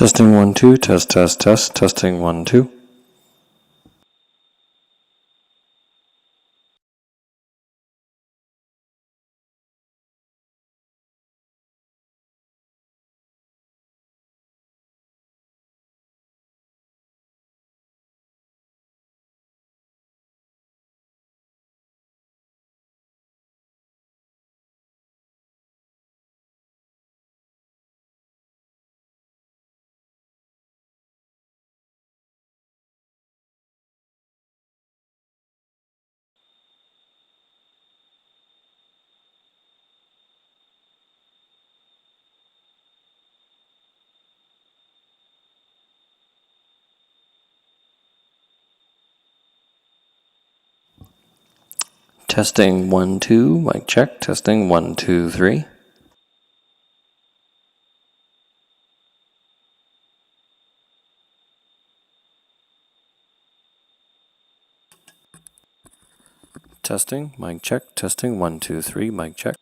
Testing 1 2, test, testing 1 2. Testing 1 2, mic check, testing 1 2 3. Testing, mic check, testing 1 2 3, mic check.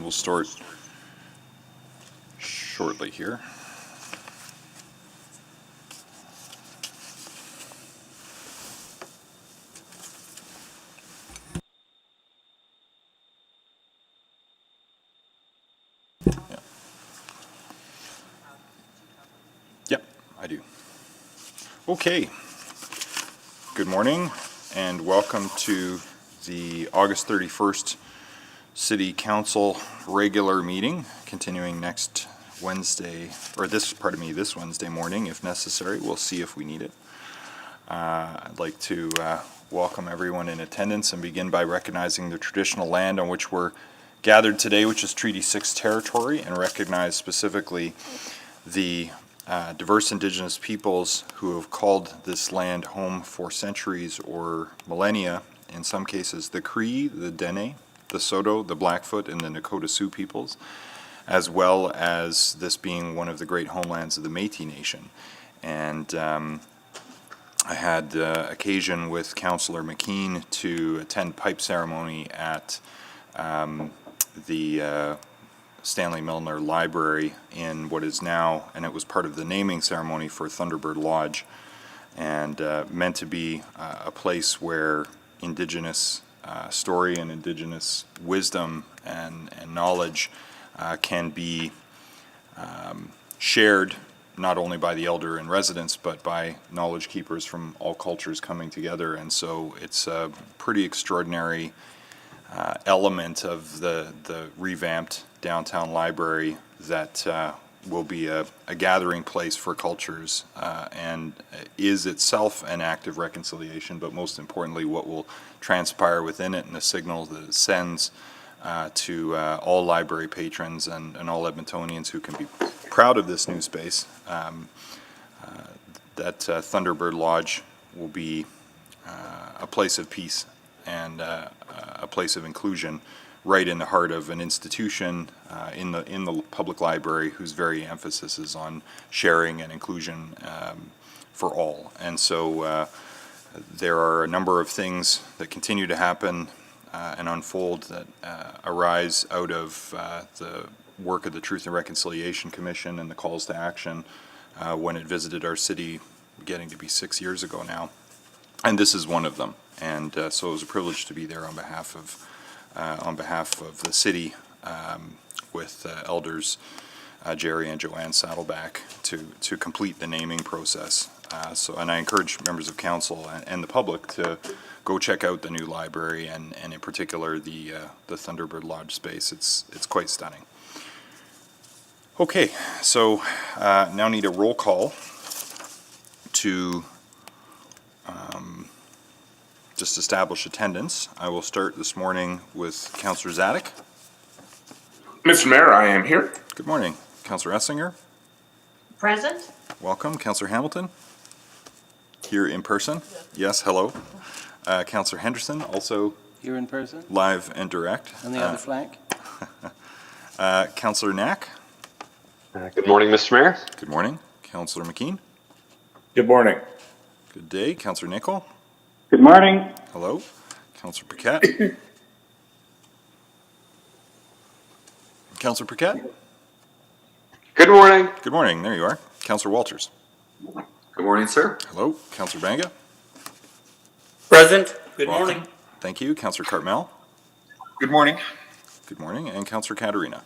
we'll start shortly here. Yep, I do. Okay. Good morning and welcome to the August 31st City Council regular meeting, continuing next Wednesday, or this Wednesday morning if necessary. We'll see if we need it. I'd like to welcome everyone in attendance and begin by recognizing the traditional land on which we're gathered today, which is Treaty 6 territory, and recognize specifically the diverse Indigenous peoples who have called this land home for centuries or millennia, in some cases the Cree, the Dene, the Saulteaux, the Blackfoot, and the Nakota Sioux peoples, as well as this being one of the great homelands of the Métis Nation. And I had occasion with Councillor McKean to attend pipe ceremony at the Stanley Milner Library in what is now, and it was part of the naming ceremony for Thunderbird Lodge, and meant to be a place where Indigenous story and Indigenous wisdom and knowledge can be shared not only by the elder and residents, but by knowledge keepers from all cultures coming together. And so it's a pretty extraordinary element of the revamped downtown library that will be a gathering place for cultures and is itself an act of reconciliation, but most importantly what will transpire within it and the signal that it sends to all library patrons and all Edmontonians who can be proud of this new space, that Thunderbird Lodge will be a place of peace and a place of inclusion right in the heart of an institution in the public library whose very emphasis is on sharing and inclusion for all. And so there are a number of things that continue to happen and unfold that arise out of the work of the Truth and Reconciliation Commission and the calls to action when it visited our city, getting to be 6 years ago now. And this is one of them. And so it was a privilege to be there on behalf of the city with elders Jerry and Joanne Saddleback to complete the naming process. And I encourage members of council and the public to go check out the new library and in particular the Thunderbird Lodge space. It's quite stunning. Okay, so now need a roll call to just establish attendance. I will start this morning with Councillor Zadek. Mr. Mayor, I am here. Good morning. Councillor Essinger. Present. Welcome. Councillor Hamilton. Here in person. Yes, hello. Councillor Henderson, also here in person. Live and direct. On the other flank. Councillor Knack. Good morning, Mr. Mayor. Good morning. Councillor McKean. Good morning. Good day. Councillor Nicol. Good morning. Hello. Councillor Paquette. Councillor Paquette. Good morning. Good morning. There you are. Councillor Walters. Good morning, sir. Hello. Councillor Banga. Present. Good Welcome. morning. Thank you. Councillor Cartmel. Good morning. Good morning. And Councillor Katerina.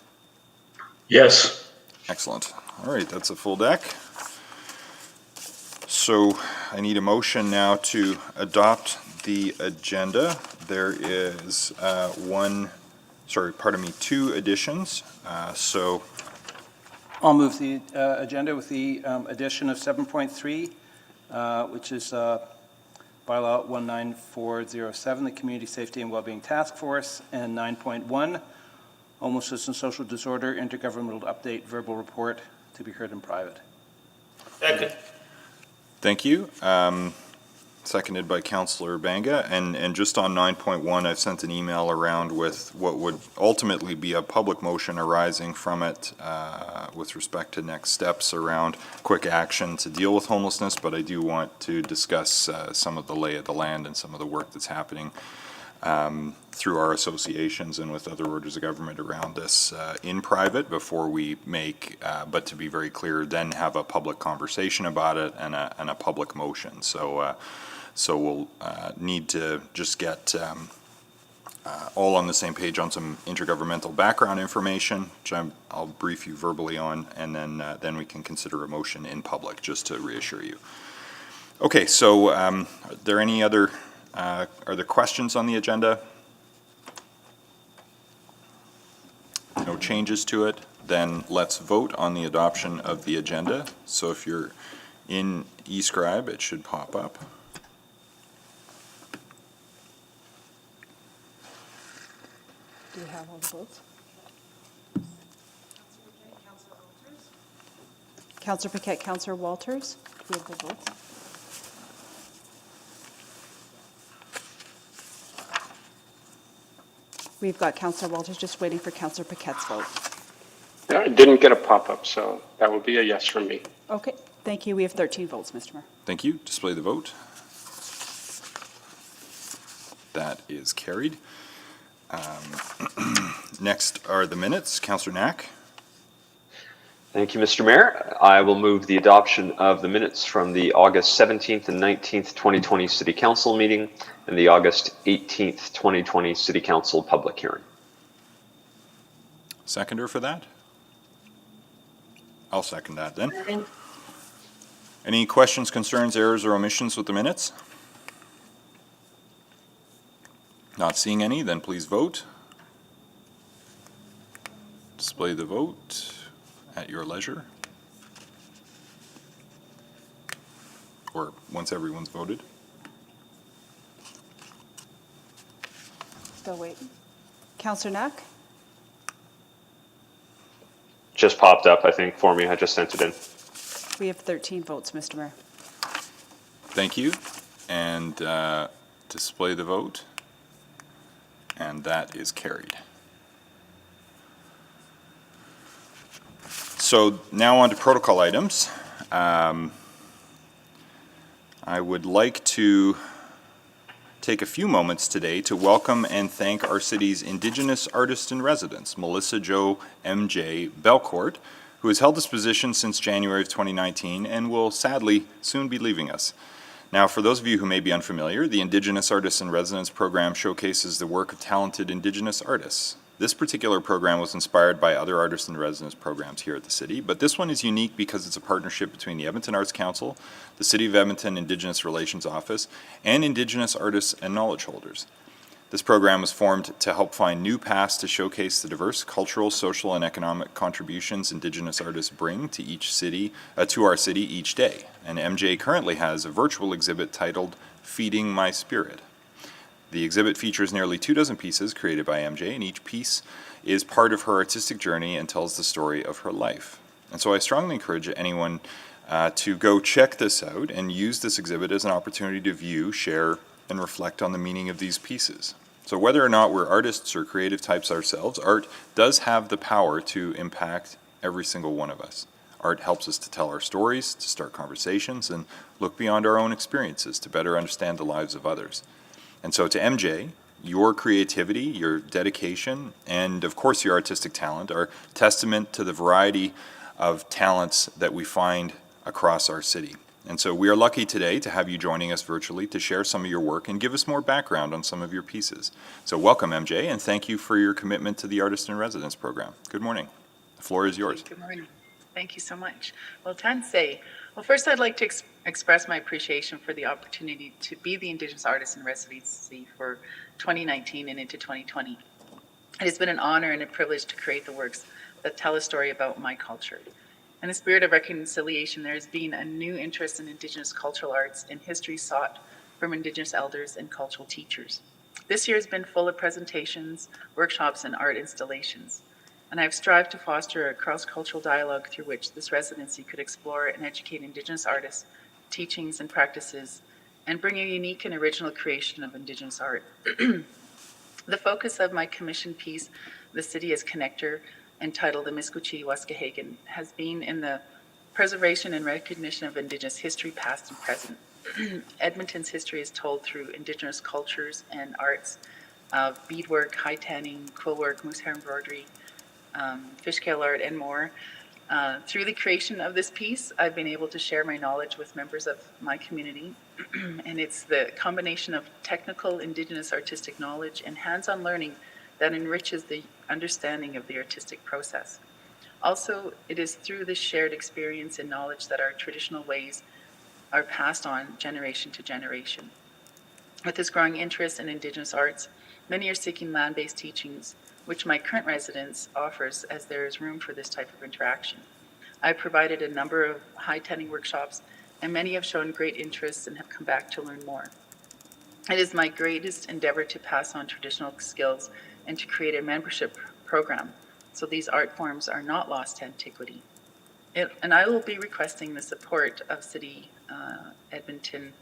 Yes. Excellent. All right, that's a full deck. So I need a motion now to adopt the agenda. There is two additions. So I'll move the agenda with the addition of 7.3, which is bylaw 19407, the Community Safety and Wellbeing Task Force, and 9.1, Homelessness and Social Disorder Intergovernmental Update Verbal Report to be heard in private. Second. thank you. Seconded by Councillor Banga. And just on 9.1, I've sent an email around with what would ultimately be a public motion arising from it with respect to next steps around quick action to deal with homelessness, but I do want to discuss some of the lay of the land and some of the work that's happening through our associations and with other orders of government around this in private before we make, but to be very clear, then have a public conversation about it and a public motion. So we'll need to just get all on the same page on some intergovernmental background information, which I'll brief you verbally on, and then we can consider a motion in public, just to reassure you. Okay, so are there any other, are there questions on the agenda? No changes to it? Then let's vote on the adoption of the agenda. So if you're in eScribe, it should pop up. Do you have all the votes? Councillor Paquette, Councillor Walters, do you have the votes? We've got Councillor Walters just waiting for Councillor Paquette's vote. Yeah, I didn't get a pop-up, so that would be a yes from me. Okay, thank you. We have 13 votes, Mr. Mayor. Thank you. Display the vote. That is carried. Next are the minutes. Councillor Knack. Thank you, Mr. Mayor. I will move the adoption of the minutes from the August 17th and 19th, 2020 City Council meeting and the August 18th, 2020 City Council public hearing. Seconder for that? I'll second that then. Any questions, concerns, errors, or omissions with the minutes? Not seeing any, then please vote. Display the vote at your leisure. Or once everyone's voted. Still waiting. Councillor Knack? Just popped up, I think, for me. I just sent it in. We have 13 votes, Mr. Mayor. Thank you. And display the vote. And that is carried. So now on to protocol items. I would like to take a few moments today to welcome and thank our city's Indigenous artist in residence, Melissa Jo M.J. Belcourt, who has held this position since January of 2019 and will sadly soon be leaving us. Now, for those of you who may be unfamiliar, the Indigenous Artists in Residence program showcases the work of talented Indigenous artists. This particular program was inspired by other Artists in Residence programs here at the city, but this one is unique because it's a partnership between the Edmonton Arts Council, the City of Edmonton Indigenous Relations Office, and Indigenous artists and knowledge holders. This program was formed to help find new paths to showcase the diverse cultural, social, and economic contributions Indigenous artists bring to each city, to our city each day. And MJ currently has a virtual exhibit titled Feeding My Spirit. The exhibit features nearly 24 pieces created by MJ, and each piece is part of her artistic journey and tells the story of her life. And so I strongly encourage anyone to go check this out and use this exhibit as an opportunity to view, share, and reflect on the meaning of these pieces. So whether or not we're artists or creative types ourselves, art does have the power to impact every single one of us. Art helps us to tell our stories, to start conversations, and look beyond our own experiences to better understand the lives of others. And so to MJ, your creativity, your dedication, and of course your artistic talent are testament to the variety of talents that we find across our city. And so we are lucky today to have you joining us virtually to share some of your work and give us more background on some of your pieces. So welcome, MJ, and thank you for your commitment to the Artist in Residence program. Good morning. The floor is yours. Good morning. Thank you so much. Well, Tansei. Well, first I'd like to express my appreciation for the opportunity to be the Indigenous Artist in Residency for 2019 and into 2020. It has been an honor and a privilege to create the works that tell a story about my culture. In the spirit of reconciliation, there has been a new interest in Indigenous cultural arts and history sought from Indigenous elders and cultural teachers. This year has been full of presentations, workshops, and art installations, and I've strived to foster a cross-cultural dialogue through which this residency could explore and educate Indigenous artists, teachings, and practices, and bring a unique and original creation of Indigenous art. The focus of my commission piece, The City as Connector, entitled The Miskouchi Waskahagan, has been in the preservation and recognition of Indigenous history, past and present. Edmonton's history is told through Indigenous cultures and arts, of beadwork, high tanning, quill work, moose hair embroidery, fish scale art, and more. Through the creation of this piece, I've been able to share my knowledge with members of my community, and it's the combination of technical Indigenous artistic knowledge and hands-on learning that enriches the understanding of the artistic process. Also, it is through this shared experience and knowledge that our traditional ways are passed on generation to generation. With this growing interest in Indigenous arts, many are seeking land-based teachings, which my current residence offers, as there is room for this type of interaction. I've provided a number of high tanning workshops, and many have shown great interest and have come back to learn more. It is my greatest endeavor to pass on traditional skills and to create a membership program, so these art forms are not lost to antiquity. And I will be requesting the support of City of Edmonton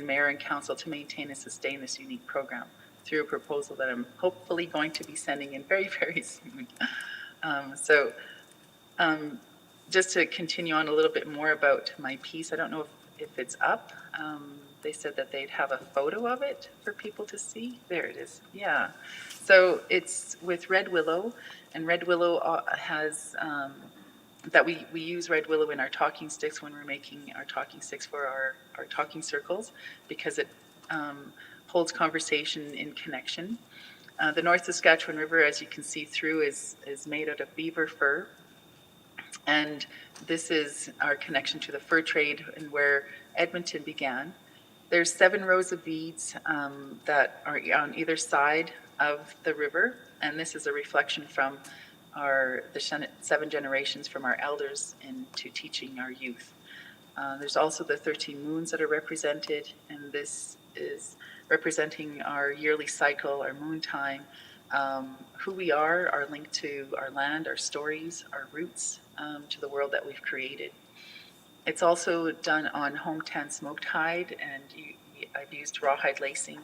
Mayor and Council to maintain and sustain this unique program through a proposal that I'm hopefully going to be sending in very, very soon. Just to continue on a little bit more about my piece, I don't know if it's up. They said that they'd have a photo of it for people to see. There it is. Yeah. So it's with red willow, and red willow has that we use red willow in our talking sticks when we're making our talking sticks for our talking circles, because it holds conversation in connection. The North Saskatchewan River, as you can see through, is made out of beaver fur. And this is our connection to the fur trade and where Edmonton began. There's 7 rows of beads that are on either side of the river, and this is a reflection from the 7 generations from our elders into teaching our youth. There's also the 13 moons that are represented, and this is representing our yearly cycle, our moon time, who we are, our link to our land, our stories, our roots to the world that we've created. It's also done on home tan smoked hide, and I've used rawhide lacing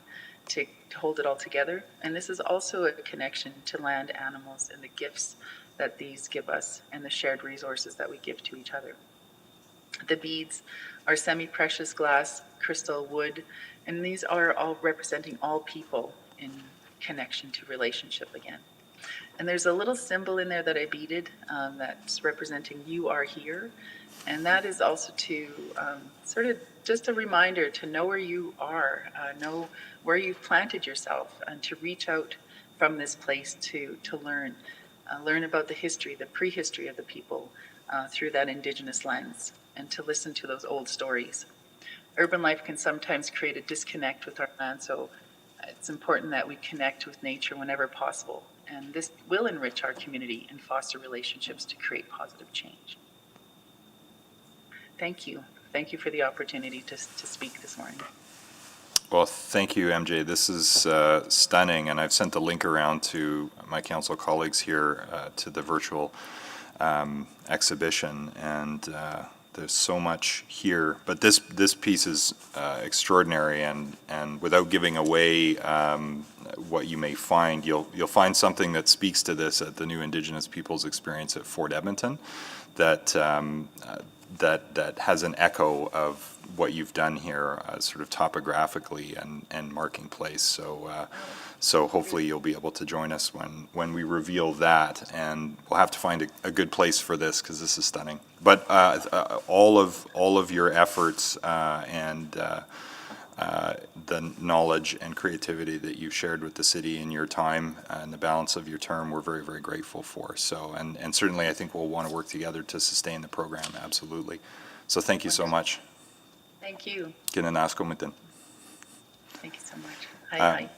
to hold it all together. And this is also a connection to land, animals, and the gifts that these give us, and the shared resources that we give to each other. The beads are semi-precious glass, crystal, wood, and these are all representing all people in connection to relationship again. And there's a little symbol in there that I beaded that's representing "you are here," and that is also to sort of just a reminder to know where you are, know where you've planted yourself, and to reach out from this place to learn about the history, the prehistory of the people through that Indigenous lens, and to listen to those old stories. Urban life can sometimes create a disconnect with our land, so it's important that we connect with nature whenever possible. And this will enrich our community and foster relationships to create positive change. Thank you. Thank you for the opportunity to speak this morning. Well, thank you, MJ. This is stunning, and I've sent the link around to my council colleagues here to the virtual exhibition, and there's so much here. But this piece is extraordinary, and without giving away what you may find, you'll find something that speaks to this at the new Indigenous Peoples Experience at Fort Edmonton, that has an echo of what you've done here, sort of topographically and marking place. So hopefully you'll be able to join us when we reveal that, and we'll have to find a good place for this, because this is stunning. But all of your efforts and the knowledge and creativity that you've shared with the city in your time and the balance of your term, we're very, very grateful for. So, and certainly I think we'll want to work together to sustain the program, absolutely. So thank you so much. Thank you. Thank you so much. Hi.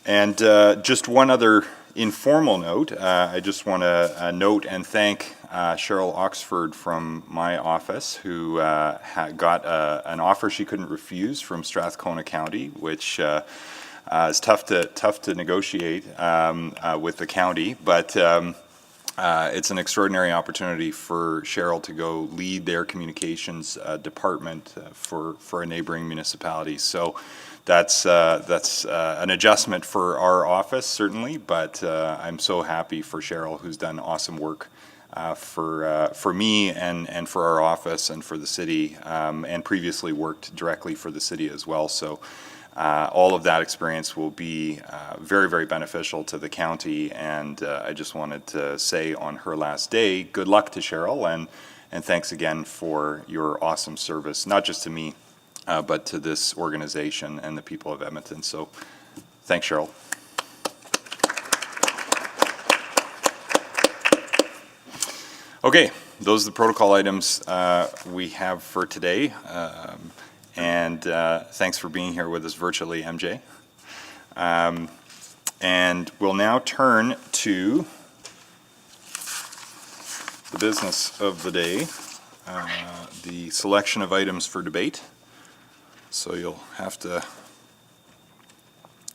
And just one other informal note, I just want to note and thank Cheryl Oxford from my office, who got an offer she couldn't refuse from Strathcona County, which is tough to negotiate with the county, but it's an extraordinary opportunity for Cheryl to go lead their communications department for a neighboring municipality. So that's an adjustment for our office, certainly, but I'm so happy for Cheryl, who's done awesome work for me and for our office and for the city, and previously worked directly for the city as well. So all of that experience will be very, very beneficial to the county. And I just wanted to say on her last day, good luck to Cheryl, and thanks again for your awesome service, not just to me, but to this organization and the people of Edmonton. So thanks, Cheryl. Okay, those are the protocol items we have for today. And thanks for being here with us virtually, MJ. And we'll now turn to the business of the day, the selection of items for debate. So you'll have to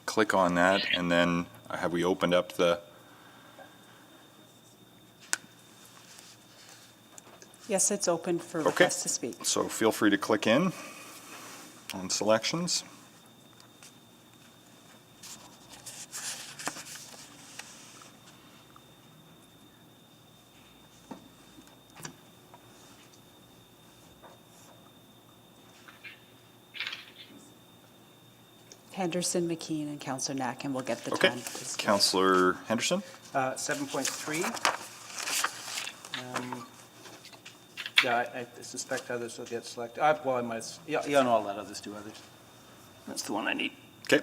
click on that, and then have we opened up the... Yes, it's open for Okay. requests to speak. So feel free to click in on selections. Henderson, McKean, and Councillor Knack, and we'll get the Okay. time. to speak. Councillor Henderson? 7.3. Yeah, I suspect others will get selected. Well, I might, yeah, no, I'll let others do others. That's the one I need. Okay.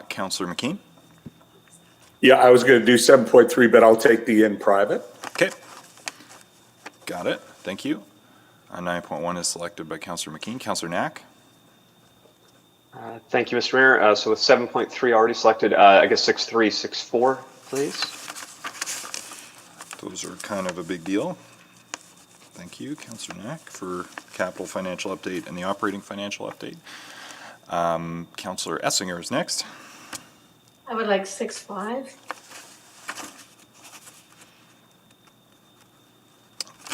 Councillor McKean? Yeah, I was going to do 7.3, but I'll take the in private. Okay. Got it. Thank you. 9.1 is selected by Councillor McKean. Councillor Knack? Thank you, Mr. Mayor. So with 7.3 already selected, I guess 6.3, 6.4, please. Those are kind of a big deal. Thank you, Councillor Knack, for capital financial update and the operating financial update. Councillor Essinger is next. I would like 6.5.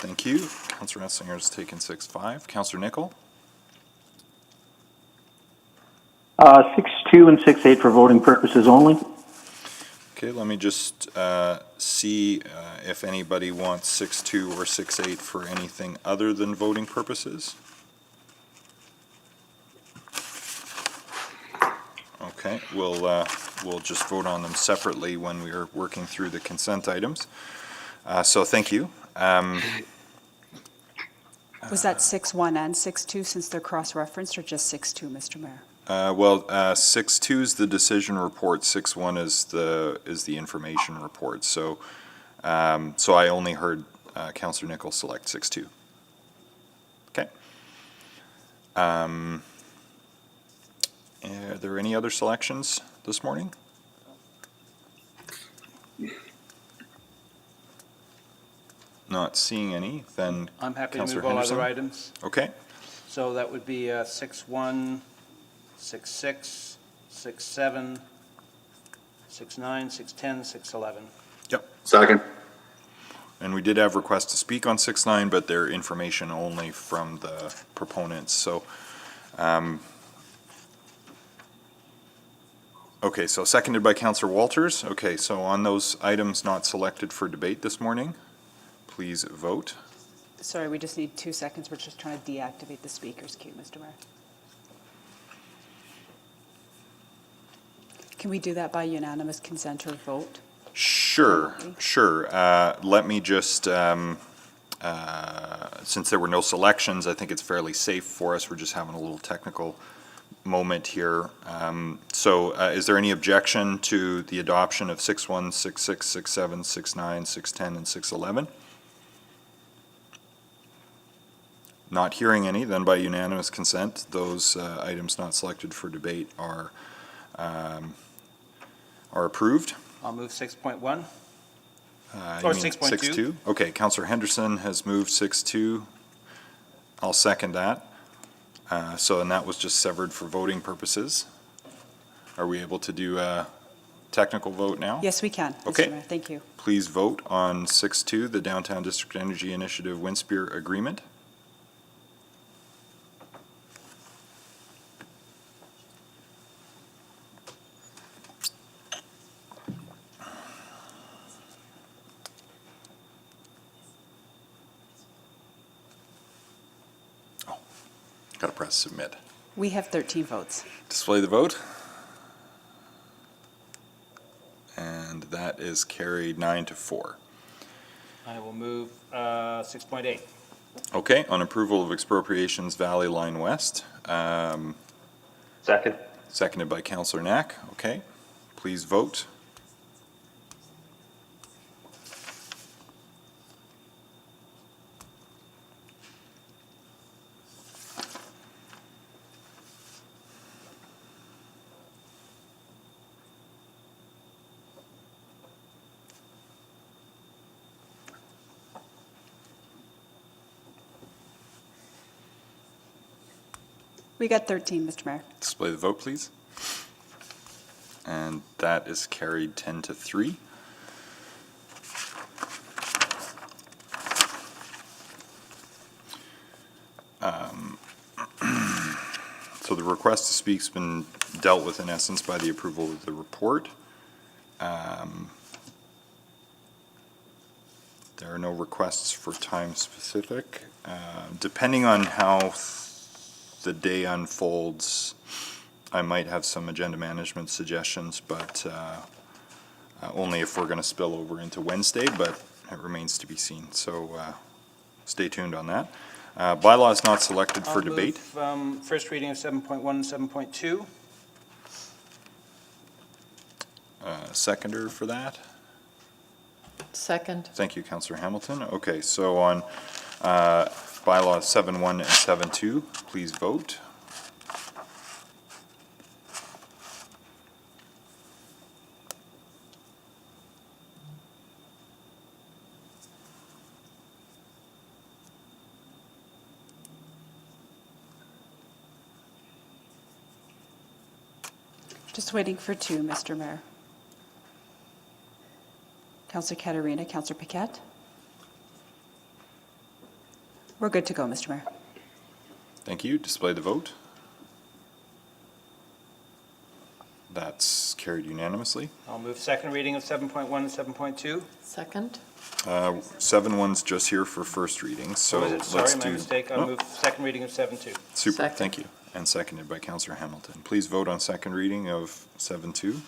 Thank you. Councillor Essinger has taken 6.5. Councillor Nickel? 6.2 and 6.8 for voting purposes only. Okay, let me just see if anybody wants 6.2 or 6.8 for anything other than voting purposes. Okay, we'll just vote on them separately when we are working through the consent items. So thank you. Was that 6.1 and 6.2 since they're cross-referenced, or just 6.2, Mr. Mayor? 6.2 is the decision report. 6.1 is the information report. So so I only heard Councillor Nickel select 6.2. Okay. Are there any other selections this morning? Not seeing any. Then I'm happy Councillor to move all Henderson. other items. Okay. So that would be 6.1, 6.6, 6.7, 6.9, 6.10, 6.11. Yep. Second. And we did have requests to speak on 6.9, but they're information only from the proponents. So, okay, so seconded by Councillor Walters. Okay, so on those items not selected for debate this morning, please vote. Sorry, we just need 2 seconds. We're just trying to deactivate the speaker's queue, Mr. Mayor. Can we do that by unanimous consent or vote? Sure, sure. Let me just, since there were no selections, I think it's fairly safe for us. We're just having a little technical moment here. So is there any objection to the adoption of 6.1, 6.6, 6.7, 6.9, 6.10, and 6.11? Not hearing any, then by unanimous consent, those items not selected for debate are approved. I'll move 6.1. You Or mean 6.2. 6.2? Okay, Councillor Henderson has moved 6.2. I'll second that. And that was just severed for voting purposes. Are we able to do a technical vote now? Yes, we can, Okay. Mr. Mayor. Thank you. Please vote on 6.2, the Downtown District Energy Initiative Winspear Agreement. Got to press submit. We have 13 votes. Display the vote. And that is carried 9-4. I will move 6.8. Okay, on approval of expropriations Valley Line West. Second. Seconded by Councillor Knack. Okay, please vote. We got 13, Mr. Mayor. Display the vote, please. And that is carried 10-3. So the request to speak's been dealt with in essence by the approval of the report. There are no requests for time specific. Depending on how the day unfolds, I might have some agenda management suggestions, but only if we're going to spill over into Wednesday, but it remains to be seen. So stay tuned on that. Bylaw is not selected for debate. First reading of 7.1 and 7.2. Seconder for that. Second. Thank you, Councillor Hamilton. Okay, so on bylaw 7.1 and 7.2, please vote. Just waiting for 2, Mr. Mayor. Councillor Katarina, Councillor Paquette. We're good to go, Mr. Mayor. Thank you. Display the vote. That's carried unanimously. I'll move second reading of 7.1 and 7.2. Second. 7.1's just here for first reading, so Sorry, let's my do. mistake. I'll Oh, move second reading of 7.2. super, Second. thank you. And seconded by Councillor Hamilton. Please vote on second reading of 7.2.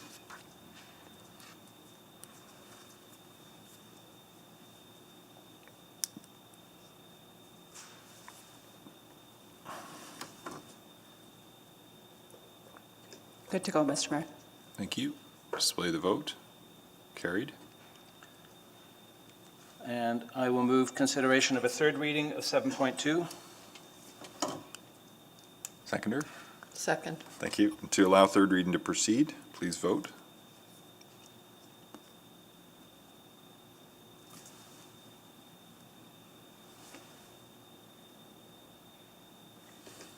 Good to go, Mr. Mayor. Thank you. Display the vote. Carried. And I will move consideration of a third reading of 7.2. Seconder. Second. Thank you. To allow third reading to proceed, please vote.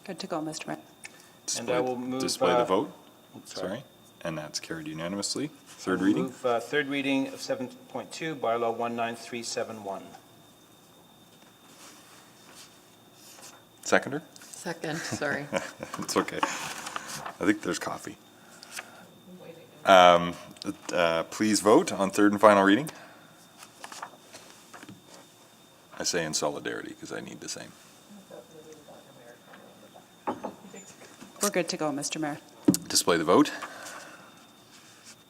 Good to go, Mr. Mayor. And I will move, Display the vote. sorry. Sorry. And that's carried unanimously. Third I will reading. move third reading of 7.2, bylaw 19371. Seconder. Second, sorry. It's okay. I think there's coffee. Please vote on third and final reading. I say in solidarity because I need the same. We're good to go, Mr. Mayor. Display the vote.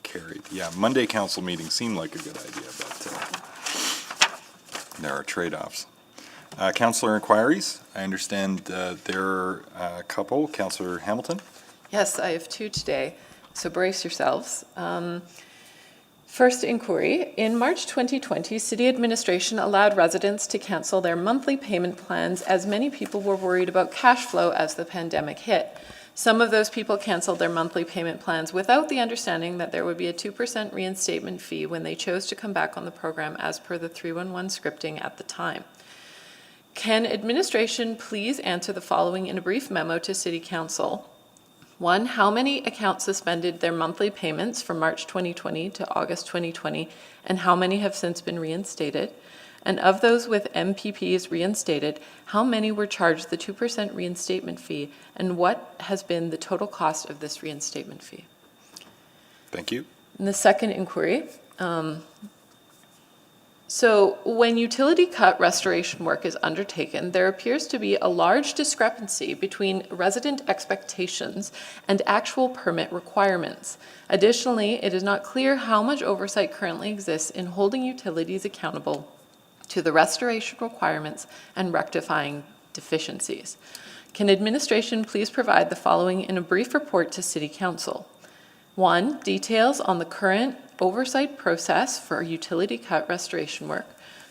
Carried. Yeah, Monday council meeting seemed like a good idea, but there are trade-offs. Councillor inquiries. I understand there are a couple. Councillor Hamilton. Yes, I have 2 today, so brace yourselves. First inquiry. In March 2020, City Administration allowed residents to cancel their monthly payment plans as many people were worried about cash flow as the pandemic hit. Some of those people canceled their monthly payment plans without the understanding that there would be a 2% reinstatement fee when they chose to come back on the program as per the 311 scripting at the time. Can administration please answer the following in a brief memo to City Council? 1, how many accounts suspended their monthly payments from March 2020 to August 2020, and how many have since been reinstated? And of those with MPPs reinstated, how many were charged the 2% reinstatement fee, and what has been the total cost of this reinstatement fee? Thank you. And the second inquiry, So when utility cut restoration work is undertaken, there appears to be a large discrepancy between resident expectations and actual permit requirements. Additionally, it is not clear how much oversight currently exists in holding utilities accountable to the restoration requirements and rectifying deficiencies. Can administration please provide the following in a brief report to City Council? 1, details on the current oversight process for utility cut restoration work.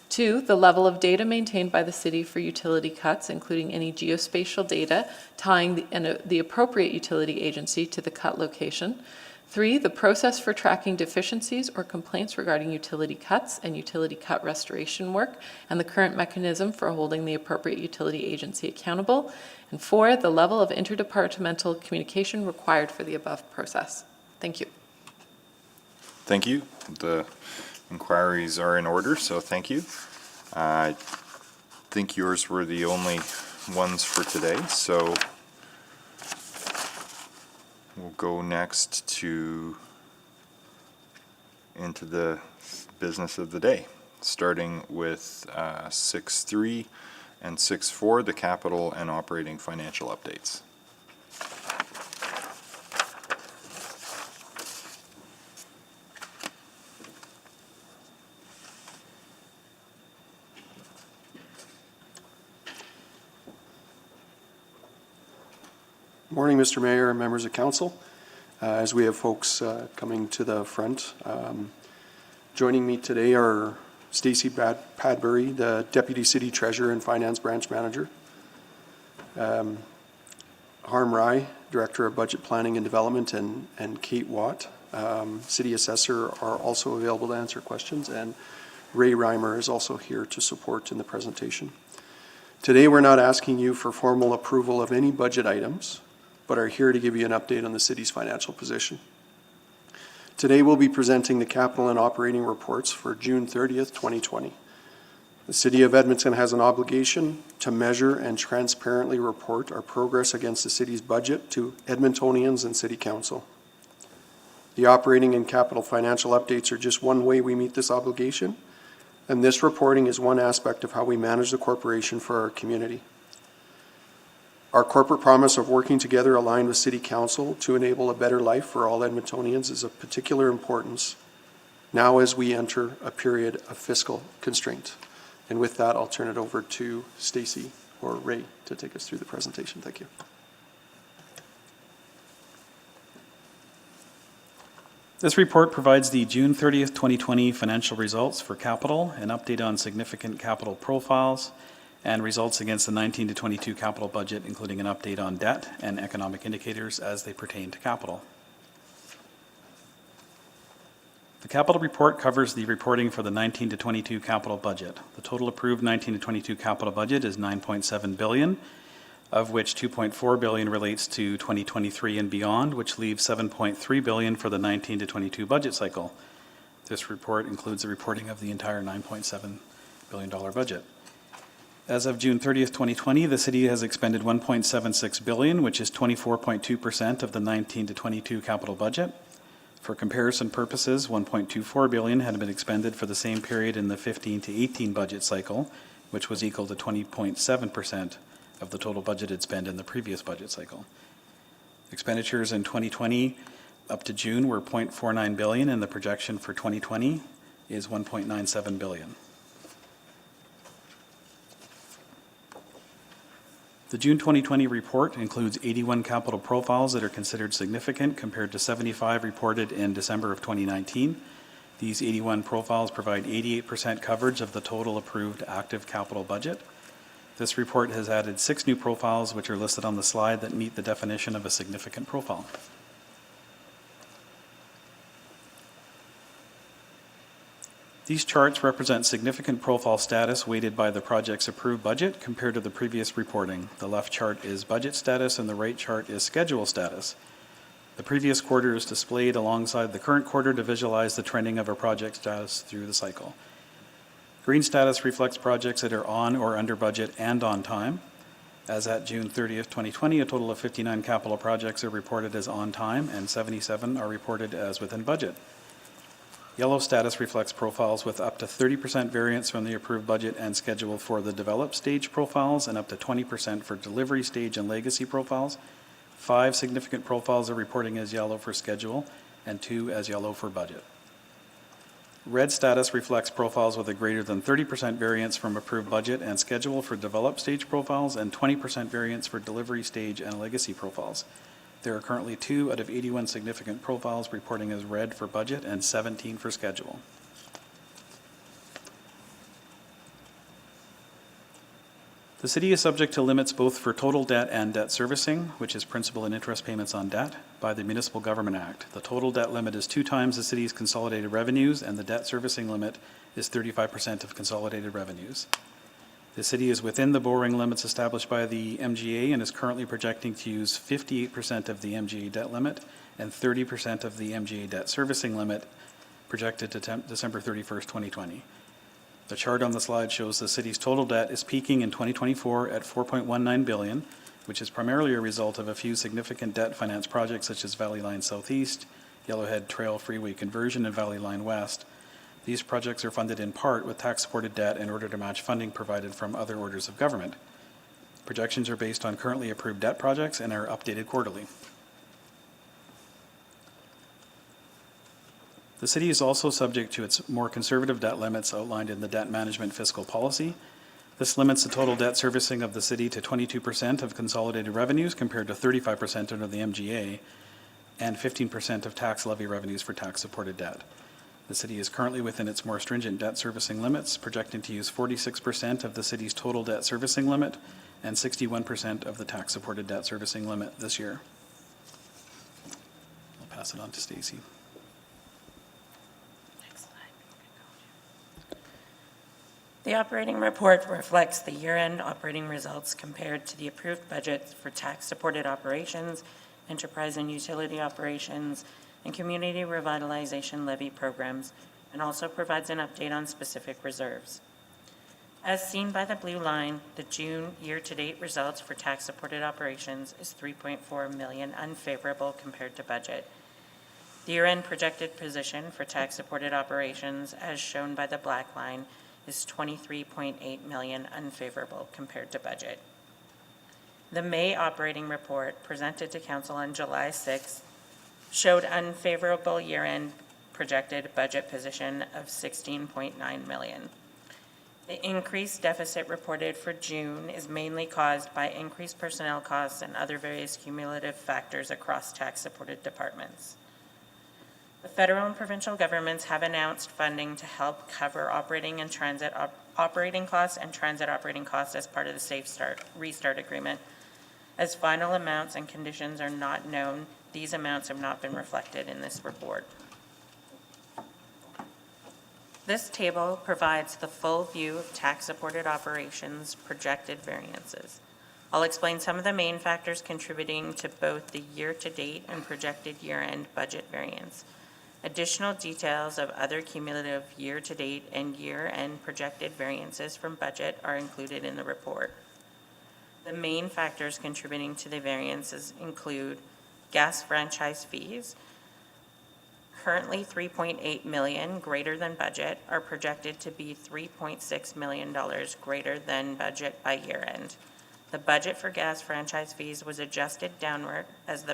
2, the level of data maintained by the city for utility cuts, including any geospatial data tying the appropriate utility agency to the cut location. 3, the process for tracking deficiencies or complaints regarding utility cuts and utility cut restoration work, and the current mechanism for holding the appropriate utility agency accountable. And 4, the level of interdepartmental communication required for the above process. Thank you. Thank you. The inquiries are in order, so thank you. I think yours were the only ones for today, so we'll go next into the business of the day, starting with 6.3 and 6.4, the capital and operating financial updates. Morning, Mr. Mayor and members of council. As we have folks coming to the front, joining me today are Stacey Padbury, the Deputy City Treasurer and Finance Branch Manager, Harm Rai, Director of Budget Planning and Development, and Kate Watt, City Assessor, are also available to answer questions, and Ray Reimer is also here to support in the presentation. Today, we're not asking you for formal approval of any budget items, but are here to give you an update on the city's financial position. Today, we'll be presenting the capital and operating reports for June 30th, 2020. The City of Edmonton has an obligation to measure and transparently report our progress against the city's budget to Edmontonians and City Council. The operating and capital financial updates are just one way we meet this obligation, and this reporting is one aspect of how we manage the corporation for our community. Our corporate promise of working together aligned with City Council to enable a better life for all Edmontonians is of particular importance now as we enter a period of fiscal constraint. And with that, I'll turn it over to Stacey or Ray to take us through the presentation. Thank you. This report provides the June 30th, 2020 financial results for capital, an update on significant capital profiles, and results against the 19 to 22 capital budget, including an update on debt and economic indicators as they pertain to capital. The capital report covers the reporting for the 19 to 22 capital budget. The total approved 19 to 22 capital budget is $9.7 billion, of which $2.4 billion relates to 2023 and beyond, which leaves $7.3 billion for the 19 to 22 budget cycle. This report includes the reporting of the entire $9.7 billion budget. As of June 30th, 2020, the city has expended $1.76 billion, which is 24.2% of the 19 to 22 capital budget. For comparison purposes, $1.24 billion had been expended for the same period in the 15 to 18 budget cycle, which was equal to 20.7% of the total budgeted spend in the previous budget cycle. Expenditures in 2020 up to June were $0.49 billion, and the projection for 2020 is $1.97 billion. The June 2020 report includes 81 capital profiles that are considered significant compared to 75 reported in December of 2019. These 81 profiles provide 88% coverage of the total approved active capital budget. This report has added 6 new profiles, which are listed on the slide, that meet the definition of a significant profile. These charts represent significant profile status weighted by the project's approved budget compared to the previous reporting. The left chart is budget status and the right chart is schedule status. The previous quarter is displayed alongside the current quarter to visualize the trending of a project status through the cycle. Green status reflects projects that are on or under budget and on time. As at June 30th, 2020, a total of 59 capital projects are reported as on time and 77 are reported as within budget. Yellow status reflects profiles with up to 30% variance from the approved budget and schedule for the developed stage profiles and up to 20% for delivery stage and legacy profiles. 5 significant profiles are reporting as yellow for schedule and 2 as yellow for budget. Red status reflects profiles with a greater than 30% variance from approved budget and schedule for developed stage profiles and 20% variance for delivery stage and legacy profiles. There are currently 2 out of 81 significant profiles reporting as red for budget and 17 for schedule. The city is subject to limits both for total debt and debt servicing, which is principal and interest payments on debt, by the Municipal Government Act. The total debt limit is 2 times the city's consolidated revenues, and the debt servicing limit is 35% of consolidated revenues. The city is within the borrowing limits established by the MGA and is currently projecting to use 58% of the MGA debt limit and 30% of the MGA debt servicing limit projected to December 31st, 2020. The chart on the slide shows the city's total debt is peaking in 2024 at $4.19 billion, which is primarily a result of a few significant debt finance projects such as Valley Line Southeast, Yellowhead Trail Freeway Conversion, and Valley Line West. These projects are funded in part with tax-supported debt in order to match funding provided from other orders of government. Projections are based on currently approved debt projects and are updated quarterly. The city is also subject to its more conservative debt limits outlined in the debt management fiscal policy. This limits the total debt servicing of the city to 22% of consolidated revenues compared to 35% under the MGA and 15% of tax levy revenues for tax-supported debt. The city is currently within its more stringent debt servicing limits, projecting to use 46% of the city's total debt servicing limit and 61% of the tax-supported debt servicing limit this year. I'll pass it on to Stacy. The operating report reflects the year-end operating results compared to the approved budgets for tax-supported operations, enterprise and utility operations, and community revitalization levy programs, and also provides an update on specific reserves. As seen by the blue line, the June year-to-date results for tax-supported operations is $3.4 million unfavorable compared to budget. The year-end projected position for tax-supported operations, as shown by the black line, is $23.8 million unfavorable compared to budget. The May operating report presented to Council on July 6th showed unfavorable year-end projected budget position of $16.9 million. The increased deficit reported for June is mainly caused by increased personnel costs and other various cumulative factors across tax-supported departments. The federal and provincial governments have announced funding to help cover operating and transit operating costs and transit operating costs as part of the Safe Start Restart Agreement. As final amounts and conditions are not known, these amounts have not been reflected in this report. This table provides the full view of tax-supported operations projected variances. I'll explain some of the main factors contributing to both the year-to-date and projected year-end budget variance. Additional details of other cumulative year-to-date and year-end projected variances from budget are included in the report. The main factors contributing to the variances include gas franchise fees, currently $3.8 million greater than budget, are projected to be $3.6 million greater than budget by year-end. The budget for gas franchise fees was adjusted downward with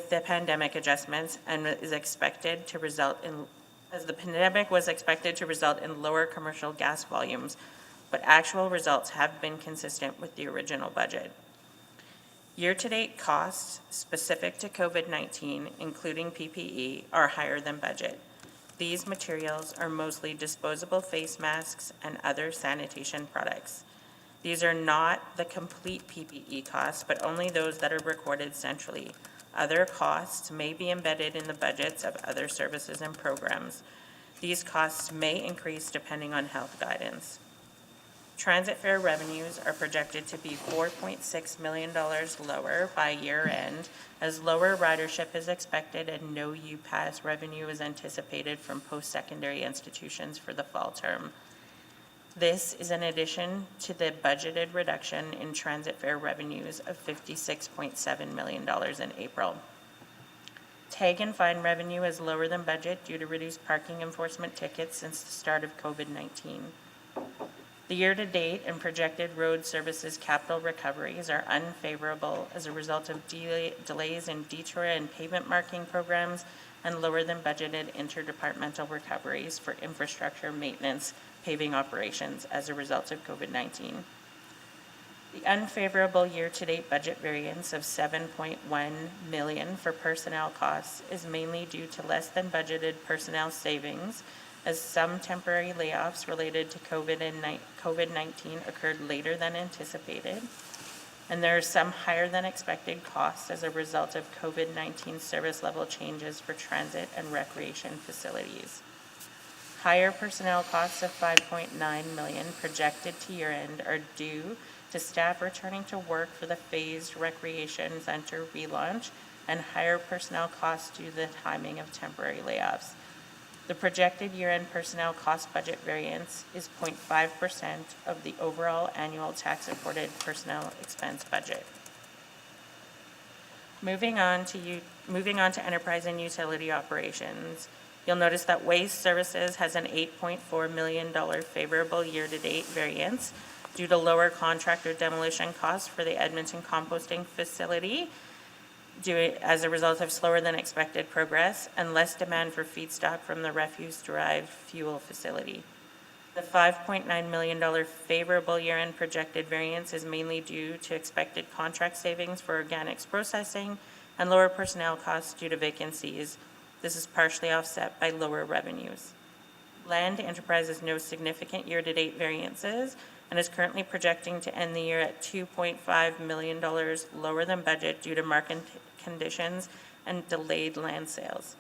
the pandemic adjustments and is expected to result in, as the pandemic was expected to result in lower commercial gas volumes, but actual results have been consistent with the original budget. Year-to-date costs specific to COVID-19, including PPE, are higher than budget. These materials are mostly disposable face masks and other sanitation products. These are not the complete PPE costs, but only those that are recorded centrally. Other costs may be embedded in the budgets of other services and programs. These costs may increase depending on health guidance. Transit fare revenues are projected to be $4.6 million lower by year-end, as lower ridership is expected and no UPass revenue is anticipated from post-secondary institutions for the fall term. This is in addition to the budgeted reduction in transit fare revenues of $56.7 million in April. Tag and fine revenue is lower than budget due to reduced parking enforcement tickets since the start of COVID-19. The year-to-date and projected road services capital recoveries are unfavorable as a result of delays in detour and pavement marking programs and lower than budgeted interdepartmental recoveries for infrastructure maintenance paving operations as a result of COVID-19. The unfavorable year-to-date budget variance of $7.1 million for personnel costs is mainly due to less than budgeted personnel savings, as some temporary layoffs related to COVID-19 occurred later than anticipated, and there are some higher than expected costs as a result of COVID-19 service level changes for transit and recreation facilities. Higher personnel costs of $5.9 million projected to year-end are due to staff returning to work for the phased recreation center relaunch and higher personnel costs due to the timing of temporary layoffs. The projected year-end personnel cost budget variance is 0.5% of the overall annual tax-supported personnel expense budget. Moving on to enterprise and utility operations, you'll notice that waste services has an $8.4 million favorable year-to-date variance due to lower contractor demolition costs for the Edmonton composting facility as a result of slower than expected progress and less demand for feedstock from the refuse-derived fuel facility. The $5.9 million favorable year-end projected variance is mainly due to expected contract savings for organics processing and lower personnel costs due to vacancies. This is partially offset by lower revenues. Land Enterprise has no significant year-to-date variances and is currently projecting to end the year at $2.5 million lower than budget due to market conditions and delayed land sales.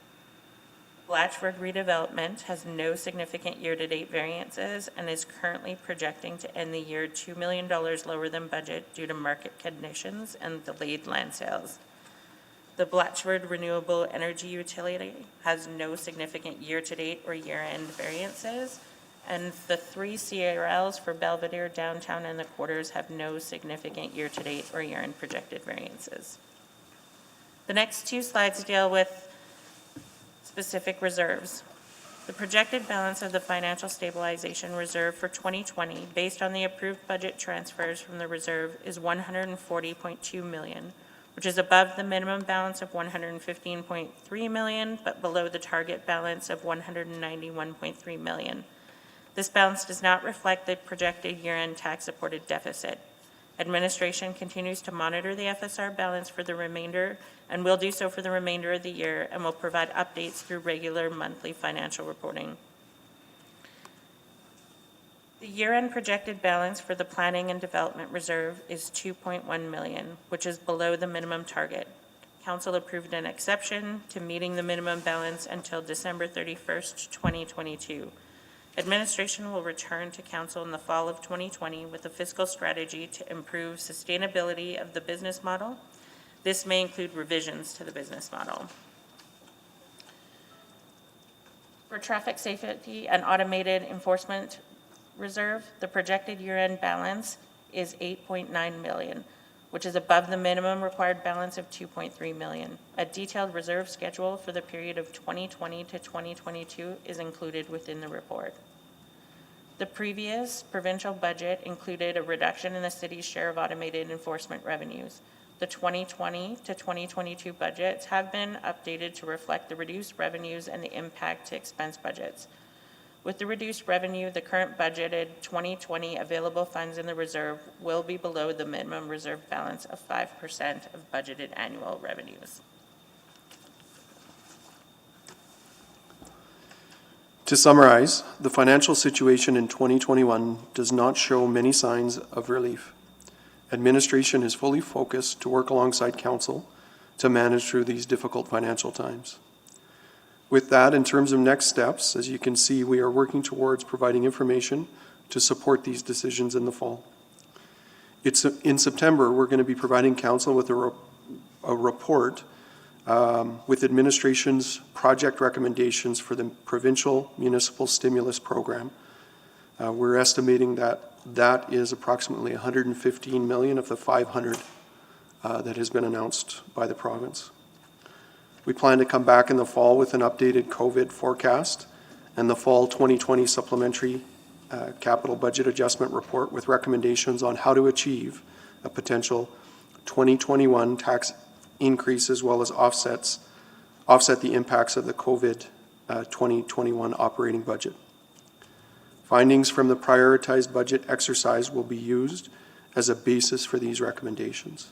Blatchford Redevelopment has no significant year-to-date variances and is currently projecting to end the year $2 million lower than budget due to market conditions and delayed land sales. The Blatchford Renewable Energy Utility has no significant year-to-date or year-end variances, and the 3 CRLs for Belvedere, Downtown, and the Quarters have no significant year-to-date or year-end projected variances. The next 2 slides deal with specific reserves. The projected balance of the Financial Stabilization Reserve for 2020, based on the approved budget transfers from the reserve, is $140.2 million, which is above the minimum balance of $115.3 million, but below the target balance of $191.3 million. This balance does not reflect the projected year-end tax-supported deficit. Administration continues to monitor the FSR balance for the remainder and will do so for the remainder of the year and will provide updates through regular monthly financial reporting. The year-end projected balance for the Planning and Development Reserve is $2.1 million, which is below the minimum target. Council approved an exception to meeting the minimum balance until December 31st, 2022. Administration will return to Council in the fall of 2020 with a fiscal strategy to improve sustainability of the business model. This may include revisions to the business model. For Traffic Safety and Automated Enforcement Reserve, the projected year-end balance is $8.9 million, which is above the minimum required balance of $2.3 million. A detailed reserve schedule for the period of 2020 to 2022 is included within the report. The previous provincial budget included a reduction in the city's share of automated enforcement revenues. The 2020 to 2022 budgets have been updated to reflect the reduced revenues and the impact to expense budgets. With the reduced revenue, the current budgeted 2020 available funds in the reserve will be below the minimum reserve balance of 5% of budgeted annual revenues. To summarize, the financial situation in 2021 does not show many signs of relief. Administration is fully focused to work alongside Council to manage through these difficult financial times. With that, in terms of next steps, as you can see, we are working towards providing information to support these decisions in the fall. In September, we're going to be providing Council with a report with administration's project recommendations for the provincial municipal stimulus program. We're estimating that is approximately $115 million of the $500 that has been announced by the province. We plan to come back in the fall with an updated COVID forecast and the fall 2020 supplementary capital budget adjustment report with recommendations on how to achieve a potential 2021 tax increase as well as offset the impacts of the COVID 2021 operating budget. Findings from the prioritized budget exercise will be used as a basis for these recommendations.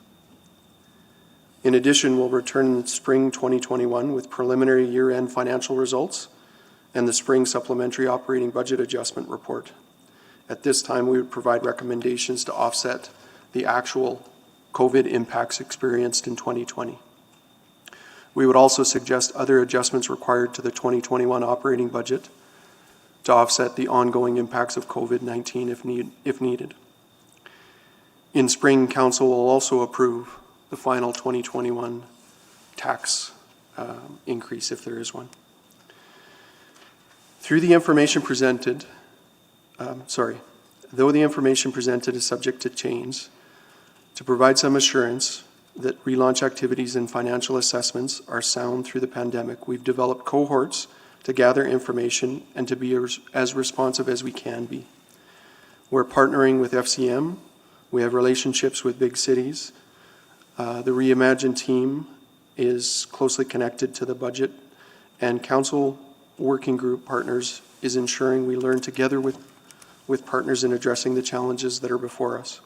In addition, we'll return in spring 2021 with preliminary year-end financial results and the spring supplementary operating budget adjustment report. At this time, we would provide recommendations to offset the actual COVID impacts experienced in 2020. We would also suggest other adjustments required to the 2021 operating budget to offset the ongoing impacts of COVID-19 if needed. In spring, Council will also approve the final 2021 tax increase if there is one. Though the information presented is subject to change, to provide some assurance that relaunch activities and financial assessments are sound through the pandemic, we've developed cohorts to gather information and to be as responsive as we can be. We're partnering with FCM. We have relationships with big cities. The Reimagine team is closely connected to the budget, and Council working group partners is ensuring we learn together with partners in addressing the challenges that are before us.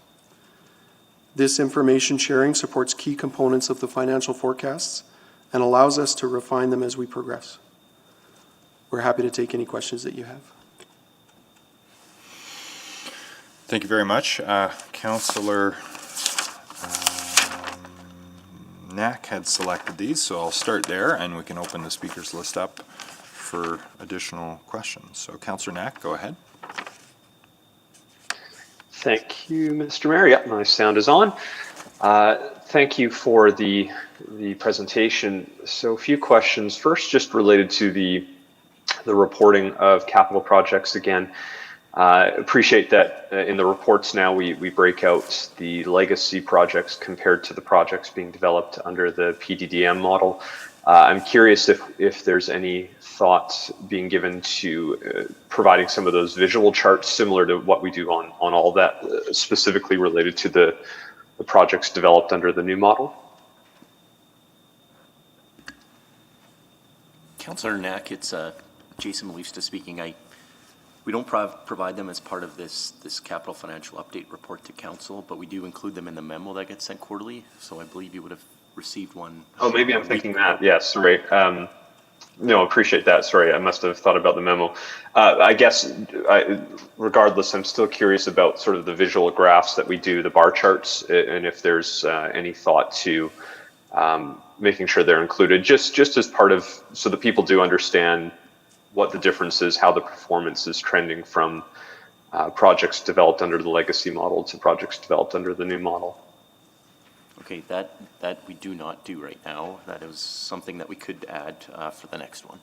This information sharing supports key components of the financial forecasts and allows us to refine them as we progress. We're happy to take any questions that you have. Thank you very much. Councillor Knack had selected these, so I'll start there and we can open the speakers list up for additional questions. So Councillor Knack, go ahead. Thank you, Mr. Mayor. Yep, my sound is on. Thank you for the presentation. So a few questions. First, just related to the reporting of capital projects again. Appreciate that in the reports now we break out the legacy projects compared to the projects being developed under the PDDM model. I'm curious if there's any thought being given to providing some of those visual charts similar to what we do on all that, specifically related to the projects developed under the new model. Councillor Knack, it's Jason Malista speaking. We don't provide them as part of this capital financial update report to council, but we do include them in the memo that gets sent quarterly. So I believe you would have received one. Oh, maybe I'm thinking that. Yes, sorry. No, appreciate that. Sorry, I must have thought about the memo. I guess, regardless, I'm still curious about sort of the visual graphs that we do, the bar charts, and if there's any thought to making sure they're included, just as part of, so that people do understand what the difference is, how the performance is trending from projects developed under the legacy model to projects developed under the new model. Okay, that we do not do right now. That is something that we could add for the next one.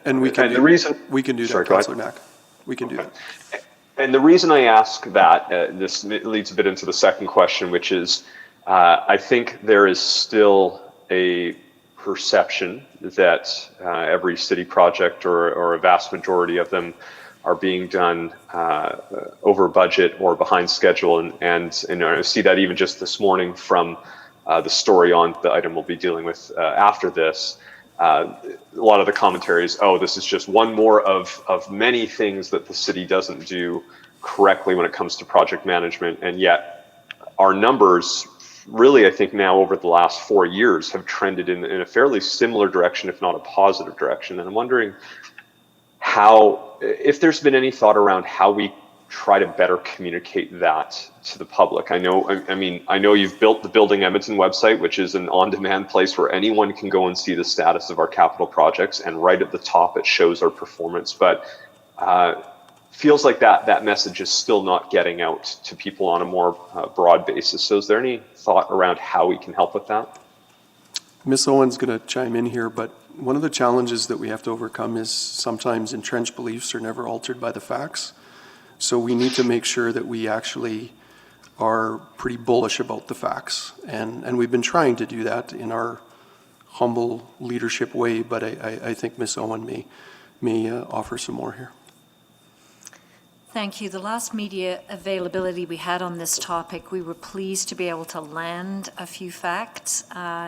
And we can do that, Councillor Knack. We can do that. And the reason I ask that, this leads a bit into the second question, which is, I think there is still a perception that every city project or a vast majority of them are being done over budget or behind schedule, and I see that even just this morning from the story on the item we'll be dealing with after this. A lot of the commentary is, oh, this is just one more of many things that the city doesn't do correctly when it comes to project management, and yet our numbers really, I think now over the last 4 years have trended in a fairly similar direction, if not a positive direction. And I'm wondering if there's been any thought around how we try to better communicate that to the public. I know you've built the Building Edmonton website, which is an on-demand place where anyone can go and see the status of our capital projects, and right at the top it shows our performance. But feels like that message is still not getting out to people on a more broad basis. So is there any thought around how we can help with that? Ms. Owen's going to chime in here, but one of the challenges that we have to overcome is sometimes entrenched beliefs are never altered by the facts. So we need to make sure that we actually are pretty bullish about the facts. And we've been trying to do that in our humble leadership way, but I think Ms. Owen may offer some more here. Thank you. The last media availability we had on this topic, we were pleased to be able to land a few facts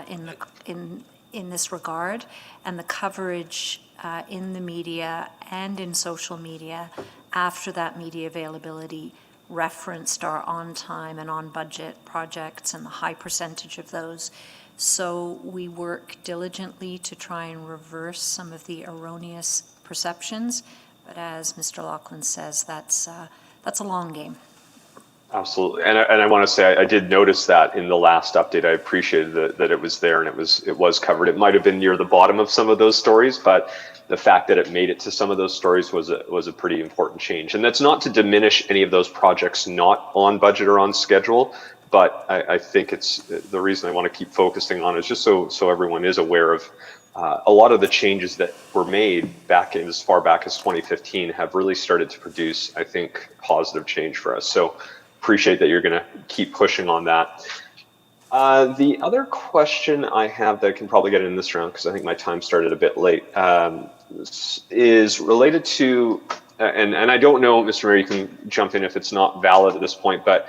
in this regard, and the coverage in the media and in social media after that media availability referenced our on-time and on-budget projects and the high percentage of those. So we work diligently to try and reverse some of the erroneous perceptions. But as Mr. Laughlin says, that's a long game. Absolutely, and I want to say I did notice that in the last update. I appreciated that it was there and it was covered. It might have been near the bottom of some of those stories, but the fact that it made it to some of those stories was a pretty important change. And that's not to diminish any of those projects not on budget or on schedule, but I think it's the reason I want to keep focusing on it is just so everyone is aware of. A lot of the changes that were made back in as far back as 2015 have really started to produce, I think, positive change for us. So appreciate that you're going to keep pushing on that. The other question I have that I can probably get in this round, because I think my time started a bit late, is related to, and I don't know, Mr. Mayor, you can jump in if it's not valid at this point, but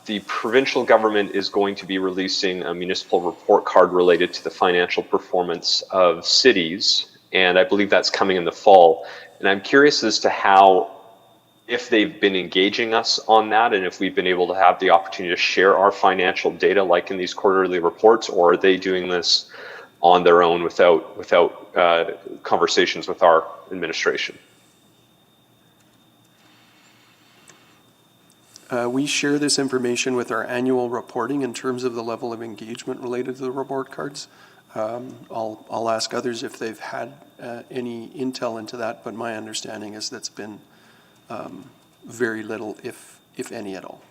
the provincial government is going to be releasing a municipal report card related to the financial performance of cities, and I believe that's coming in the fall. And I'm curious as to how, if they've been engaging us on that, and if we've been able to have the opportunity to share our financial data like in these quarterly reports, or are they doing this on their own without conversations with our administration? We share this information with our annual reporting in terms of the level of engagement related to the report cards. I'll ask others if they've had any intel into that, but my understanding is that's been very little, if any at all.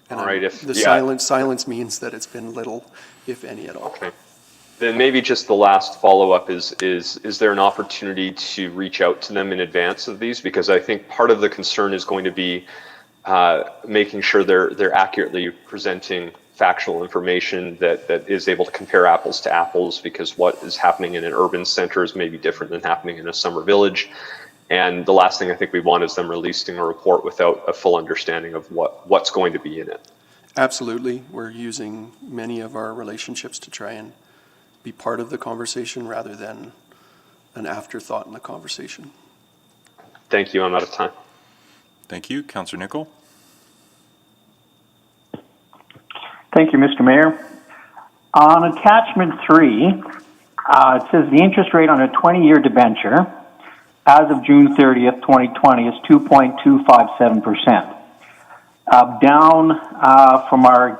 And all right. Silence means that it's been little, if any at all. Okay. Then maybe just the last follow-up is there an opportunity to reach out to them in advance of these? Because I think part of the concern is going to be making sure they're accurately presenting factual information that is able to compare apples to apples, because what is happening in an urban center is maybe different than happening in a summer village. And the last thing I think we want is them releasing a report without a full understanding of what's going to be in it. Absolutely. We're using many of our relationships to try and be part of the conversation rather than an afterthought in the conversation. Thank you. I'm out of time. Thank you. Councillor Nicol. Thank you, Mr. Mayor. On attachment 3, it says the interest rate on a 20-year debenture as of June 30th, 2020 is 2.257%. Down from our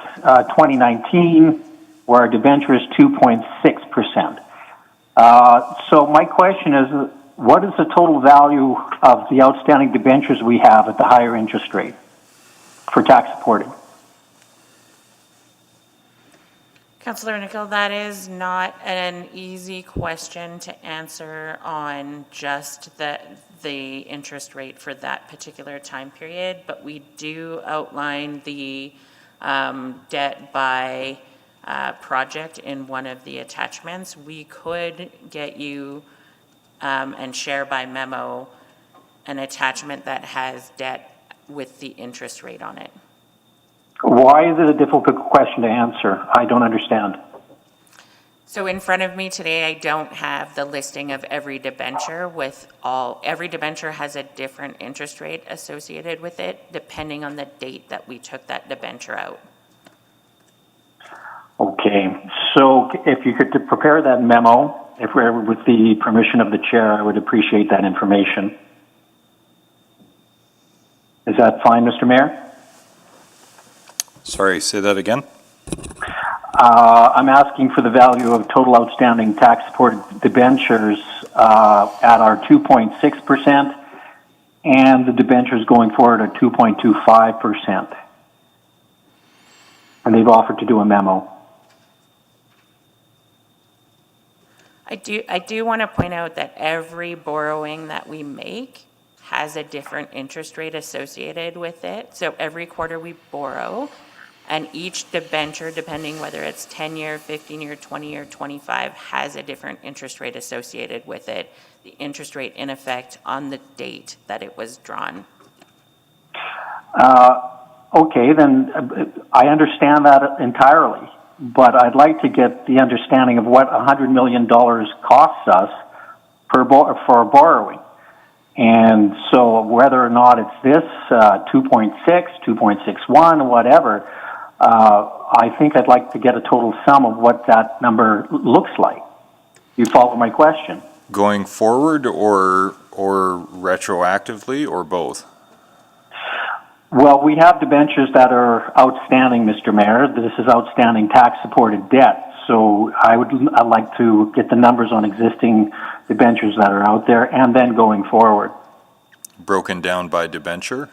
2019, where our debenture is 2.6%. So my question is, what is the total value of the outstanding debentures we have at the higher interest rate for tax supported? Councillor Nicol, that is not an easy question to answer on just the interest rate for that particular time period, but we do outline the debt by project in one of the attachments. We could get you and share by memo an attachment that has debt with the interest rate on it. Why is it a difficult question to answer? I don't understand. So in front of me today, I don't have the listing of every debenture every debenture has a different interest rate associated with it, depending on the date that we took that debenture out. Okay, so if you could prepare that memo, if we're with the permission of the chair, I would appreciate that information. Is that fine, Mr. Mayor? Sorry, say that again. I'm asking for the value of total outstanding tax-supported debentures at our 2.6%, and the debentures going forward are 2.25%. And they've offered to do a memo. I do want to point out that every borrowing that we make has a different interest rate associated with it. So every quarter we borrow, And each debenture, depending whether it's 10-year, 15-year, 20-year, 25, has a different interest rate associated with it. The interest rate in effect on the date that it was drawn. Okay, then I understand that entirely, but I'd like to get the understanding of what $100 million costs us for borrowing. And so whether or not it's this 2.6, 2.61, whatever, I think I'd like to get a total sum of what that number looks like. You follow my question? Going forward or retroactively or both? Well, we have debentures that are outstanding, Mr. Mayor. This is outstanding tax-supported debt. So I'd like to get the numbers on existing debentures that are out there and then going forward. Broken down by debenture?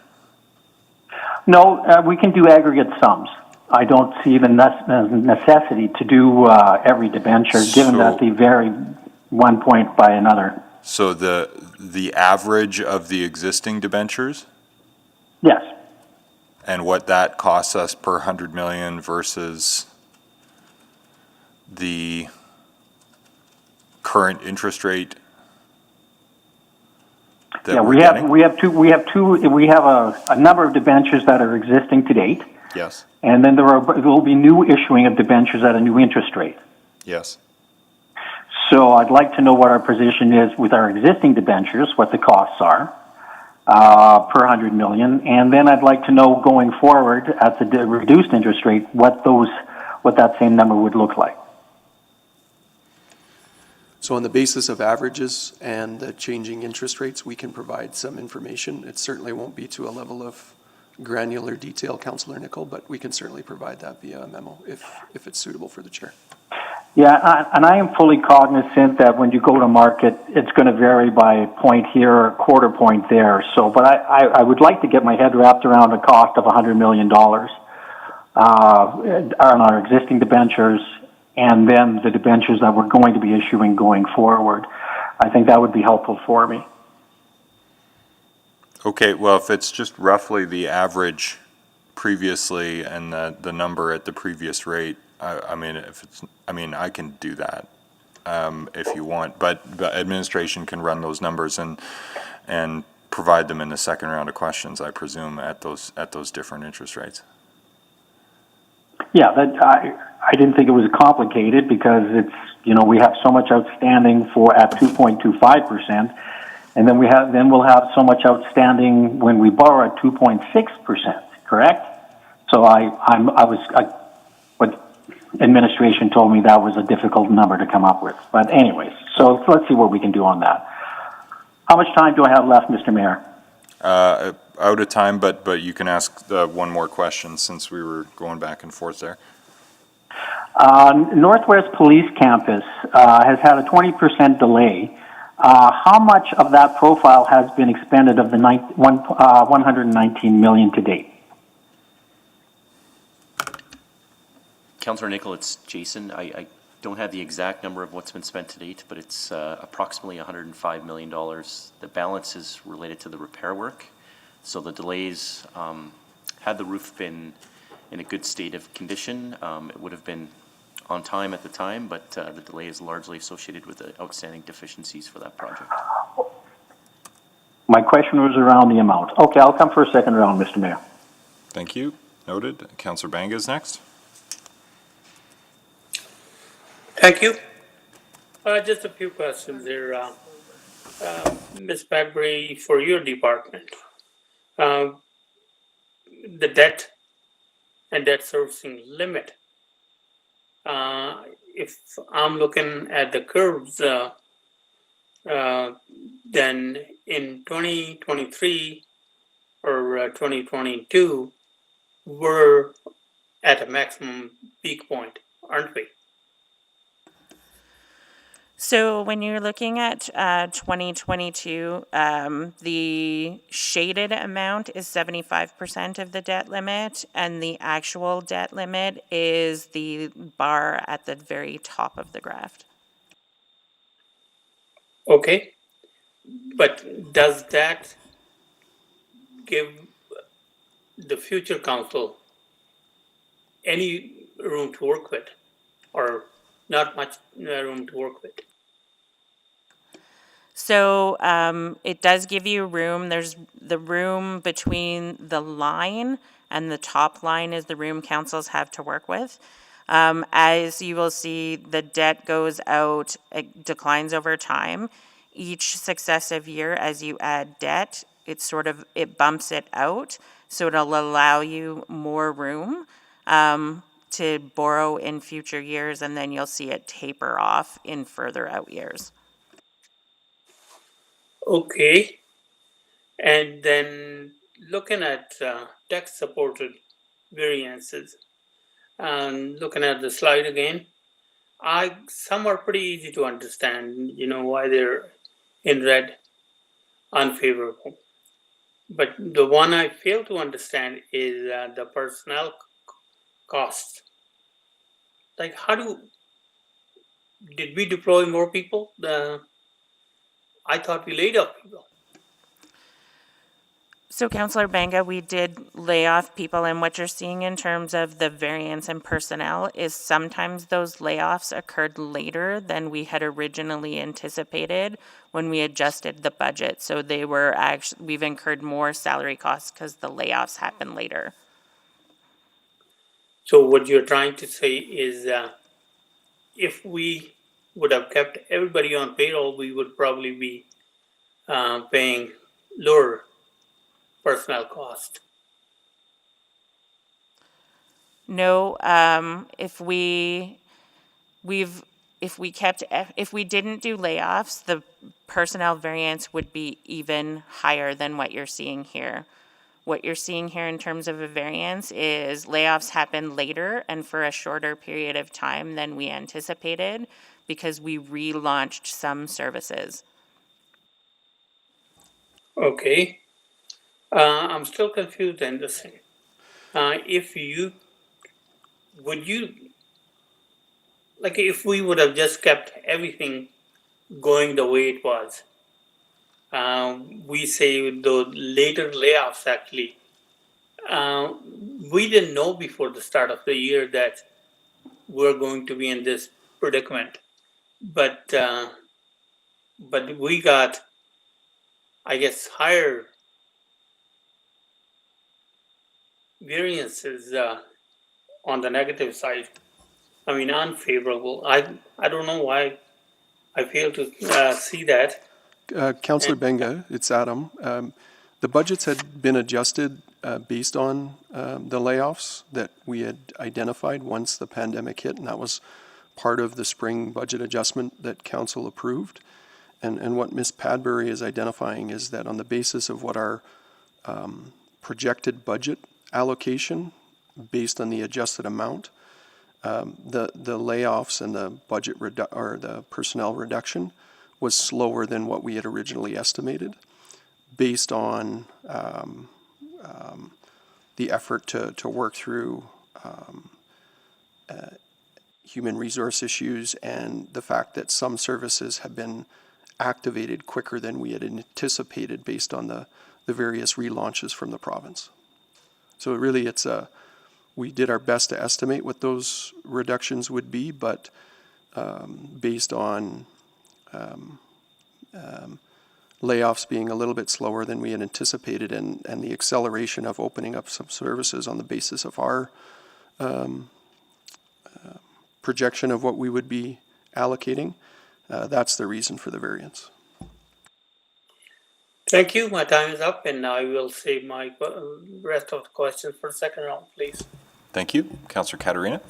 No, we can do aggregate sums. I don't see the necessity to do every debenture, given that they vary one point by another. So the average of the existing debentures? Yes. And what that costs us per 100 million versus the current interest rate that Yeah, we're getting? We have a number of debentures that are existing to date. Yes. And then there will be new issuing of debentures at a new interest rate. Yes. So I'd like to know what our position is with our existing debentures, what the costs are per 100 million, and then I'd like to know going forward at the reduced interest rate what that same number would look like. So on the basis of averages and the changing interest rates, we can provide some information. It certainly won't be to a level of granular detail, Councillor Nicol, but we can certainly provide that via a memo if it's suitable for the chair. Yeah, and I am fully cognizant that when you go to market, it's going to vary by a point here or a quarter point there. So, but I would like to get my head wrapped around a cost of $100 million on our existing debentures and then the debentures that we're going to be issuing going forward. I think that would be helpful for me. Okay, well, if it's just roughly the average previously and the number at the previous rate, I mean, I can do that if you want, but the administration can run those numbers and provide them in the second round of questions, I presume, at those different interest rates. Yeah, I didn't think it was complicated because it's, we have so much outstanding at 2.25%, and then we'll have so much outstanding when we borrow at 2.6%. Correct? So what administration told me that was a difficult number to come up with. But anyways, so let's see what we can do on that. How much time do I have left, Mr. Mayor? Out of time, but you can ask one more question since we were going back and forth there. Northwest Police Campus has had a 20% delay. How much of that profile has been expended of the 119 million to date? Councillor Nicol, it's Jason. I don't have the exact number of what's been spent to date, but it's approximately $105 million. The balance is related to the repair work. So the delays, had the roof been in a good state of condition, it would have been on time at the time, but the delay is largely associated with the outstanding deficiencies for that project. My question was around the amount. Okay, I'll come for a second round, Mr. Mayor. Thank you. Noted. Councillor Banga is next. Thank you. Just a few questions there. Ms. Padbury, for your department, the debt and debt servicing limit, if I'm looking at the curves, then in 2023 or 2022, we're at a maximum peak point, aren't we? So when you're looking at 2022, the shaded amount is 75% of the debt limit, and the actual debt limit is the bar at the very top of the graph. Okay, but does that give the future council any room to work with, or not much room to work with? So it does give you room. There's the room between the line and the top line is the room councils have to work with. As you will see, the debt goes out, it declines over time. Each successive year, as you add debt, it bumps it out. So it'll allow you more room to borrow in future years, and then you'll see it taper off in further out years. Okay. And then looking at text-supported variances, and looking at the slide again, some are pretty easy to understand, why they're in red, unfavorable. But the one I fail to understand is the personnel costs. Like, did we deploy more people? I thought we laid off people. So Councillor Banga, we did lay off people, and what you're seeing in terms of the variance in personnel is sometimes those layoffs occurred later than we had originally anticipated when we adjusted the budget. So we've incurred more salary costs because the layoffs happened later. So what you're trying to say is if we would have kept everybody on payroll, we would probably be paying lower personnel cost. No, if we didn't do layoffs, the personnel variance would be even higher than what you're seeing here. What you're seeing here in terms of a variance is layoffs happen later and for a shorter period of time than we anticipated because we relaunched some services. Okay. I'm still confused in this thing. If we would have just kept everything going the way it was, we say the later layoffs actually, we didn't know before the start of the year that we're going to be in this predicament. But we got, I guess, higher variances on the negative side. I mean, unfavorable. I don't know why I fail to see that. Councillor Benga, it's Adam. The budgets had been adjusted based on the layoffs that we had identified once the pandemic hit, and that was part of the spring budget adjustment that council approved. And what Ms. Padbury is identifying is that on the basis of what our projected budget allocation based on the adjusted amount, the layoffs and the budget or the personnel reduction was slower than what we had originally estimated, based on the effort to work through human resource issues and the fact that some services have been activated quicker than we had anticipated based on the various relaunches from the province. So really we did our best to estimate what those reductions would be, but based on layoffs being a little bit slower than we had anticipated and the acceleration of opening up some services on the basis of our projection of what we would be allocating, that's the reason for the variance. Thank you. My time is up, and I will save my rest of the questions for the second round, please. Thank you. Councillor Katarina.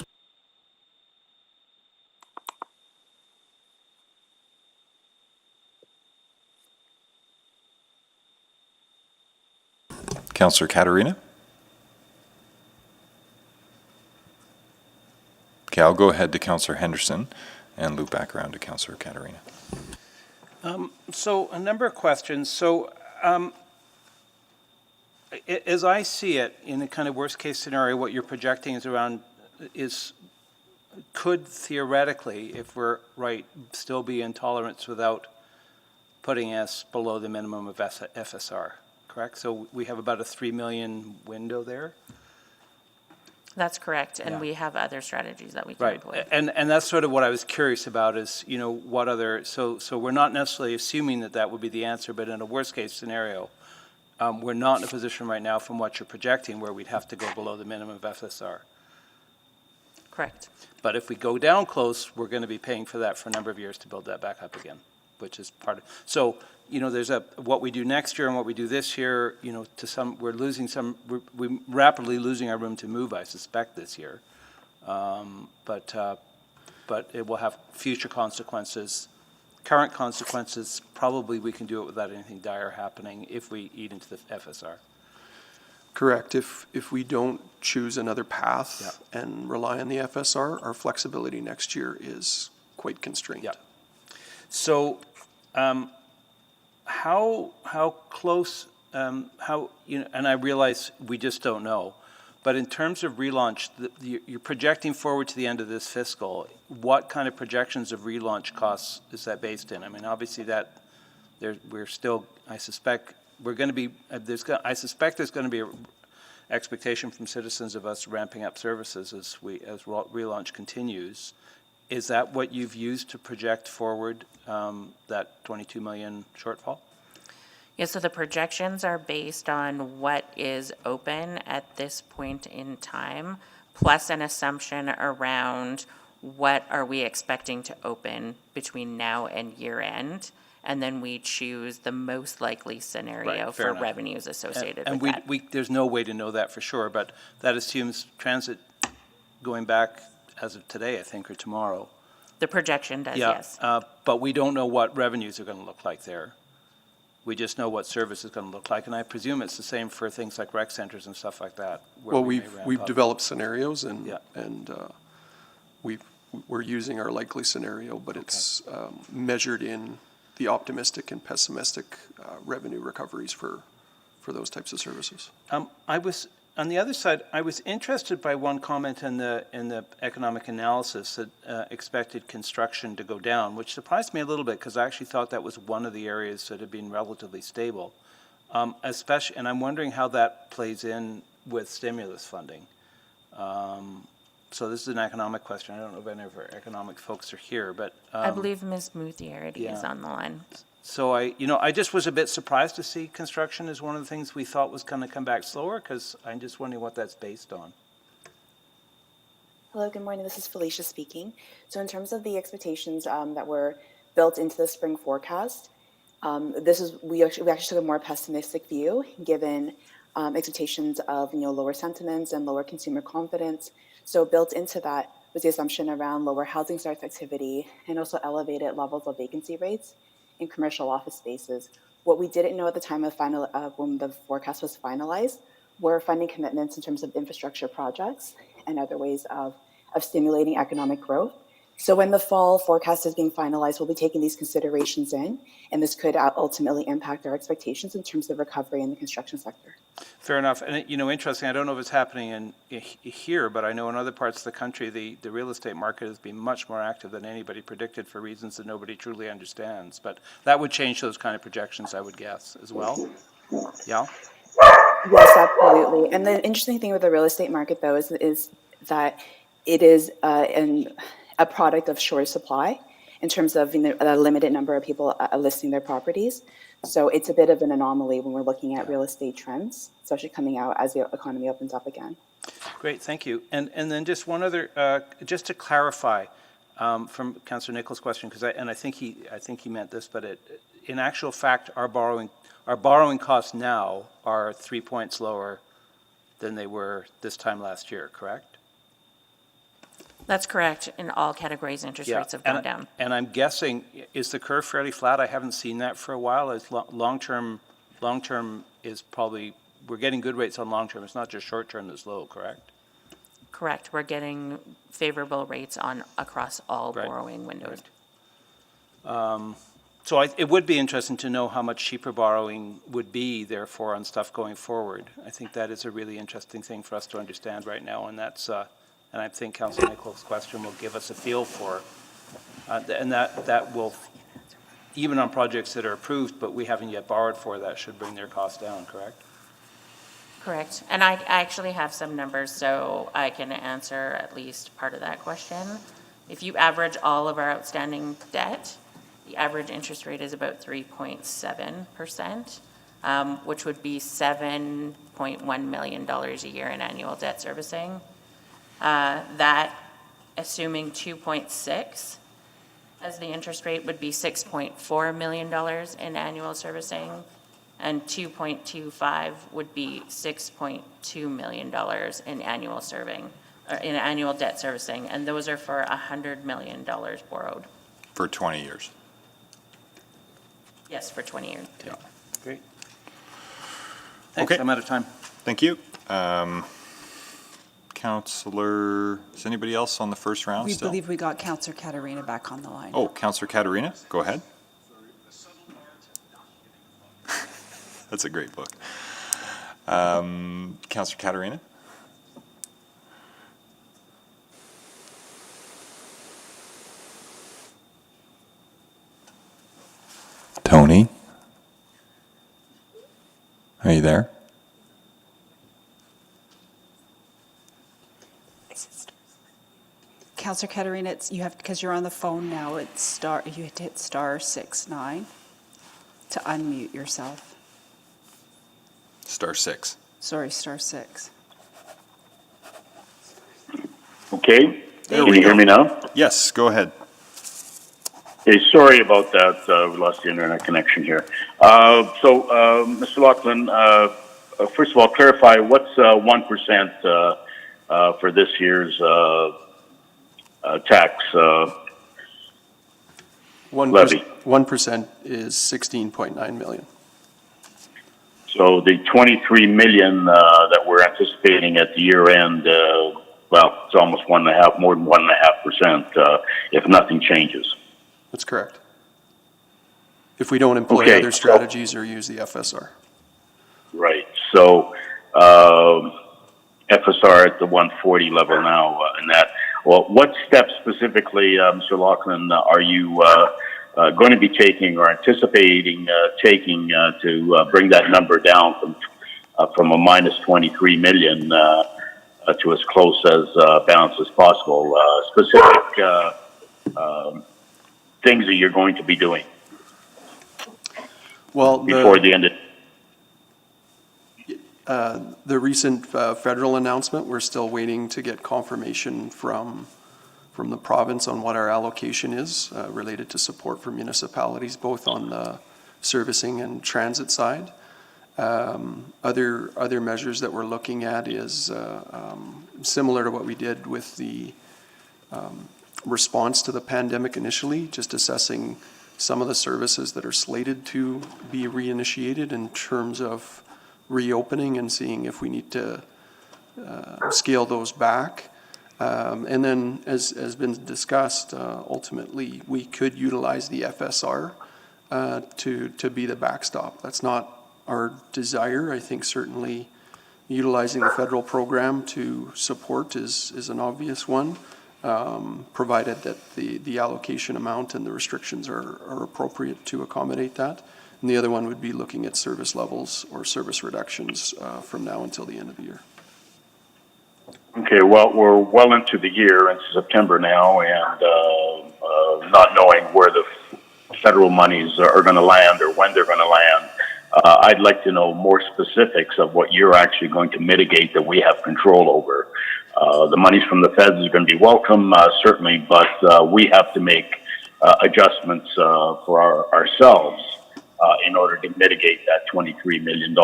Councillor Katarina. Okay, I'll go ahead to Councillor Henderson and loop back around to Councillor Katarina. So a number of questions. So as I see it, in the kind of worst case scenario, what you're projecting could theoretically, if we're right, still be intolerance without putting us below the minimum of FSR, correct? So we have about a 3 million window there? That's correct, and Yeah. we have other strategies that we can Right, employ. and that's sort of what I was curious about is, you know, what other, so we're not necessarily assuming that that would be the answer, but in a worst-case scenario, we're not in a position right now from what you're projecting where we'd have to go below the minimum of FSR. Correct. But if we go down close, we're going to be paying for that for a number of years to build that back up again, which is part of, so, you know, there's what we do next year and what we do this year, you know, we're rapidly losing our room to move, I suspect, this year. But it will have future consequences. Current consequences, probably we can do it without anything dire happening if we eat into the FSR. Correct. If we don't choose another path and rely on the FSR, our flexibility next year is quite constrained. Yeah. So, how close, you know, and I realize we just don't know, but in terms of relaunch, you're projecting forward to the end of this fiscal. What kind of projections of relaunch costs is that based in? I mean, obviously we're still, I suspect we're going to be, I suspect there's going to be an expectation from citizens of us ramping up services as relaunch continues. Is that what you've used to project forward that 22 million shortfall? Yeah, so the projections are based on what is open at this point in time, plus an assumption around what are we expecting to open between now and year end. And then we choose the most likely scenario for revenues associated with that. And there's no way to know that for sure, but that assumes transit going back as of today, I think, or tomorrow. The projection does, yes. But we don't know what revenues are going to look like there. We just know what service is going to look like, and I presume it's the same for things like rec centers and stuff like that. Well, we've developed scenarios, and we're using our likely scenario, but it's measured in the optimistic and pessimistic revenue recoveries for those types of services. I was on the other side. I was interested by one comment in the economic analysis that expected construction to go down, which surprised me a little bit because I actually thought that was one of the areas that had been relatively stable. Especially, and I'm wondering how that plays in with stimulus funding. So this is an economic question. I don't know if any of our economic folks are here, but I believe Ms. Muthiarity is on the line. So I just was a bit surprised to see construction as one of the things we thought was going to come back slower, because I'm just wondering what that's based on. Hello, good morning. This is Felicia speaking. So in terms of the expectations that were built into the spring forecast, we actually took a more pessimistic view given expectations of lower sentiments and lower consumer confidence. So built into that was the assumption around lower housing starts activity and also elevated levels of vacancy rates in commercial office spaces. What we didn't know at the time of when the forecast was finalized were funding commitments in terms of infrastructure projects and other ways of stimulating economic growth. So when the fall forecast is being finalized, we'll be taking these considerations in, and this could ultimately impact our expectations in terms of recovery in the construction sector. Fair enough. And interesting, I don't know if it's happening here, but I know in other parts of the country, the real estate market has been much more active than anybody predicted for reasons that nobody truly understands. But that would change those kind of projections, I would guess, as well. Yeah? Yes, absolutely. And the interesting thing with the real estate market, though, is that it is a product of short supply in terms of a limited number of people listing their properties. So it's a bit of an anomaly when we're looking at real estate trends, especially coming out as the economy opens up again. Great, thank you. And then just one other, just to clarify from Councillor Nichols' question, because I think he meant this, but in actual fact, our borrowing costs now are 3 points lower than they were this time last year, correct? That's correct. In all categories, interest rates have gone down. And I'm guessing, is the curve fairly flat? I haven't seen that for a while. As long-term is probably, we're getting good rates on long-term. It's not just short-term that's low, correct? Correct. We're getting favorable rates across all borrowing windows. Right. So it would be interesting to know how much cheaper borrowing would be, therefore, on stuff going forward. I think that is a really interesting thing for us to understand right now, and that's and I think Councillor Nichols' question will give us a feel for, and that will, even on projects that are approved but we haven't yet borrowed for, that should bring their costs down, correct? Correct. And I actually have some numbers, so I can answer at least part of that question. If you average all of our outstanding debt, the average interest rate is about 3.7%, which would be $7.1 million a year in annual debt servicing. That, assuming 2.6 as the interest rate, would be $6.4 million in annual servicing, and 2.25 would be $6.2 million in annual in annual debt servicing, and those are for $100 million borrowed. For 20 years. Yes, for 20 years. Yeah. Great. Thanks, Okay. I'm out of time. Thank you. Councillor, is anybody else on the first round We still? believe we got Councillor Katarina back on the line. Oh, Councillor Katarina, go ahead. That's a great book. Councillor Katarina? Tony? Are you there? Councillor Katarina, you have, because you're on the phone now, it's star, you hit *69 to unmute yourself. *6. Sorry, *6. Okay, There can we you hear go. me now? Yes, go ahead. Okay, sorry about that. We lost the internet connection here. Mr. Laughlin, first of all, clarify what's 1% for this year's tax levy? 1% is 16.9 million. So the 23 million that we're anticipating at the year end, well, it's almost more than 1.5%, if nothing changes. That's correct. If we don't employ Okay, other strategies or use the FSR. Right. So FSR at the 140 level now, and that. Well, what steps specifically, Mr. Laughlin, are you going to be taking or anticipating taking to bring that number down from a minus 23 million to as close as balance as possible? Specific things that you're going to be doing before the end of the recent federal announcement, we're still waiting to get confirmation from the province on what our allocation is related to support for municipalities, both on the servicing and transit side. Other measures that we're looking at is similar to what we did with the response to the pandemic initially, just assessing some of the services that are slated to be reinitiated in terms of reopening and seeing if we need to scale those back. And then, as has been discussed, ultimately we could utilize the FSR to be the backstop. That's not our desire. I think certainly utilizing the federal program to support is an obvious one, provided that the allocation amount and the restrictions are appropriate to accommodate that. And the other one would be looking at service levels or service reductions from now until the end of the year. Okay, well, we're well into the year, into September now, and not knowing where the federal monies are going to land or when they're going to land, I'd like to know more specifics of what you're actually going to mitigate that we have control over. The monies from the feds are going to be welcome, certainly, but we have to make adjustments for ourselves in order to mitigate that $23 million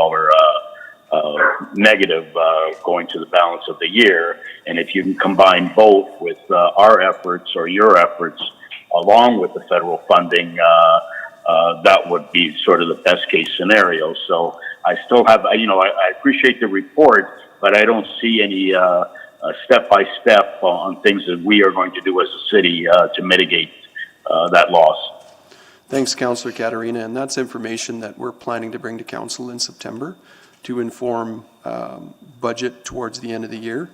negative going to the balance of the year. And if you can combine both with our efforts or your efforts along with the federal funding, that would be sort of the best case scenario. So I still have, I appreciate the report, but I don't see any step-by-step on things that we are going to do as a city to mitigate that loss. Thanks, Councillor Katarina, and that's information that we're planning to bring to Council in September to inform budget towards the end of the year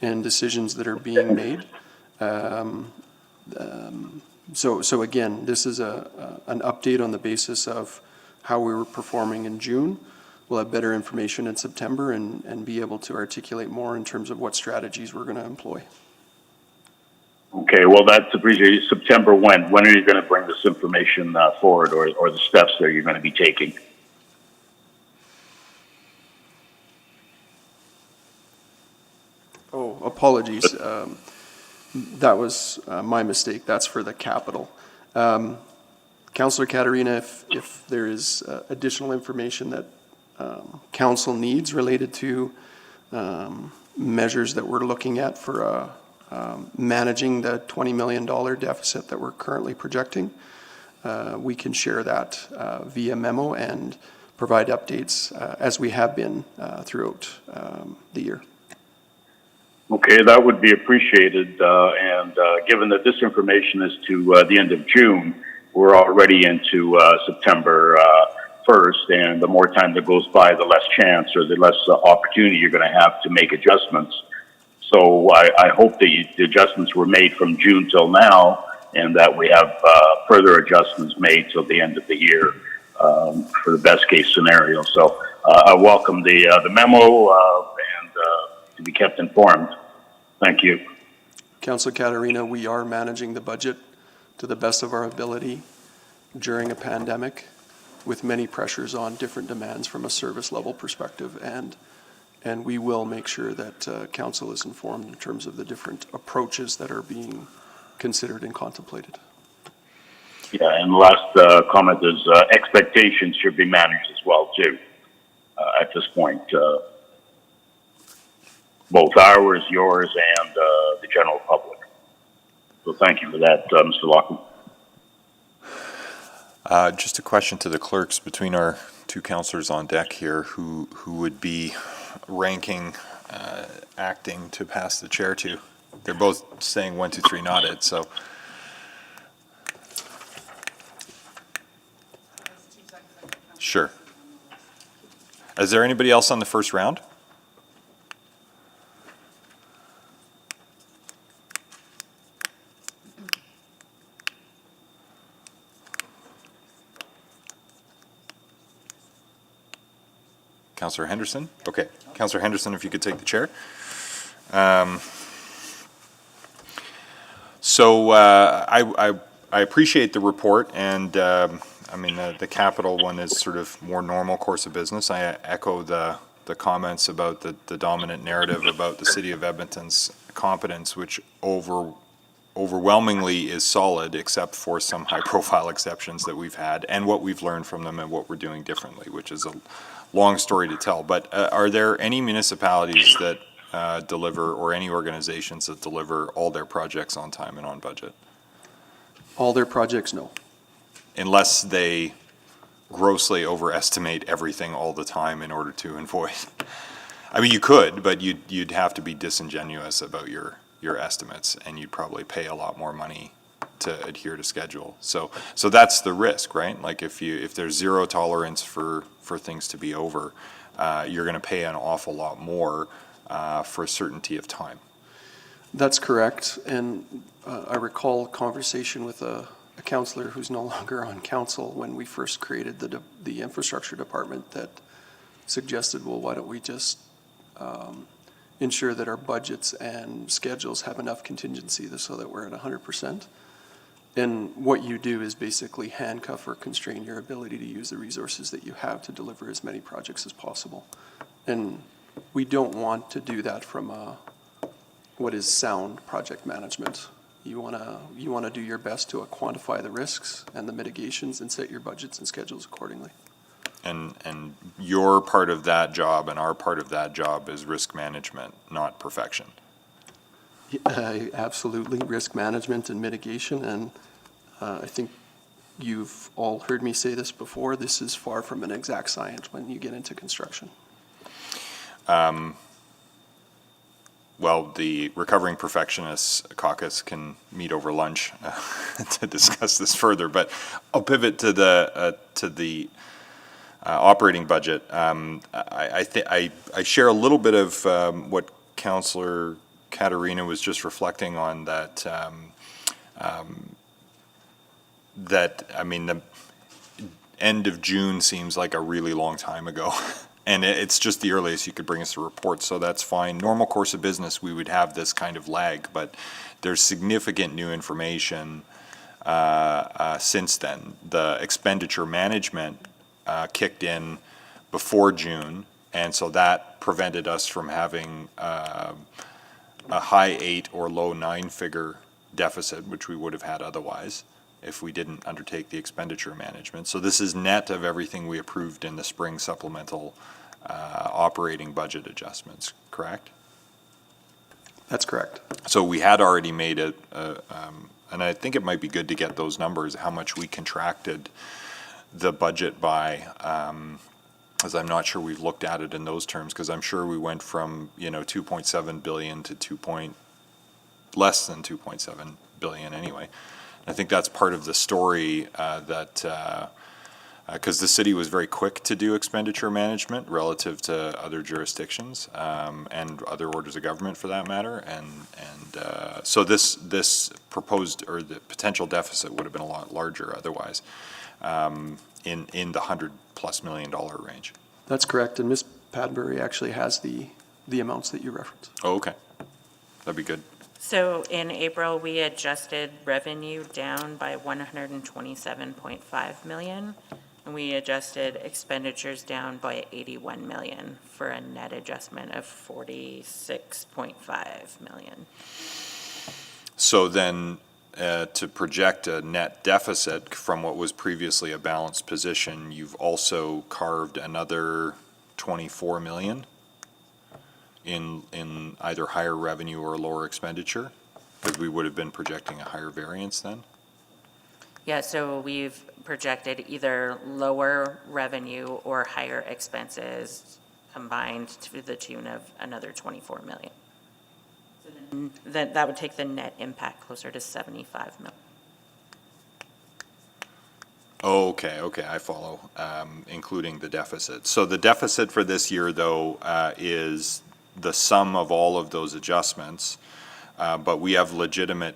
and decisions that are being made. So again, this is an update on the basis of how we were performing in June. we'll have better information in September and be able to articulate more in terms of what strategies we're going to employ. Okay, well, that's appreciated. September when? When are you going to bring this information forward, or the steps that you're going to be taking? Oh, apologies. That was my mistake. That's for the capital. Councillor Katarina, if there is additional information that council needs related to measures that we're looking at for managing the $20 million deficit that we're currently projecting, we can share that via memo and provide updates as we have been throughout the year. Okay, that would be appreciated. And given that this information is to the end of June, we're already into September 1st, and the more time that goes by, the less chance or the less opportunity you're going to have to make adjustments. So I hope that the adjustments were made from June till now, and that we have further adjustments made till the end of the year for the best case scenario. So I welcome the memo and to be kept informed. Thank you. Councillor Katarina, we are managing the budget to the best of our ability during a pandemic with many pressures on different demands from a service level perspective, and we will make sure that council is informed in terms of the different approaches that are being considered and contemplated. Yeah, and the last comment is expectations should be managed as well too at this point. Both ours, yours, and the general public. So thank you for that, Mr. Loughlin. Just a question to the clerks between our two councillors on deck here, who would be ranking acting to pass the chair to. They're both saying 1, 2, 3 nodded, so. Sure. Is there anybody else on the first round? Councillor Henderson? Okay. Councillor Henderson, if you could take the chair. So I appreciate the report, and I mean, the capital one is sort of more normal course of business. I echo the comments about the dominant narrative about the City of Edmonton's competence, which overwhelmingly is solid, except for some high-profile exceptions that we've had, and what we've learned from them and what we're doing differently, which is a long story to tell. But are there any municipalities that deliver, or any organizations that deliver all their projects on time and on budget? All their projects, no. Unless they grossly overestimate everything all the time in order to avoid. I mean, you could, but you'd have to be disingenuous about your estimates, and you'd probably pay a lot more money to adhere to schedule. So that's the risk, right? Like if there's zero tolerance for things to be over, you're going to pay an awful lot more for certainty of time. That's correct, and I recall a conversation with a councillor who's no longer on council when we first created the infrastructure department that suggested, well, why don't we just ensure that our budgets and schedules have enough contingency so that we're at 100%. And what you do is basically handcuff or constrain your ability to use the resources that you have to deliver as many projects as possible. And we don't want to do that from what is sound project management. You want to do your best to quantify the risks and the mitigations and set your budgets and schedules accordingly. And your part of that job and our part of that job is risk management, not perfection. Absolutely, risk management and mitigation, and I think you've all heard me say this before, this is far from an exact science when you get into construction. Well, the Recovering Perfectionists Caucus can meet over lunch to discuss this further, but I'll pivot to the operating budget. I share a little bit of what Councillor Katarina was just reflecting on, that I mean, the end of June seems like a really long time ago. And it's just the earliest you could bring us a report, so that's fine. Normal course of business, we would have this kind of lag, but there's significant new information since then. The expenditure management kicked in before June, and so that prevented us from having a high 8 or low 9 figure deficit, which we would have had otherwise if we didn't undertake the expenditure management. So this is net of everything we approved in the spring supplemental operating budget adjustments, correct? That's correct. So So we had already made and I think it might be good to get those numbers, how much we contracted the budget by, as I'm not sure we've looked at it in those terms, because I'm sure we went from, 2.7 billion to less than 2.7 billion anyway. I think that's part of the story because the city was very quick to do expenditure management relative to other jurisdictions and other orders of government for that matter. And so this proposed or the potential deficit would have been a lot larger otherwise in the $100+ million range. that's correct, and Ms. Padbury actually has the amounts that you referenced. Oh, okay. That'd be good. So in April, we adjusted revenue down by 127.5 million, and we adjusted expenditures down by 81 million for a net adjustment of 46.5 million. So then to project a net deficit from what was previously a balanced position, you've also carved another 24 million in either higher revenue or lower expenditure, because we would have been projecting a higher variance then? Yeah, so we've projected either lower revenue or higher expenses combined to the tune of another 24 million. So then that would take the net impact closer to 75 million. Oh, okay, I follow, including the deficit. So the deficit for this year, though, is the sum of all of those adjustments, but we have legitimate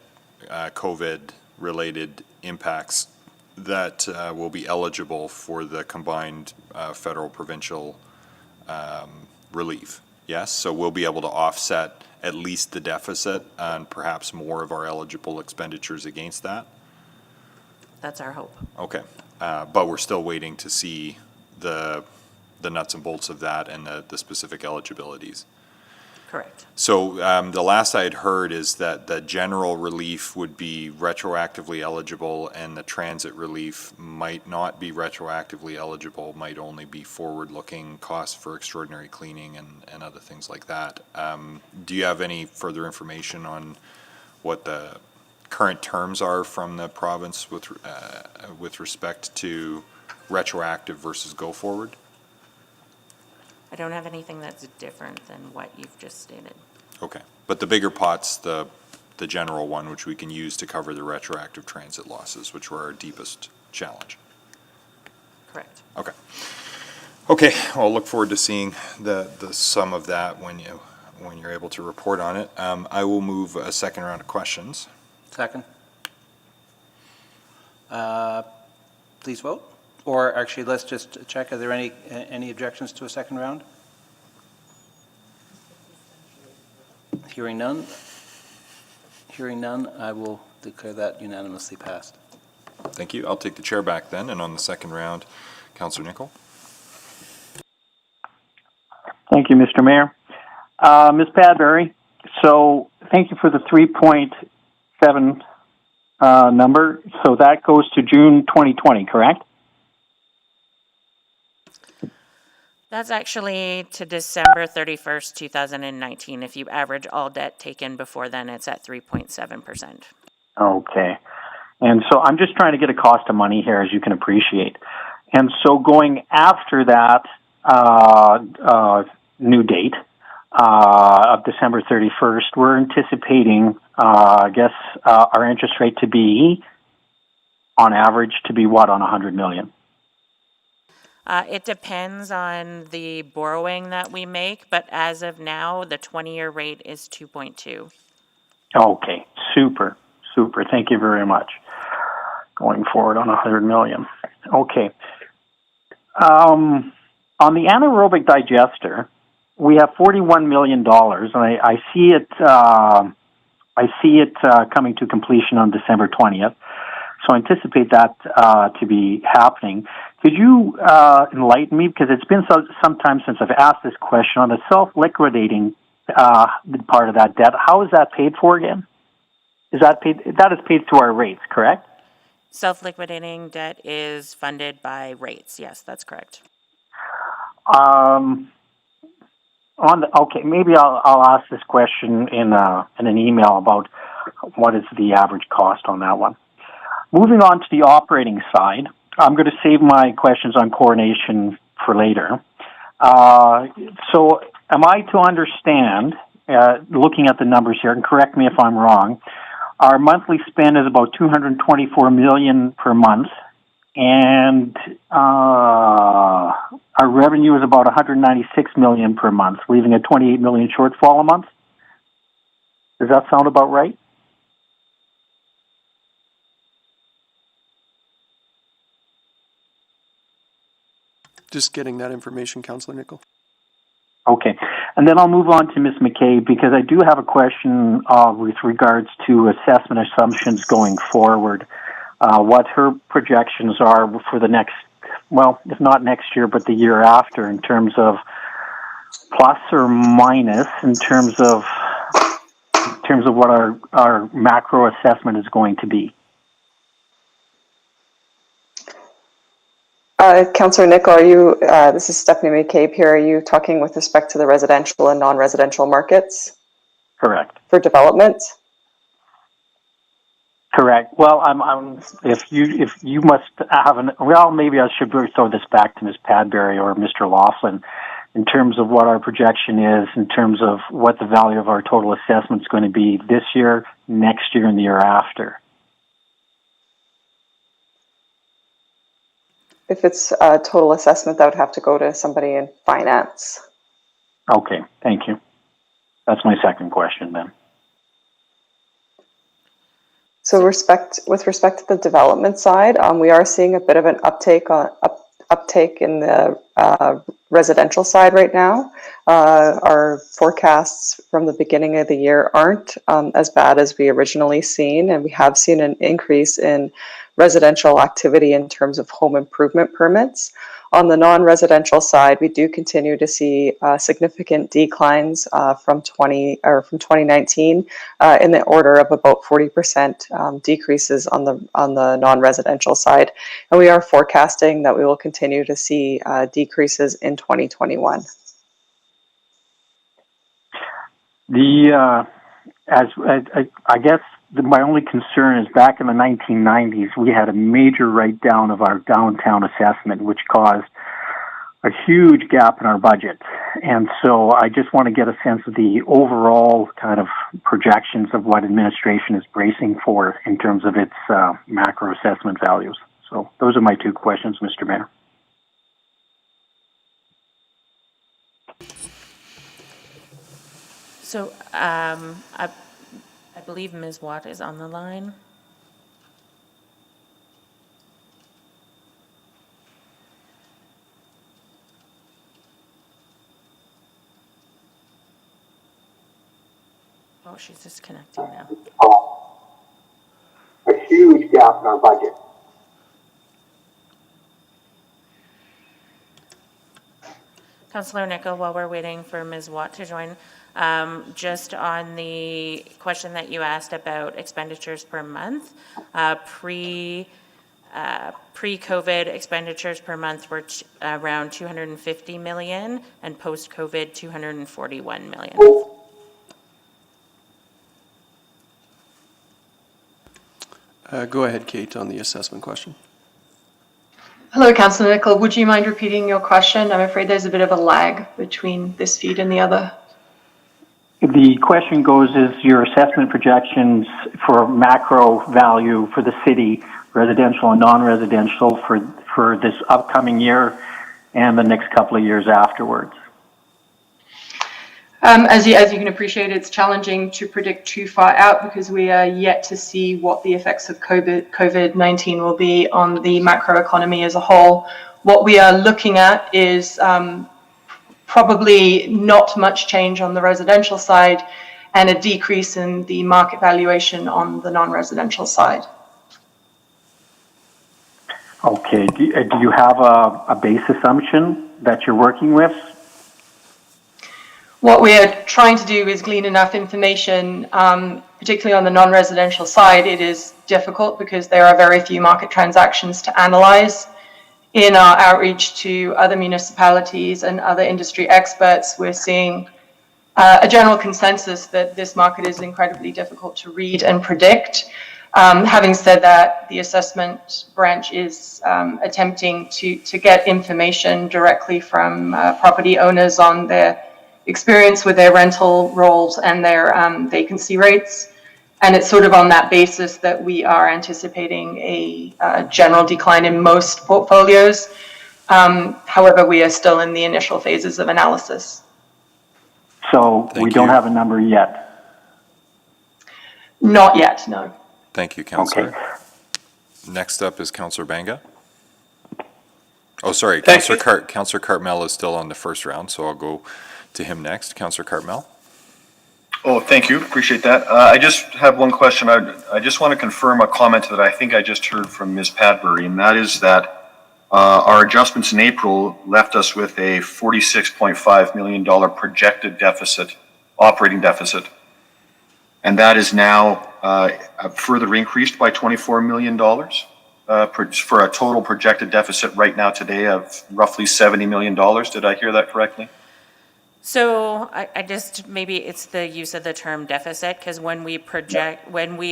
COVID-related impacts that will be eligible for the combined federal-provincial relief. Yes, so we'll be able to offset at least the deficit and perhaps more of our eligible expenditures against that. That's our hope. Okay, but we're still waiting to see the nuts and bolts of that and the specific eligibilities. Correct. So the last I had heard is that the general relief would be retroactively eligible and the transit relief might not be retroactively eligible, might only be forward-looking costs for extraordinary cleaning and other things like that. Do you have any further information on what the current terms are from the province with respect to retroactive versus go forward? I don't have anything that's different than what you've just stated. Okay, but the bigger pot's the general one, which we can use to cover the retroactive transit losses, which were our deepest challenge. Correct. Okay, I'll look forward to seeing the sum of that when you're able to report on it. I will move a second round of questions. Second. Please vote. Or actually, let's just check, are there any objections to a second round? Hearing none, I will declare that unanimously passed. Thank you. I'll take the chair back then, and on the second round, Councillor Nicol. Thank you, Mr. Mayor. Ms. Padbury, so thank you for the 3.7 number. So that goes to June 2020, correct? That's actually to December 31st, 2019. If you average all debt taken before then, it's at 3.7%. Okay. And so I'm just trying to get a cost of money here, as you can appreciate. And so going after that new date of December 31st, we're anticipating, our interest rate to be, on average, to be what, on 100 million? It depends on the borrowing that we make, but as of now, the 20-year rate is 2.2. Okay, super. Thank you very much. Going forward on 100 million. Okay. On the anaerobic digester, we have $41 million, and I see it coming to completion on December 20th. So I anticipate that to be happening. Could you enlighten me, because it's been some time since I've asked this question, on the self-liquidating part of that debt? How is that paid for again? That is paid through our rates, correct? Self-liquidating debt is funded by rates. Yes, that's correct. Okay, maybe I'll ask this question in an email about what is the average cost on that one. Moving on to the operating side, I'm going to save my questions on Coronation for later. So am I to understand, looking at the numbers here, and correct me if I'm wrong, our monthly spend is about $224 million per month, and our revenue is about $196 million per month, leaving a $28 million shortfall a month? Does that sound about right? Just getting that information, Councillor Nickel. Okay, and then I'll move on to Ms. McCabe, because I do have a question with regards to assessment assumptions going forward, what her projections are for the next, well, if not next year, but the year after, in terms of plus or minus, in terms of what our macro assessment is going to be. Councillor Nickel, are you, this is Stephanie McCabe here, are you talking with respect to the residential and non-residential markets? Correct. For development? Correct. Well, if you must have maybe I should throw this back to Ms. Padbury or Mr. Laughlin, in terms of what our projection is, in terms of what the value of our total assessment is going to be this year, next year, and the year after. If it's a total assessment, that would have to go to somebody in finance. Okay, thank you. That's my second question then. So with respect to the development side, we are seeing a bit of an uptake in the residential side right now. Our forecasts from the beginning of the year aren't as bad as we originally seen, and we have seen an increase in residential activity in terms of home improvement permits. On the non-residential side, we do continue to see significant declines from 2019 in the order of about 40% decreases on the non-residential side, and we are forecasting that we will continue to see decreases in 2021. I guess my only concern is back in the 1990s, we had a major write-down of our downtown assessment, which caused a huge gap in our budget. And so I just want to get a sense of the overall kind of projections of what administration is bracing for in terms of its macro assessment values. So those are my two questions, Mr. Mayor. So I believe Ms. Watt is on the line. Oh, she's disconnecting now. A huge gap in our budget. Councillor Nickel, while we're waiting for Ms. Watt to join, just on the question that you asked about expenditures per month, pre-COVID expenditures per month were around 250 million, and post-COVID 241 million. Go ahead, Kate, on the assessment question. Hello, Councillor Nickel. Would you mind repeating your question? I'm afraid there's a bit of a lag between this feed and the other. The question goes, is your assessment projections for macro value for the city, residential and non-residential, for this upcoming year and the next couple of years afterwards? As you can appreciate, it's challenging to predict too far out because we are yet to see what the effects of COVID-19 will be on the macroeconomy as a whole. What we are looking at is probably not much change on the residential side and a decrease in the market valuation on the non-residential side. Okay, do you have a base assumption that you're working with? What we are trying to do is glean enough information, particularly on the non-residential side. It is difficult because there are very few market transactions to analyze. In our outreach to other municipalities and other industry experts, we're seeing a general consensus that this market is incredibly difficult to read and predict. Having said that, the assessment branch is attempting to get information directly from property owners on their experience with their rental rolls and their vacancy rates. And it's sort of on that basis that we are anticipating a general decline in most portfolios. However, we are still in the initial phases of analysis. So we don't have a number yet? Not yet, no. Thank you, Councillor. Okay. Next up is Councillor Banga. Oh, sorry, Thank Councillor Cartmel is still on the first round, so I'll go to him next. Councillor Cartmel. Oh, thank you. Appreciate that. I just have one question. I just want to confirm a comment that I think I just heard from Ms. Padbury, and that is that our adjustments in April left us with a $46.5 million projected deficit, operating deficit, and that is now further increased by $24 million for a total projected deficit right now today of roughly $70 million. Did I hear that correctly? So I just, maybe it's the use of the term deficit, because when we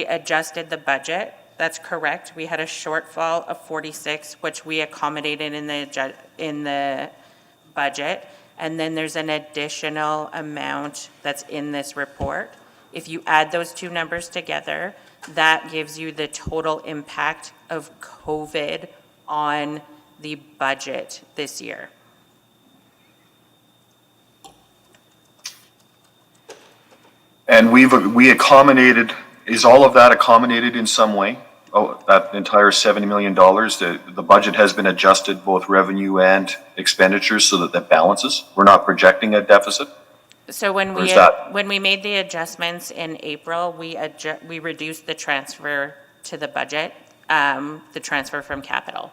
adjusted the budget, that's correct. We had a shortfall of 46, which we accommodated in the budget. And then there's an additional amount that's in this report. If you add those two numbers together, that gives you the total impact of COVID on the budget this year. And we accommodated, is all of that accommodated in some way? Oh, that entire $70 million, the budget has been adjusted, both revenue and expenditures, so that that balances? We're not projecting a deficit? So when we made the adjustments in April, we reduced the transfer to the budget, the transfer from capital.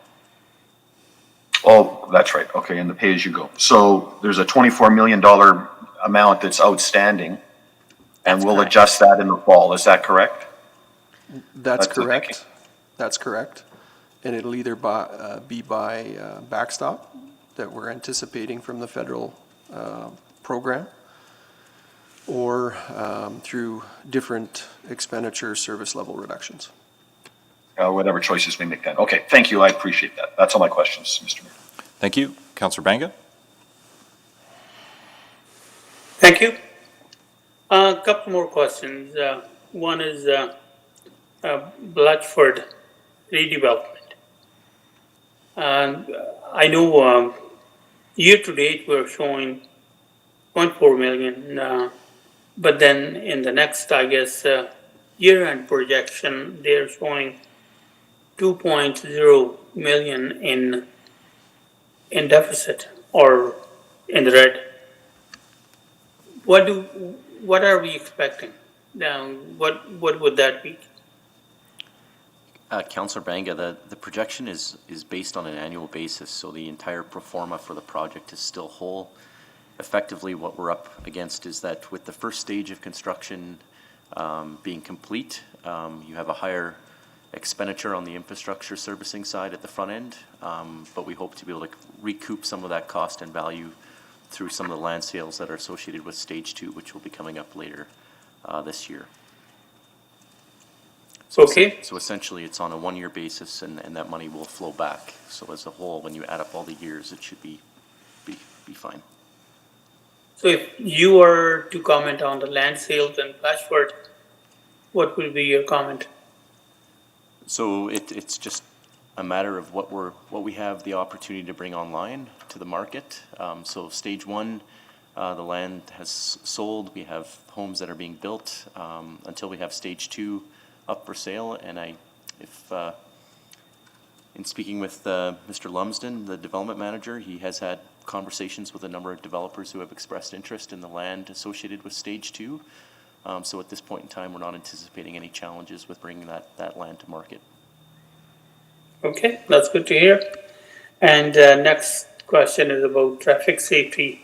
Oh, that's right. Okay, and the pay-as-you-go. So there's a $24 million amount that's outstanding, and we'll adjust that in the fall. Is that correct? That's correct. That's correct. And it'll either be by backstop that we're anticipating from the federal program, or through different expenditure service level reductions. Whatever choices we make then. Okay, thank you. I appreciate that. That's all my questions, Mr. Mayor. Thank you. Councillor Banga. Thank you. A couple more questions. One is Blatchford redevelopment. I know year to date we're showing 0.4 million, but then in the next, I guess, year-end projection, they're showing 2.0 million in deficit or in the red. What are we expecting? What would that be? Councillor Banga, the projection is based on an annual basis, so the entire pro forma for the project is still whole. Effectively, what we're up against is that with the first stage of construction being complete, you have a higher expenditure on the infrastructure servicing side at the front end, but we hope to be able to recoup some of that cost and value through some of the land sales that are associated with stage 2, which will be coming up later this year. Okay. So essentially, it's on a one-year basis, and that money will flow back. So as a whole, when you add up all the years, it should be fine. So if you were to comment on the land sales in Blatchford, what will be your comment? So it's just a matter of what we have the opportunity to bring online to the market. So stage 1, the land has sold. We have homes that are being built until we have stage 2 up for sale. And if In speaking with Mr. Lumsden, the development manager, he has had conversations with a number of developers who have expressed interest in the land associated with Stage 2. So at this point in time, we're not anticipating any challenges with bringing that land to market. Okay, that's good to hear. And next question is about traffic safety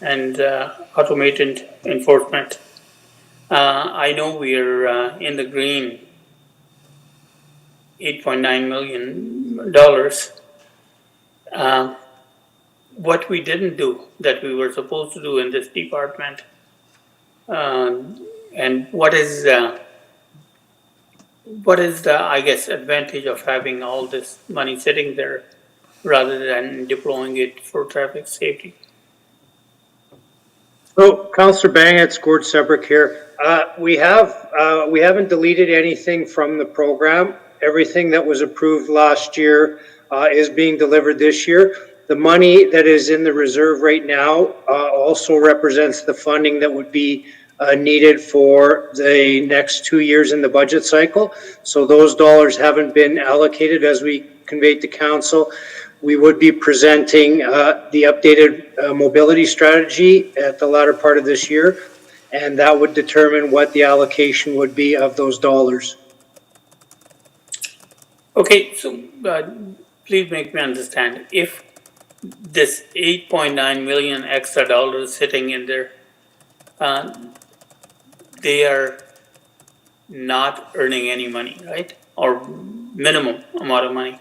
and automated enforcement. I know we're in the green, $8.9 million. What we didn't do that we were supposed to do in this department, and what is the, I guess, advantage of having all this money sitting there rather than deploying it for traffic safety? So, Councillor Bang, it's Gord Sebrick here. We haven't deleted anything from the program. Everything that was approved last year is being delivered this year. The money that is in the reserve right now also represents the funding that would be needed for the next 2 years in the budget cycle. So those dollars haven't been allocated as we conveyed to council. We would be presenting the updated mobility strategy at the latter part of this year, and that would determine what the allocation would be of those dollars. Okay, so please make me understand. If this 8.9 million extra dollars sitting in there, they are not earning any money, right? Or minimum amount of money.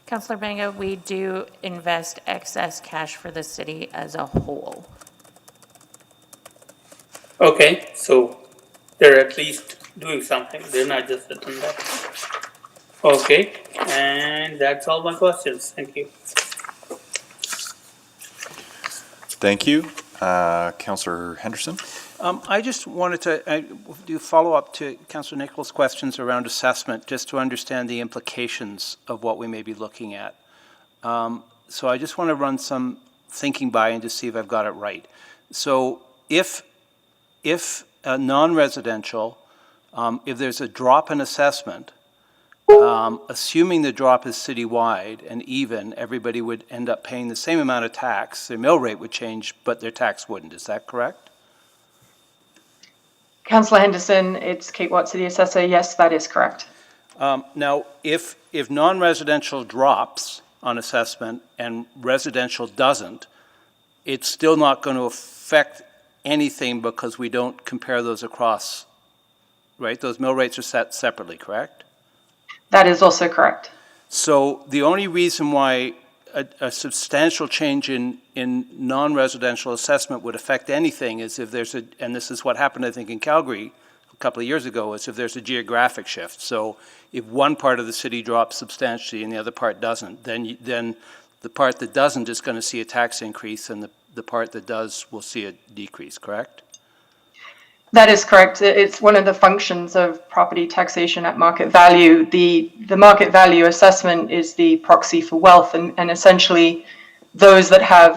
Councillor Banga, we do invest excess cash for the city as a whole. Okay, so they're at least doing something. They're not just sitting there. Okay, and that's all my questions. Thank you. Thank you. Councillor Henderson? I just wanted to do follow-up to Councillor Nichols' questions around assessment, just to understand the implications of what we may be looking at. So I just want to run some thinking by and to see if I've got it right. So if non-residential, if there's a drop in assessment, assuming the drop is citywide and even, everybody would end up paying the same amount of tax. Their mill rate would change, but their tax wouldn't. Is that correct? Councillor Henderson, it's Kate Watts, the assessor. Yes, that is correct. Now, if non-residential drops on assessment and residential doesn't, it's still not going to affect anything because we don't compare those across, right? Those mill rates are set separately, correct? That is also correct. So the only reason why a substantial change in non-residential assessment would affect anything is if there's a, and this is what happened, I think, in Calgary a couple of years ago, is if there's a geographic shift. So if one part of the city drops substantially and the other part doesn't, then the part that doesn't is going to see a tax increase and the part that does will see a decrease, correct? That is correct. It's one of the functions of property taxation at market value. The market value assessment is the proxy for wealth, and essentially those that have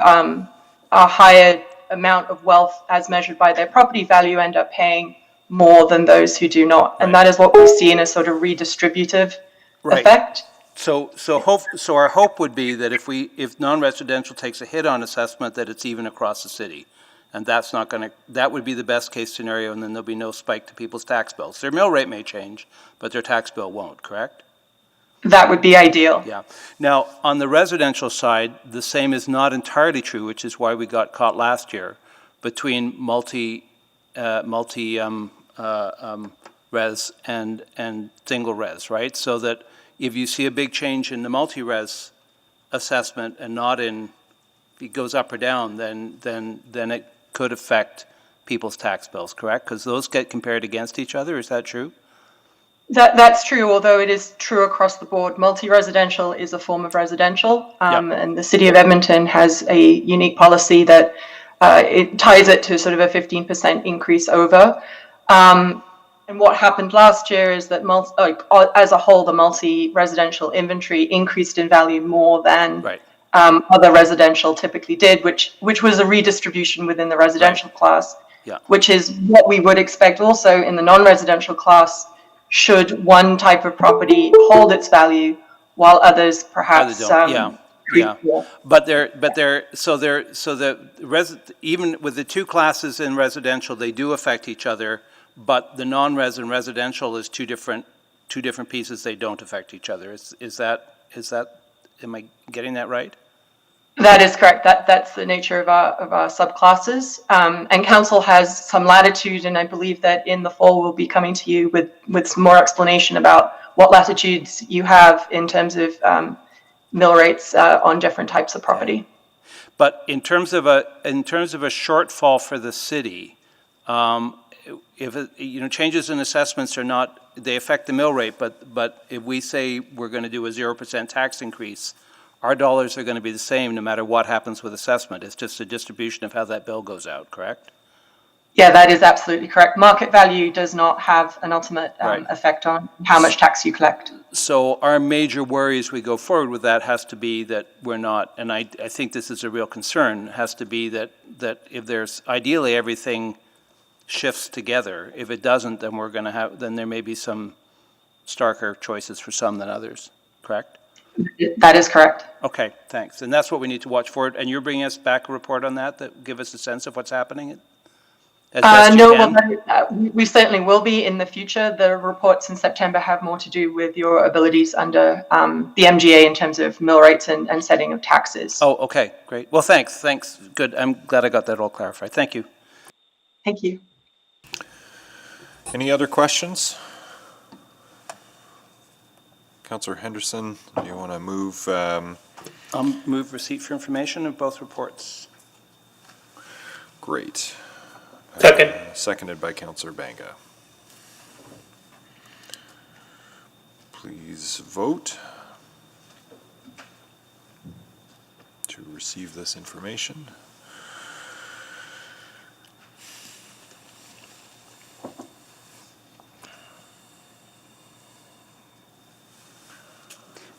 a higher amount of wealth as measured by their property value end up paying more than those who do not. And that is what we see in a sort of redistributive effect. So our hope would be that if non-residential takes a hit on assessment, that it's even across the city. And that's not going to, that would be the best case scenario, and then there'll be no spike to people's tax bills. Their mill rate may change, but their tax bill won't, correct? That would be ideal. Yeah. Now, on the residential side, the same is not entirely true, which is why we got caught last year between multi-res and single res, right? So that if you see a big change in the multi-res assessment and not in, if it goes up or down, then it could affect people's tax bills, correct? Because those get compared against each other. Is that true? That's true, although it is true across the board. Multi-residential is a form of residential, and the City of Edmonton has a unique policy that it ties it to sort of a 15% increase over. And what happened last year is that as a whole, the multi-residential inventory increased in value more than other residential typically did, which was a redistribution within the residential class, which is what we would expect also in the non-residential class should one type of property hold its value while others perhaps But even with the two classes in residential, they do affect each other, but the non-res and residential is two different pieces, they don't affect each other. Is that, am I getting that right? That is correct. That's the nature of our subclasses. And council has some latitude, and I believe that in the fall we'll be coming to you with some more explanation about what latitudes you have in terms of mill rates on different types of property. But in terms of a shortfall for the city, if changes in assessments are not, they affect the mill rate, but if we say we're going to do a 0% tax increase, our dollars are going to be the same no matter what happens with assessment. It's just a distribution of how that bill goes out, correct? Yeah, that is absolutely correct. Market value does not have an ultimate effect on how much tax you collect. So our major worry as we go forward with that has to be that we're not, and I think this is a real concern, has to be that if there's, ideally everything shifts together. If it doesn't, then then there may be some starker choices for some than others, correct? That is correct. Okay, thanks. And that's what we need to watch for. And you're bringing us back a report on that give us a sense of what's happening? We certainly will be in the future. The reports in September have more to do with your abilities under the MGA in terms of mill rates and setting of taxes. Oh, okay, great. Well, thanks. Good. I'm glad I got that all clarified. Thank you. Thank you. Any other questions? Councillor Henderson, do you want to move? I'll move receipt for information of both reports. Great. Second. Seconded by Councillor Banga. Please vote to receive this information.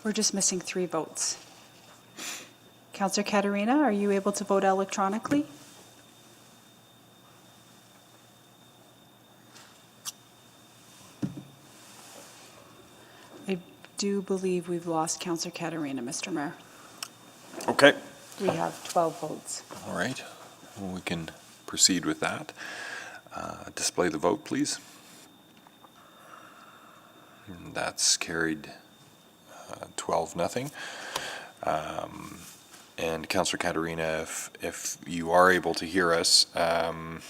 We're just missing 3 votes. Councillor Katarina, are you able to vote electronically? I do believe we've lost Councillor Katarina, Mr. Mayor. Okay. We have 12 votes. All right. Well, we can proceed with that. Display the vote, please. And that's carried 12-0. And Councillor Katarina, if you are able to hear us, then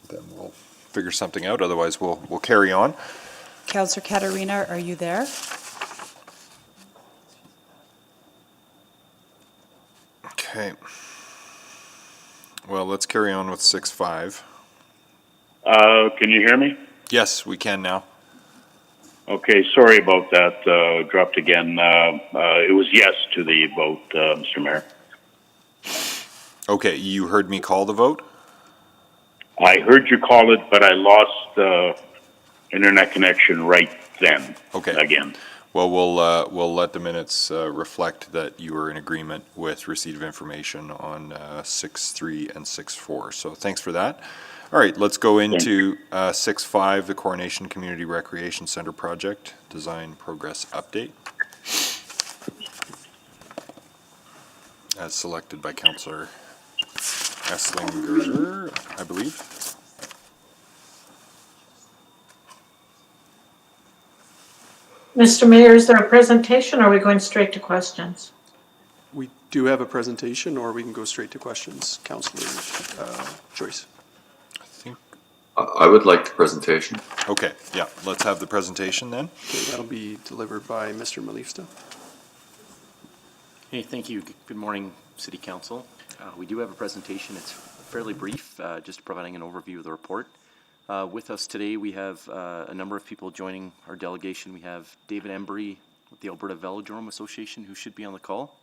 we'll figure something out. Otherwise, we'll carry on. Councillor Katarina, are you there? Okay. Well, let's carry on with 6-5. Can you hear me? Yes, we can now. Okay, sorry about that. Dropped again. It was yes to the vote, Mr. Mayor. Okay, you heard me call the vote? I heard you call it, but I lost internet connection right then. Okay. Again. Well, we'll let the minutes reflect that you were in agreement with receipt of information on 6-3 and 6-4. So thanks for that. All right, let's go into 6-5, the Coronation Community Recreation Center Project Design Progress Update. As selected by Councillor Esslinger, I believe. Mr. Mayor, is there a presentation or are we going straight to questions? We do have a presentation, or we can go straight to questions. Councillor Joyce. I would like the presentation. Okay, yeah, let's have the presentation then. Okay, that'll be delivered by Mr. Malifsta. Hey, thank you. Good morning, City Council. We do have a presentation. It's fairly brief, just providing an overview of the report. With us today, we have a number of people joining our delegation. We have David Embry with the Alberta Velodrome Association, who should be on the call.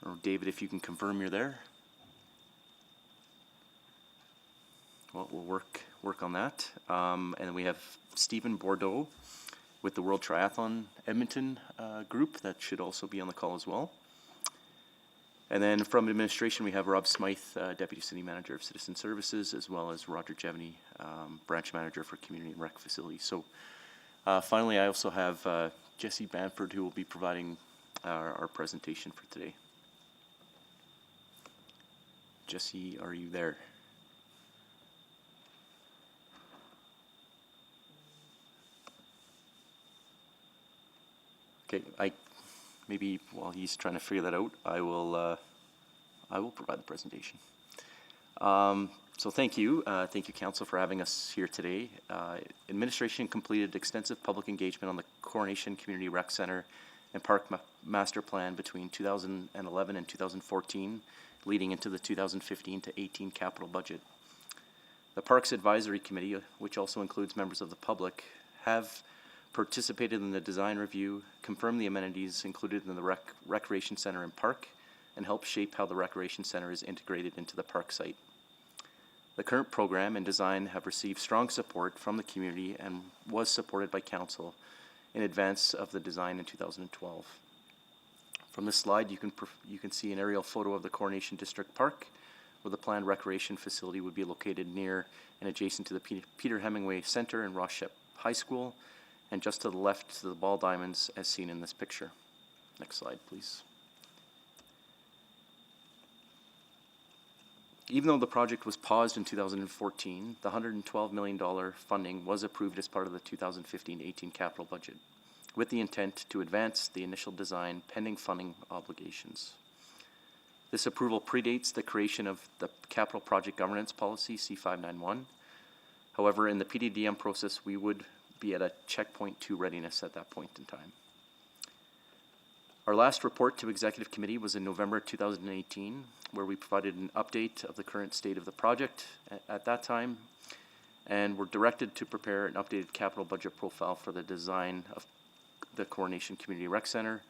Or David, if you can confirm you're there. Well, we'll work on that. And then we have Stephen Bordeaux with the World Triathlon Edmonton group that should also be on the call as well. And then from administration, we have Rob Smythe, Deputy City Manager of Citizen Services, as well as Roger Jevany, Branch Manager for Community and Rec Facilities. So Finally, I also have Jesse Banford, who will be providing our presentation for today. Jesse, are you there? Okay, maybe while he's trying to figure that out, I will provide the presentation. So thank you, Council, for having us here today. Administration completed extensive public engagement on the Coronation Community Rec Center and Park Master Plan between 2011 and 2014, leading into the 2015 to 18 capital budget. The Parks Advisory Committee, which also includes members of the public, have participated in the design review, confirmed the amenities included in the Recreation Center and Park, and helped shape how the Recreation Center is integrated into the park site. The current program and design have received strong support from the community and was supported by Council in advance of the design in 2012. From this slide, you can see an aerial photo of the Coronation District Park, where the planned recreation facility would be located near and adjacent to the Peter Hemingway Center and Rochette High School, and just to the left to the ball diamonds as seen in this picture. Next slide, please. Even though the project was paused in 2014, the $112 million funding was approved as part of the 2015-18 capital budget, with the intent to advance the initial design pending funding obligations. This approval predates the creation of the Capital Project Governance Policy, C591. However, in the PDDM process, we would be at a checkpoint 2 readiness at that point in time. Our last report to Executive Committee was in November 2018, where we provided an update of the current state of the project at that time, and were directed to prepare an updated capital budget profile for the design of the Coronation Community Rec Center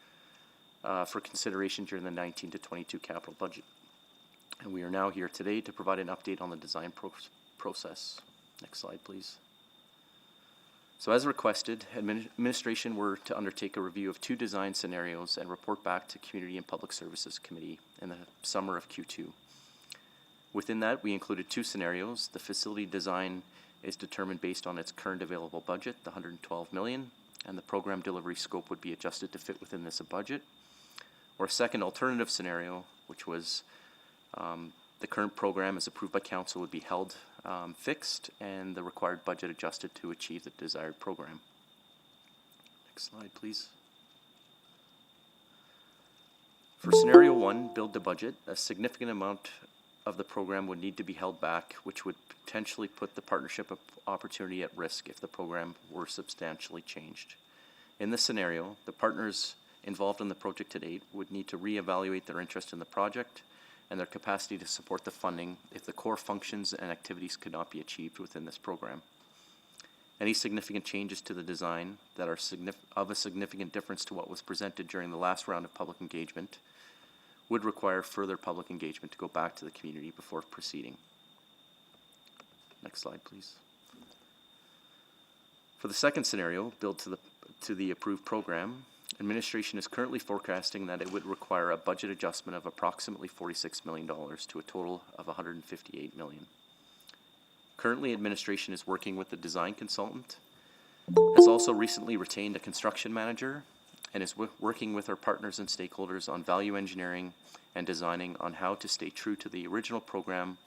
for consideration during the 19 to 22 capital budget. And we are now here today to provide an update on the design process. Next slide, please. So as requested, administration were to undertake a review of 2 design scenarios and report back to Community and Public Services Committee in the summer of Q2. Within that, we included 2 scenarios. The facility design is determined based on its current available budget, the $112 million, and the program delivery scope would be adjusted to fit within this budget. Or a second alternative scenario, which was the current program as approved by Council would be held fixed and the required budget adjusted to achieve the desired program. Next slide, please. For scenario 1, build to budget, a significant amount of the program would need to be held back, which would potentially put the partnership opportunity at risk if the program were substantially changed. In this scenario, the partners involved in the project to date would need to reevaluate their interest in the project and their capacity to support the funding if the core functions and activities could not be achieved within this program. Any significant changes to the design that are of a significant difference to what was presented during the last round of public engagement would require further public engagement to go back to the community before proceeding. Next slide, please. For the second scenario, build to the approved program, administration is currently forecasting that it would require a budget adjustment of approximately $46 million to a total of $158 million. Currently, administration is working with the design consultant, has also recently retained a construction manager, and is working with our partners and stakeholders on value engineering and designing on how to stay true to the original program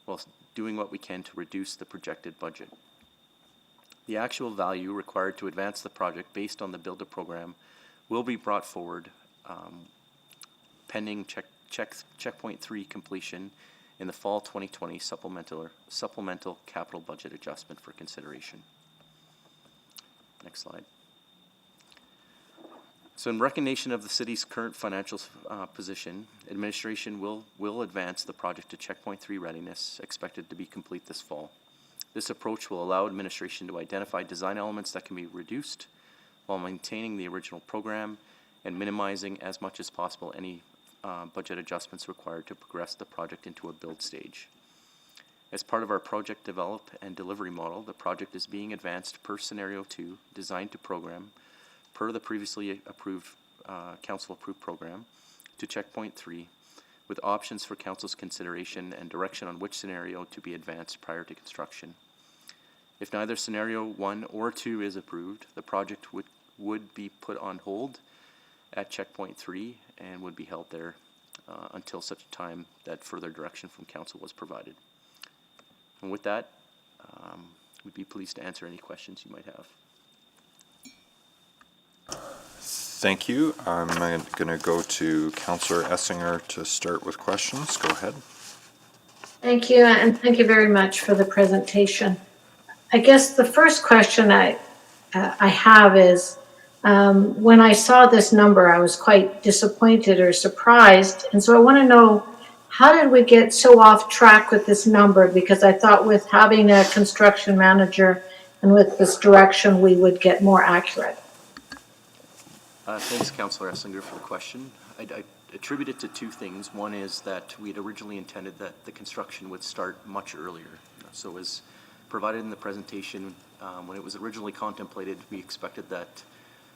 while doing what we can to reduce the projected budget. The actual value required to advance the project based on the Build a Program will be brought forward pending checkpoint 3 completion in the fall 2020 supplemental capital budget adjustment for consideration. Next slide. So in recognition of the city's current financial position, administration will advance the project to checkpoint 3 readiness, expected to be complete this fall. This approach will allow administration to identify design elements that can be reduced while maintaining the original program and minimizing as much as possible any budget adjustments required to progress the project into a build stage. As part of our project develop and delivery model, the project is being advanced per scenario 2, designed to program, per the previously approved council-approved program, to checkpoint 3, with options for council's consideration and direction on which scenario to be advanced prior to construction. If neither scenario 1 or 2 is approved, the project would be put on hold at checkpoint 3 and would be held there until such a time that further direction from council was provided. And with that, we'd be pleased to answer any questions you might have. Thank you. I'm going to go to Councillor Essinger to start with questions. Go ahead. Thank you, and thank you very much for the presentation. I guess the first question I have is, when I saw this number, I was quite disappointed or surprised, and so I want to know, how did we get so off track with this number? Because I thought with having a construction manager and with this direction, we would get more accurate. Thanks, Councillor Essinger, for the question. I attribute it to two things. One is that we had originally intended that the construction would start much earlier. So as provided in the presentation, when it was originally contemplated, we expected that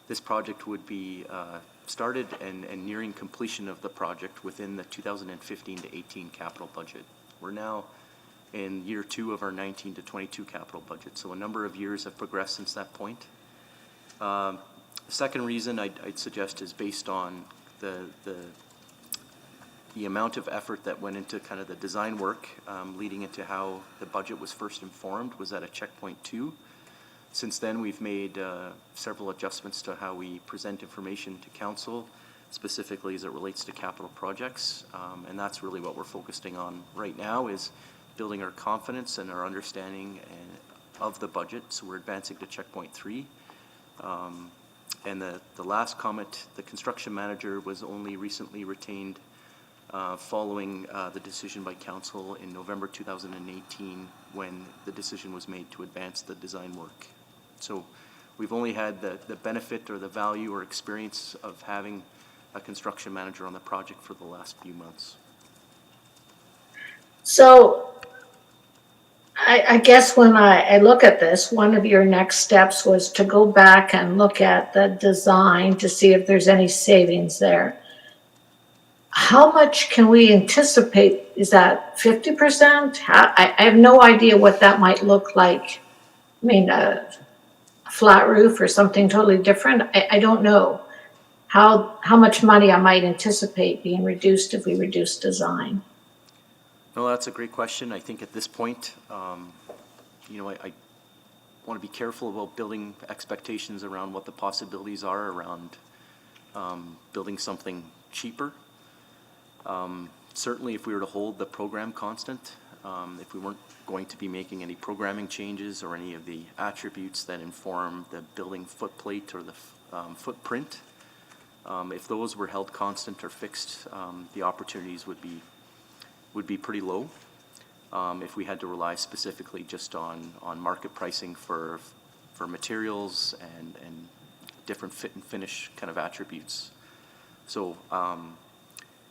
this project would be started and nearing completion of the project within the 2015 to 18 capital budget. We're now in year 2 of our 19 to 22 capital budget, so a number of years have progressed since that point. The second reason I'd suggest is based on the amount of effort that went into kind of the design work leading into how the budget was first informed was at a checkpoint 2. Since then, we've made several adjustments to how we present information to council, specifically as it relates to capital projects, and that's really what we're focusing on right now, is building our confidence and our understanding of the budget. So we're advancing to checkpoint 3. And the last comment, the construction manager was only recently retained following the decision by council in November 2018 when the decision was made to advance the design work. So we've only had the benefit or the value or experience of having a construction manager on the project for the last few months. So I guess when I look at this, one of your next steps was to go back and look at the design to see if there's any savings there. How much can we anticipate? Is that 50%? I have no idea what that might look like. I mean, a flat roof or something totally different. I don't know how much money I might anticipate being reduced if we reduce design. No, that's a great question. I think at this point, you know, I want to be careful about building expectations around what the possibilities are around building something cheaper. Certainly, if we were to hold the program constant, if we weren't going to be making any programming changes or any of the attributes that inform the building footplate or the footprint, if those were held constant or fixed, the opportunities would be pretty low. If we had to rely specifically just on market pricing for materials and different fit and finish kind of attributes. So,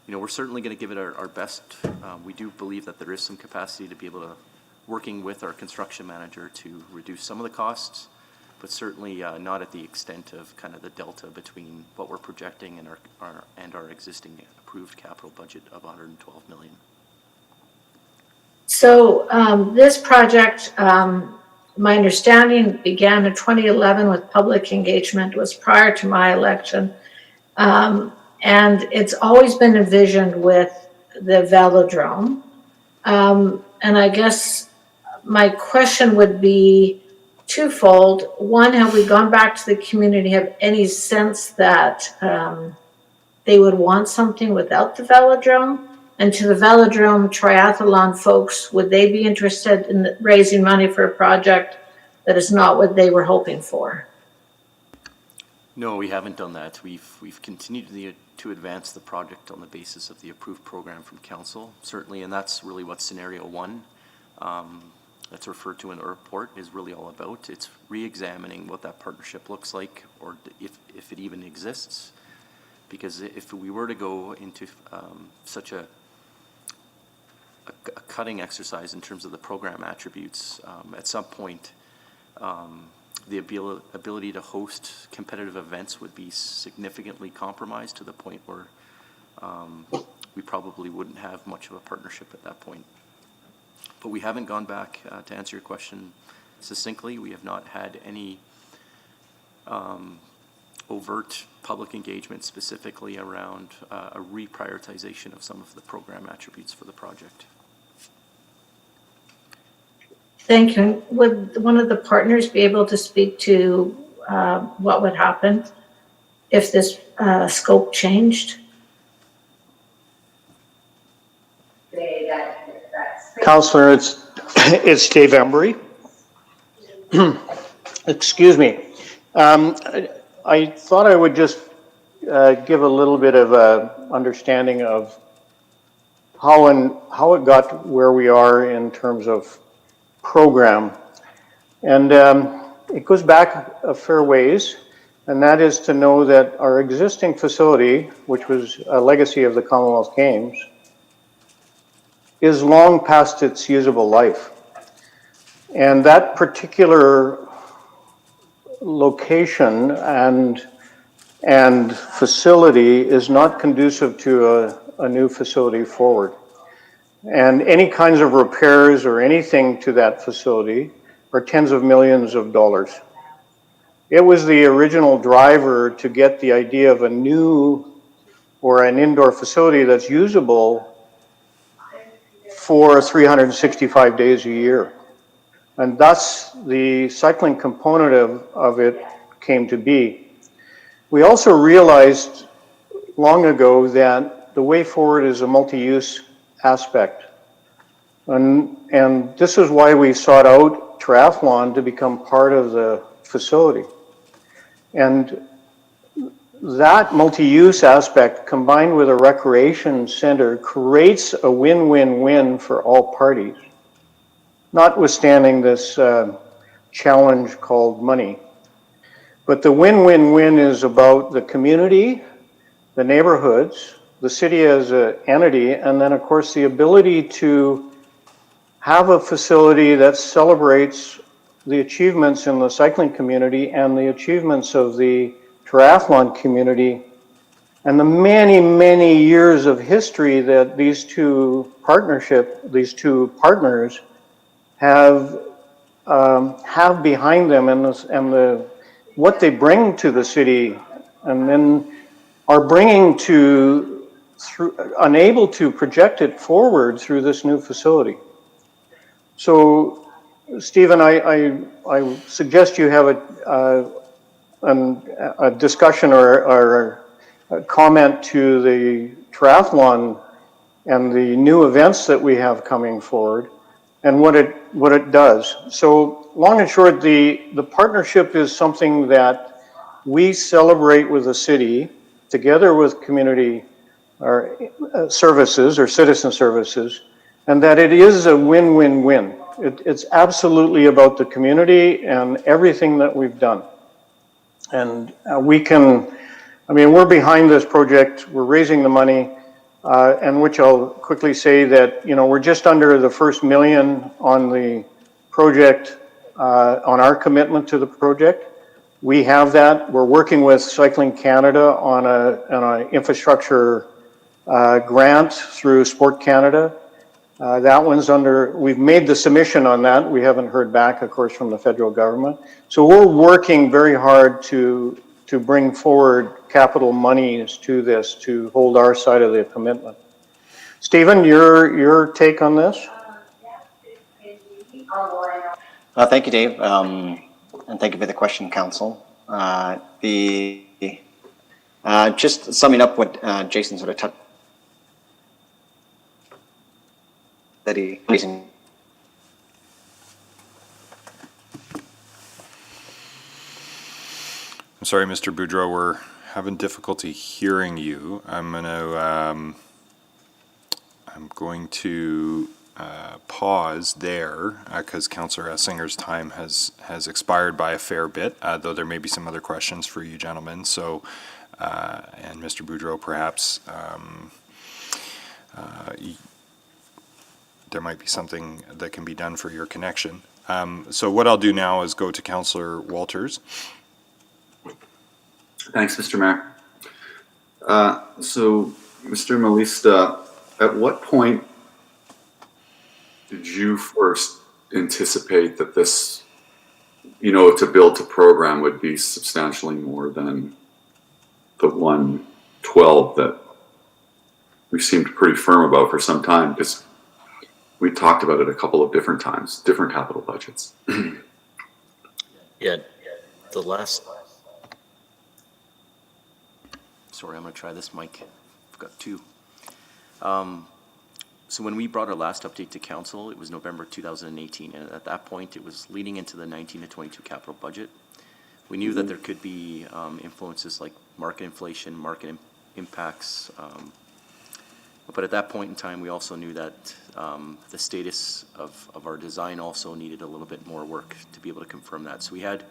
you know, we're certainly going to give it our best. We do believe that there is some capacity to be able to, working with our construction manager, to reduce some of the costs, but certainly not at the extent of kind of the delta between what we're projecting and our existing approved capital budget of $112 million. So this project, my understanding, began in 2011 with public engagement. It was prior to my election. And it's always been envisioned with the velodrome. And I guess my question would be twofold. One, have we gone back to the community, have any sense that they would want something without the velodrome? And to the velodrome triathlon folks, would they be interested in raising money for a project that is not what they were hoping for? No, we haven't done that. We've continued to advance the project on the basis of the approved program from council, certainly, and that's really what scenario 1 that's referred to in the report is really all about. It's re-examining what that partnership looks like, or if it even exists. Because if we were to go into such a cutting exercise in terms of the program attributes, at some point the ability to host competitive events would be significantly compromised to the point where we probably wouldn't have much of a partnership at that point. But we haven't gone back, to answer your question, succinctly. We have not had any overt public engagement specifically around a reprioritization of some of the program attributes for the project. Thank you. Would one of the partners be able to speak to what would happen if this scope changed? Councillor, it's Dave Embry. Excuse me. I thought I would just give a little bit of a understanding of how it got where we are in terms of program. And it goes back a fair ways, and that is to know that our existing facility, which was a legacy of the Commonwealth Games, is long past its usable life. And that particular location and facility is not conducive to a new facility forward. And any kinds of repairs or anything to that facility are tens of millions of dollars. It was the original driver to get the idea of a new or an indoor facility that's usable for 365 days a year. And thus the cycling component of it came to be. We also realized long ago that the way forward is a multi-use aspect. And this is why we sought out triathlon to become part of the facility. And that multi-use aspect combined with a recreation center creates a win-win-win for all parties, notwithstanding this challenge called money. But the win-win-win is about the community, the neighborhoods, the city as an entity, and then of course the ability to have a facility that celebrates the achievements in the cycling community and the achievements of the triathlon community and the many, many years of history that these two partners have behind them and what they bring to the city and then are bringing unable to project it forward through this new facility. So, Stephen, I suggest you have a discussion or a comment to the triathlon and the new events that we have coming forward and what it does. So, long and short, the partnership is something that we celebrate with the city together with community or services or citizen services, and that it is a win-win-win. It's absolutely about the community and everything that we've done. And we're behind this project, we're raising the money, and which I'll quickly say that, we're just under the first $1 million on the project, on our commitment to the project. We have that. We're working with Cycling Canada on an infrastructure grant through Sport Canada. That one's we've made the submission on that. We haven't heard back, of course, from the federal government. So we're working very hard to bring forward capital monies to this, to hold our side of the commitment. Stephen, your take on this? Thank you, Dave, and thank you for the question, Council. Just summing up what Jason sort of touched that I'm sorry, Mr. Boudreau, we're having difficulty hearing you. I'm going to pause there because Councillor Essinger's time has expired by a fair bit, though there may be some other questions for you gentlemen. So, and Mr. Boudreau, perhaps there might be something that can be done for your connection. So what I'll do now is go to Councillor Walters. Thanks, Mr. Mayor. So, Mr. Malista, at what point did you first anticipate that this you know, to build to program would be substantially more than the 112 that we seemed pretty firm about for some time, because we talked about it a couple of different times, different capital budgets. Yeah, the last. Sorry, I'm going to try this mic. I've got two. So when we brought our last update to council, it was November 2018, and at that point, it was leading into the 19 to 22 capital budget. We knew that there could be influences like market inflation, market impacts, but at that point in time, we also knew that the status of our design also needed a little bit more work to be able to confirm that. So we had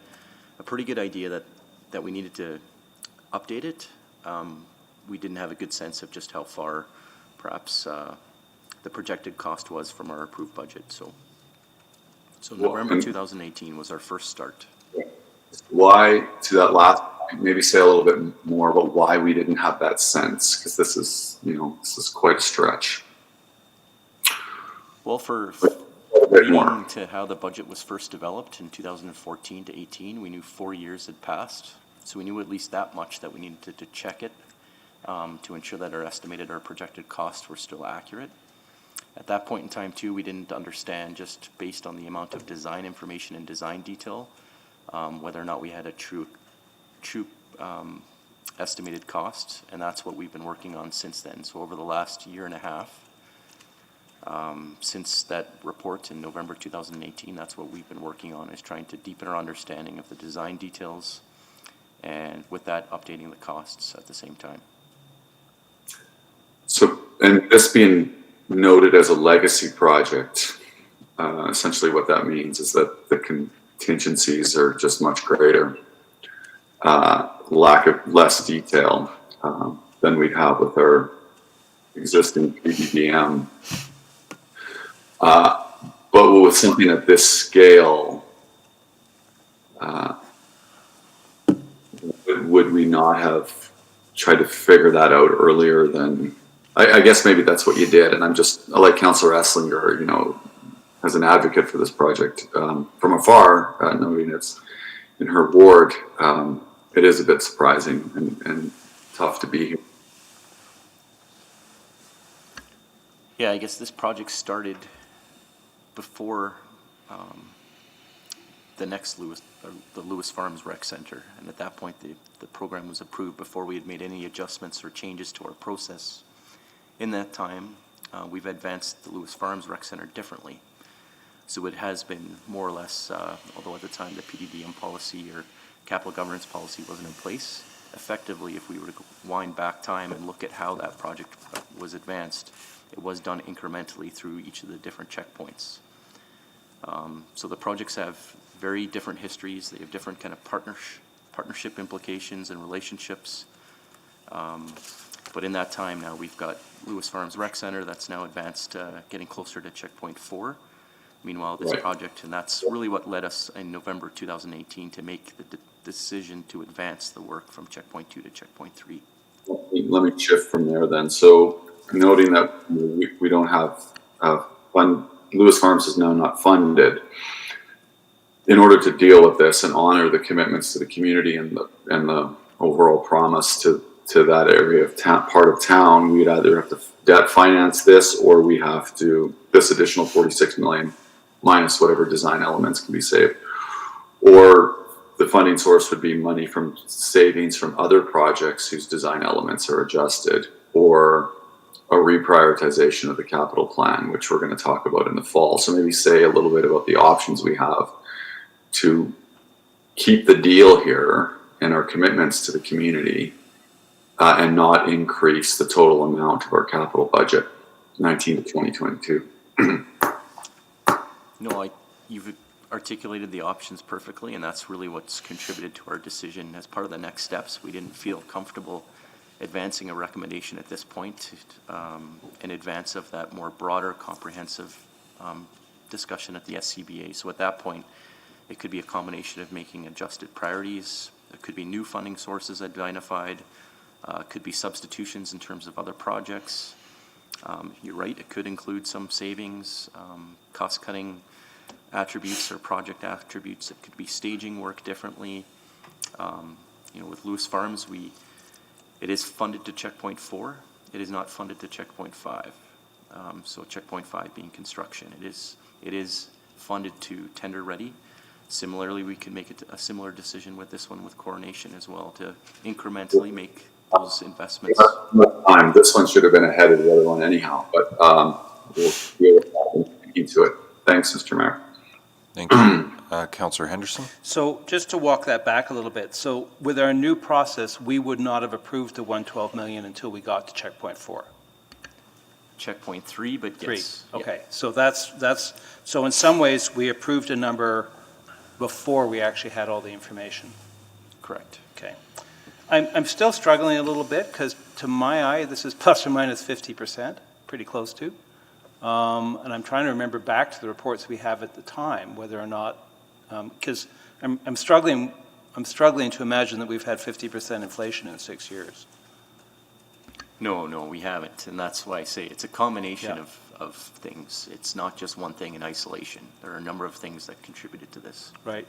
a pretty good idea that we needed to update it. We didn't have a good sense of just how far perhaps the projected cost was from our approved budget. So November 2018 was our first start. Why, to that last, maybe say a little bit more about why we didn't have that sense, because this is, you know, this is quite a stretch. Well, for leading to how the budget was first developed in 2014 to 18, we knew 4 years had passed. So we knew at least that much, that we needed to check it to ensure that our projected costs were still accurate. At that point in time, too, we didn't understand, just based on the amount of design information and design detail, whether or not we had a true estimated cost, and that's what we've been working on since then. So over the last year and a half, since that report in November 2018, that's what we've been working on, is trying to deepen our understanding of the design details, and with that, updating the costs at the same time. So, and this being noted as a legacy project, essentially what that means is that the contingencies are just much greater, less detail than we'd have with our existing PDBM. But with something at this scale, would we not have tried to figure that out earlier than, I guess maybe that's what you did, and I'm just, like Councillor Esslinger, you know, as an advocate for this project, from afar, knowing it's in her ward, it is a bit surprising and tough to be here. Yeah, I guess this project started before the next the Lewis Farms Rec Center, and at that point the program was approved before we had made any adjustments or changes to our process. In that time, we've advanced the Lewis Farms Rec Center differently. So it has been more or less, although at the time the PDBM policy or capital governance policy wasn't in place, effectively, if we were to wind back time and look at how that project was advanced, it was done incrementally through each of the different checkpoints. So the projects have very different histories. They have different kind of partnership implications and relationships. But in that time now, we've got Lewis Farms Rec Center that's now advanced, getting closer to checkpoint 4. Meanwhile, this project, and that's really what led us in November 2018 to make the decision to advance the work from checkpoint 2 to checkpoint 3. Let me shift from there then. So noting that we don't have Lewis Farms is now not funded. In order to deal with this and honor the commitments to the community and the overall promise to that area of part of town, we'd either have to debt finance this, or we have to, this additional 46 million minus whatever design elements can be saved, or the funding source would be money from savings from other projects whose design elements are adjusted, or a reprioritization of the capital plan, which we're going to talk about in the fall. So maybe say a little bit about the options we have to keep the deal here and our commitments to the community, and not increase the total amount of our capital budget, 19 to 2022. No, you've articulated the options perfectly, and that's really what's contributed to our decision. As part of the next steps, we didn't feel comfortable advancing a recommendation at this point in advance of that more broader, comprehensive discussion at the SCBA. So at that point, it could be a combination of making adjusted priorities. There could be new funding sources identified. Could be substitutions in terms of other projects. You're right, it could include some savings, cost-cutting attributes or project attributes. It could be staging work differently. With Lewis Farms, it is funded to checkpoint 4. It is not funded to checkpoint 5. So checkpoint 5 being construction. It is funded to tender ready. Similarly, we can make a similar decision with this one with Coronation as well to incrementally make those investments. This one should have been ahead of the other one anyhow, but we'll deal with that into it. Thanks, Mr. Mayor. Thank you. Councillor Henderson? So just to walk that back a little bit, so with our new process, we would not have approved the 112 million until we got to checkpoint 4. Checkpoint 3, but 3, yes. okay. So so in some ways, we approved a number before we actually had all the information. Correct. Okay. I'm still struggling a little bit because to my eye, this is plus or minus 50%, pretty close to. And I'm trying to remember back to the reports we have at the time, whether or not, because I'm struggling to imagine that we've had 50% inflation in 6 years. No, we haven't. And that's why I say it's a combination of things. It's not just one thing in isolation. There are a number of things that contributed to this. Right.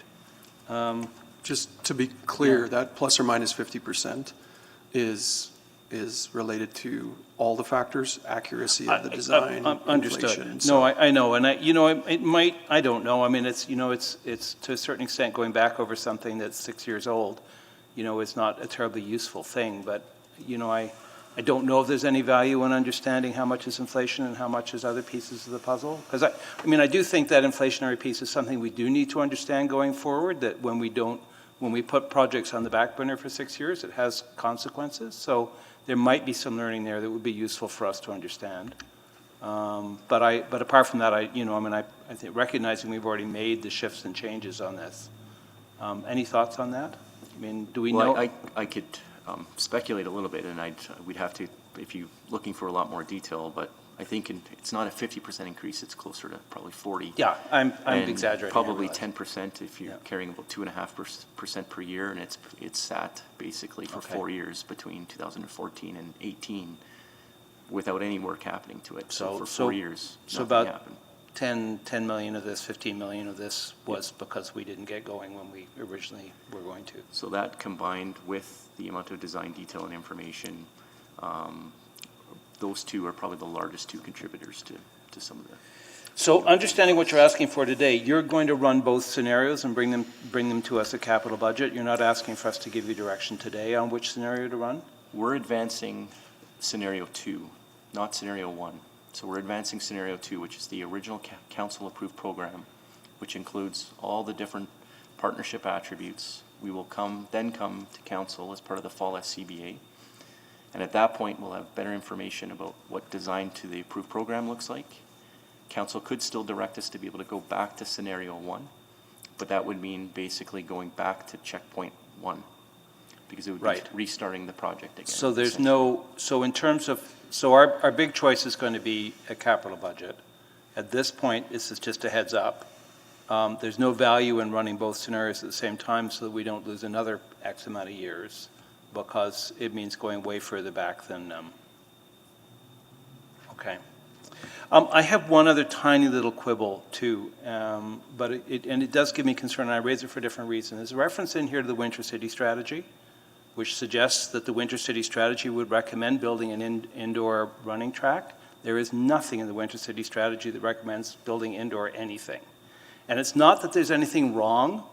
Just to be clear, that plus or minus 50% is related to all the factors, accuracy of the design, Understood. inflation. No, I know, and it might, I don't know. I mean, it's to a certain extent going back over something that's 6 years old. It's not a terribly useful thing, but I don't know if there's any value in understanding how much is inflation and how much is other pieces of the puzzle. Because I do think that inflationary piece is something we do need to understand going forward. That when we put projects on the back burner for 6 years, it has consequences. So there might be some learning there that would be useful for us to understand. But apart from that, I think recognizing we've already made the shifts and changes on this. Any thoughts on that? I mean, do we know? I could speculate a little bit, and we'd have to, if you're looking for a lot more detail, but I think it's not a 50% increase, it's closer to probably 40. Yeah, I'm exaggerating. Probably 10% if you're carrying about 2.5% per year, and it's sat basically for 4 years between 2014 and 18 without any work happening to it. So for 4 years, so nothing about happened. 10 million of this, 15 million of this was because we didn't get going when we originally were going to. So that combined with the amount of design detail and information, those two are probably the largest two contributors to some of the. So understanding what you're asking for today, you're going to run both scenarios and bring them to us at capital budget. You're not asking for us to give you direction today on which scenario to run? We're advancing scenario 2, not scenario 1. So we're advancing scenario 2, which is the original council-approved program, which includes all the different partnership attributes. We will then come to council as part of the fall SCBA. And at that point, we'll have better information about what design to the approved program looks like. Council could still direct us to be able to go back to scenario 1, but that would mean basically going back to checkpoint 1, because it would be restarting the project again. So there's so our big choice is going to be a capital budget. At this point, this is just a heads up. There's no value in running both scenarios at the same time so that we don't lose another X amount of years, because it means going way further back than, okay. I have one other tiny little quibble too, but it does give me concern, and I raise it for a different reason. There's a reference in here to the Winter City Strategy, which suggests that the Winter City Strategy would recommend building an indoor running track. There is nothing in the Winter City Strategy that recommends building indoor anything. And it's not that there's anything wrong,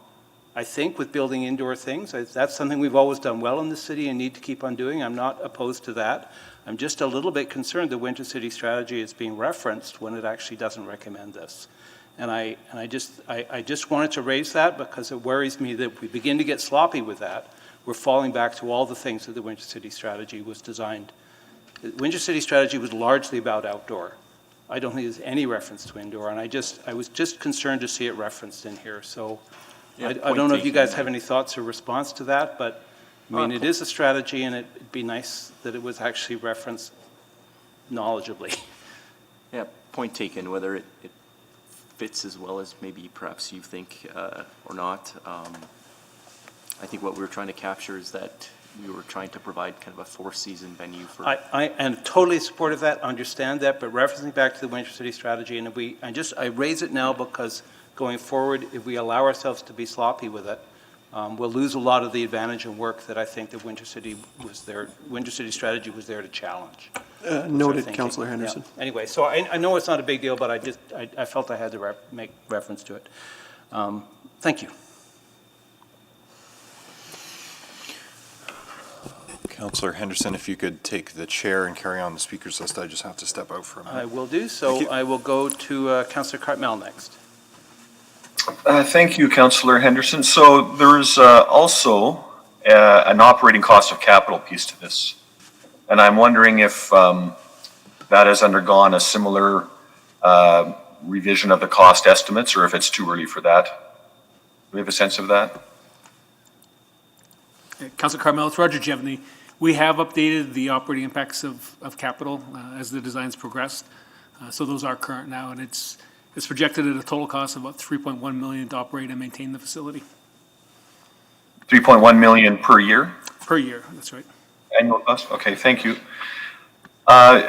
I think, with building indoor things. That's something we've always done well in the city and need to keep on doing. I'm not opposed to that. I'm just a little bit concerned the Winter City Strategy is being referenced when it actually doesn't recommend this. And I just wanted to raise that because it worries me that if we begin to get sloppy with that, we're falling back to all the things that the Winter City Strategy was designed. The Winter City Strategy was largely about outdoor. I don't think there's any reference to indoor, and I was just concerned to see it referenced in here. So I don't know if you guys have any thoughts or response to that, but I mean, it is a strategy, and it'd be nice that it was actually referenced knowledgeably. Yeah, point taken, whether it fits as well as maybe perhaps you think or not. I think what we were trying to capture is that we were trying to provide kind of a four-season venue for. I am totally supportive of that, understand that, but referencing back to the Winter City Strategy, and I raise it now because going forward, if we allow ourselves to be sloppy with it, we'll lose a lot of the advantage and work that I think that Winter City strategy was there to challenge. Noted, Councillor Henderson. Yeah. Anyway, so I know it's not a big deal, but I felt I had to make reference to it. Thank you. Councillor Henderson, if you could take the chair and carry on the speakers list, I just have to step out for a minute. I will do so. I will go to Councillor Cartmel next. Thank you, Councillor Henderson. So there's also an operating cost of capital piece to this. And I'm wondering if that has undergone a similar revision of the cost estimates, or if it's too early for that. Do we have a sense of that? Councillor Carmel, it's Roger Jevney. We have updated the operating impacts of capital as the designs progressed. So those are current now, and it's projected at a total cost of about $3.1 million to operate and maintain the facility. 3.1 million per year? Per year, that's right. Annual cost? Okay, thank you. And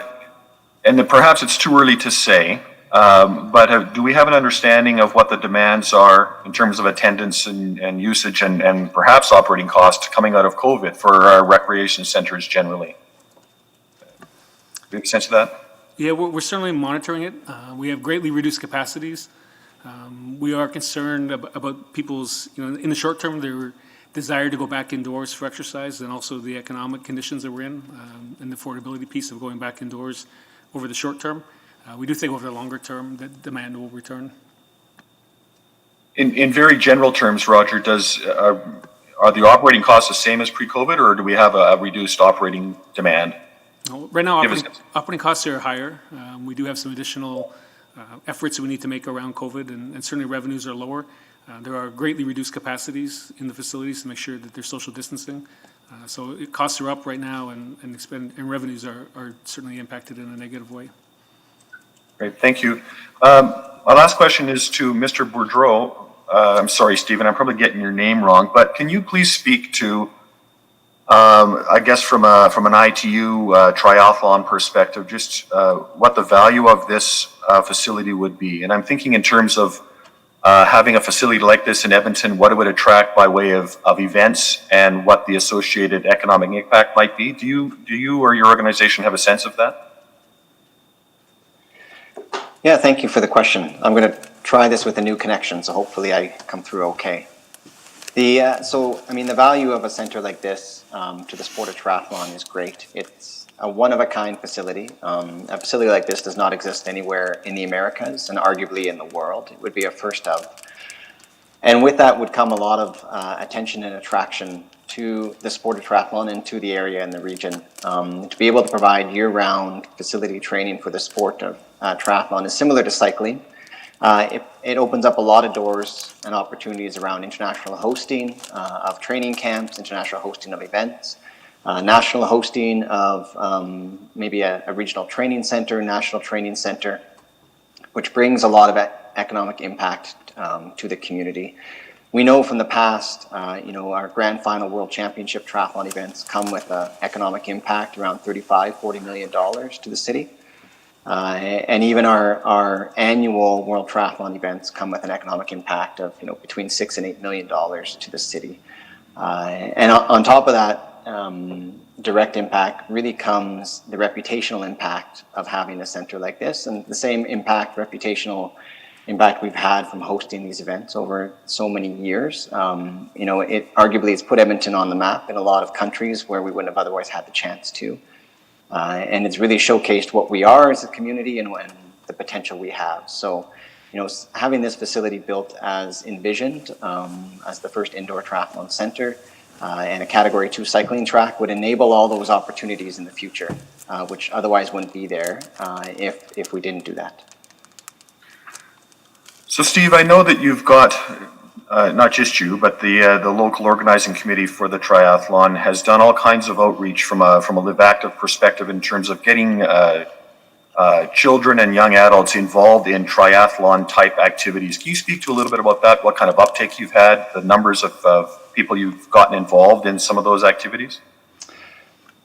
then perhaps it's too early to say, but do we have an understanding of what the demands are in terms of attendance and usage and perhaps operating costs coming out of COVID for our recreation centers generally? Do you have a sense of that? Yeah, we're certainly monitoring it. We have greatly reduced capacities. We are concerned about people's, in the short term, their desire to go back indoors for exercise, and also the economic conditions that we're in, and the affordability piece of going back indoors over the short term. We do think over the longer term that demand will return. In very general terms, Roger, are the operating costs the same as pre-COVID, or do we have a reduced operating demand? No, right now, operating costs are higher. We do have some additional efforts that we need to make around COVID, and certainly revenues are lower. There are greatly reduced capacities in the facilities to make sure that there's social distancing. So costs are up right now, and revenues are certainly impacted in a negative way. Great, thank you. My last question is to Mr. Boudreau. I'm sorry, Stephen, I'm probably getting your name wrong, but can you please speak to, I guess from an ITU triathlon perspective, just what the value of this facility would be? And I'm thinking in terms of having a facility like this in Edmonton, what it would attract by way of events and what the associated economic impact might be. Do you or your organization have a sense of that? Yeah, thank you for the question. I'm going to try this with a new connection, so hopefully I come through okay. The value of a center like this to the sport of triathlon is great. It's a one-of-a-kind facility. A facility like this does not exist anywhere in the Americas and arguably in the world. It would be a first of. And with that would come a lot of attention and attraction to the sport of triathlon and to the area and the region. To be able to provide year-round facility training for the sport of triathlon is similar to cycling. It opens up a lot of doors and opportunities around international hosting of training camps, international hosting of events, national hosting of maybe a regional training center, national training center, which brings a lot of economic impact to the community. We know from the past, our grand final world championship triathlon events come with an economic impact around $35–40 million to the city. And even our annual World Triathlon events come with an economic impact of between $6 and $8 million to the city. And on top of that direct impact really comes the reputational impact of having a center like this, and the same reputational impact we've had from hosting these events over so many years. Arguably it's put Edmonton on the map in a lot of countries where we wouldn't have otherwise had the chance to. And it's really showcased what we are as a community and the potential we have. So, having this facility built as envisioned, as the first indoor triathlon center, and a Category 2 cycling track would enable all those opportunities in the future, which otherwise wouldn't be there if we didn't do that. So, Steve, I know that you've got not just you, but the local organizing committee for the triathlon has done all kinds of outreach from a Live Active perspective in terms of getting children and young adults involved in triathlon type activities. Can you speak to a little bit about that? What kind of uptake you've had, the numbers of people you've gotten involved in some of those activities?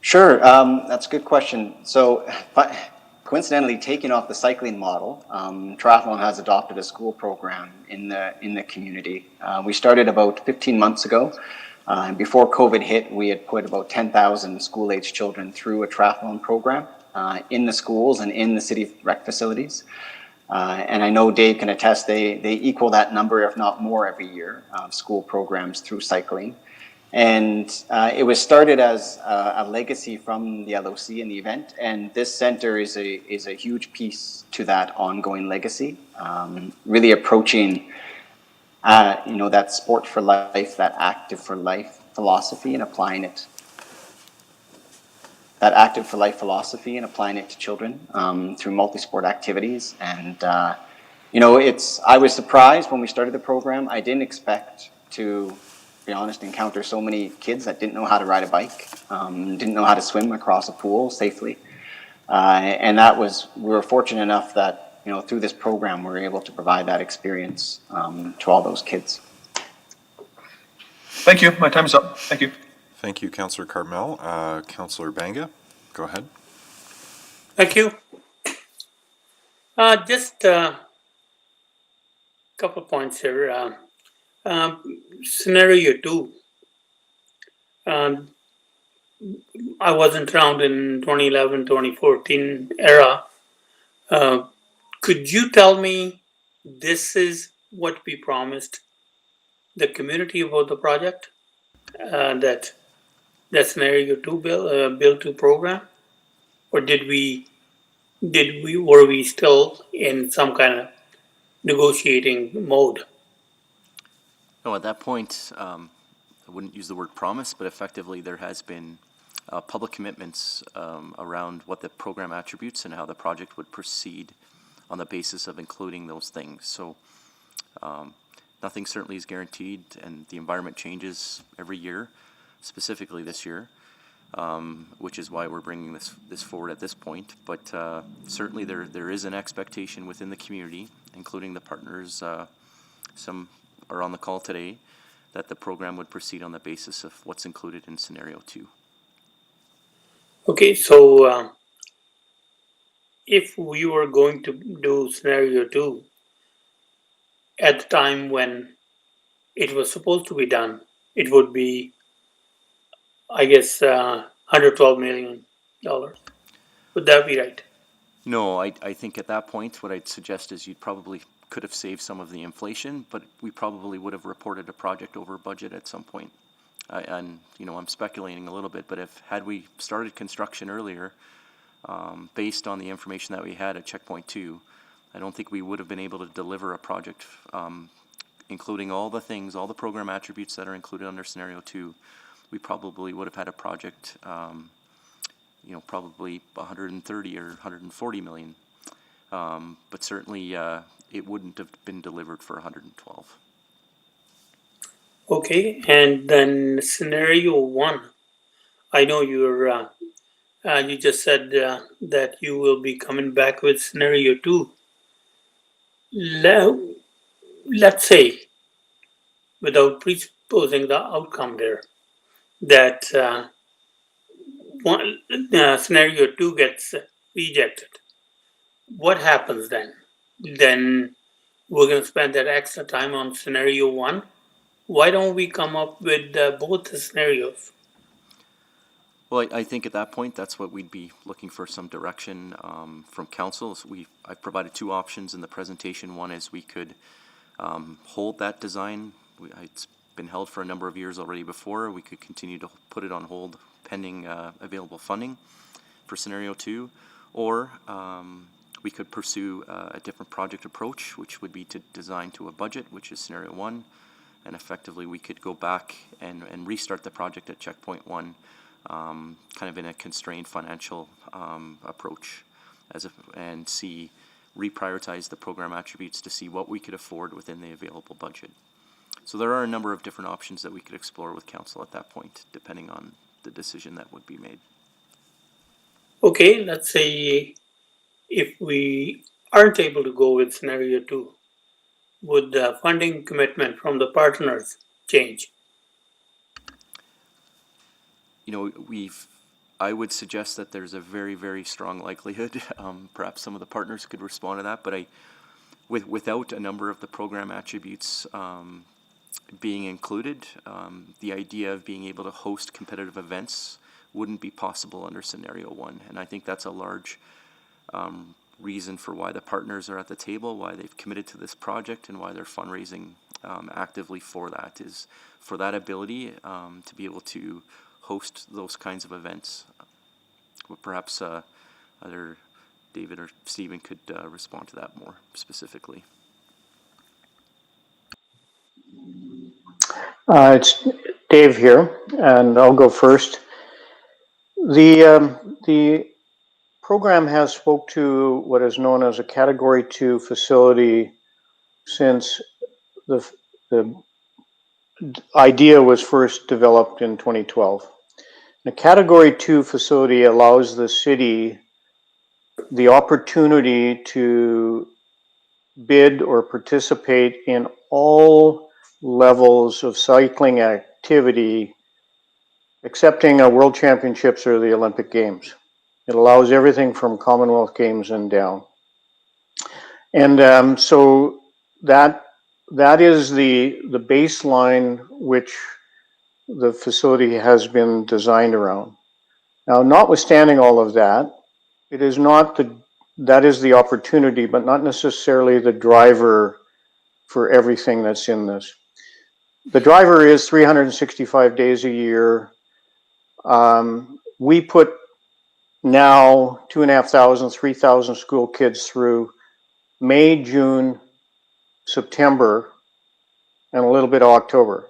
Sure, that's a good question. So coincidentally, taking off the cycling model, Triathlon has adopted a school program in the community. We started about 15 months ago. And before COVID hit, we had put about 10,000 school-age children through a triathlon program in the schools and in the city rec facilities. And I know Dave can attest, they equal that number, if not more, every year of school programs through cycling. And it was started as a legacy from the LOC in the event, and this center is a huge piece to that ongoing legacy, really approaching that sport for life, that active for life philosophy, and applying it. That active for life philosophy and applying it to children through multi-sport activities. And I was surprised when we started the program. I didn't expect to be honest, encounter so many kids that didn't know how to ride a bike, didn't know how to swim across a pool safely. And we were fortunate enough that, through this program, we were able to provide that experience to all those kids. Thank you. My time is up. Thank you. Thank you, Councillor Carmel. Councillor Banga, go ahead. Thank you. Just a couple of points here. Scenario 2. I wasn't around in 2011, 2014 era. Could you tell me this is what we promised the community about the project? That Scenario 2 bill to program? Or were we still in some kind of negotiating mode? No, at that point, I wouldn't use the word promise, but effectively there has been public commitments around what the program attributes and how the project would proceed on the basis of including those things. So nothing certainly is guaranteed, and the environment changes every year, specifically this year, which is why we're bringing this forward at this point. But certainly there is an expectation within the community, including the partners, some are on the call today, that the program would proceed on the basis of what's included in Scenario 2. Okay, so if we were going to do Scenario 2 at the time when it was supposed to be done, it would be, I guess, $112 million. Would that be right? No, I think at that point, what I'd suggest is you'd probably could have saved some of the inflation, but we probably would have reported a project over budget at some point. And I'm speculating a little bit, but had we started construction earlier, based on the information that we had at Checkpoint 2, I don't think we would have been able to deliver a project, including all the things, all the program attributes that are included under Scenario 2. We probably would have had a project, probably 130 or 140 million. But certainly it wouldn't have been delivered for 112. Okay, and then Scenario 1. I know you just said that you will be coming back with Scenario 2. Let's say, without presupposing the outcome there, that Scenario 2 gets rejected. What happens then? Then we're going to spend that extra time on Scenario 1. Why don't we come up with both the scenarios? Well, I think at that point, that's what we'd be looking for, some direction from council. So I've provided two options in the presentation. One is we could hold that design. It's been held for a number of years already before. We could continue to put it on hold pending available funding for Scenario 2. Or we could pursue a different project approach, which would be to design to a budget, which is Scenario 1. And effectively, we could go back and restart the project at Checkpoint 1, kind of in a constrained financial approach, and reprioritize the program attributes to see what we could afford within the available budget. So there are a number of different options that we could explore with council at that point, depending on the decision that would be made. Okay, let's say if we aren't able to go with Scenario 2, would the funding commitment from the partners change? We've I would suggest that there's a very, very strong likelihood, perhaps some of the partners could respond to that, but without a number of the program attributes being included, the idea of being able to host competitive events wouldn't be possible under scenario one. And I think that's a large reason for why the partners are at the table, why they've committed to this project, and why they're fundraising actively for that, is for that ability to be able to host those kinds of events. Perhaps either David or Stephen could respond to that more specifically. It's Dave here, and I'll go first. The program has spoke to what is known as a Category 2 facility since the idea was first developed in 2012. A Category 2 facility allows the city the opportunity to bid or participate in all levels of cycling activity, excepting World Championships or the Olympic Games. It allows everything from Commonwealth Games and down. And so that is the baseline which the facility has been designed around. Now, notwithstanding all of that, it is not that is the opportunity, but not necessarily the driver for everything that's in this. The driver is 365 days a year. We put now 2,500, 3,000 school kids through May, June, September, and a little bit of October.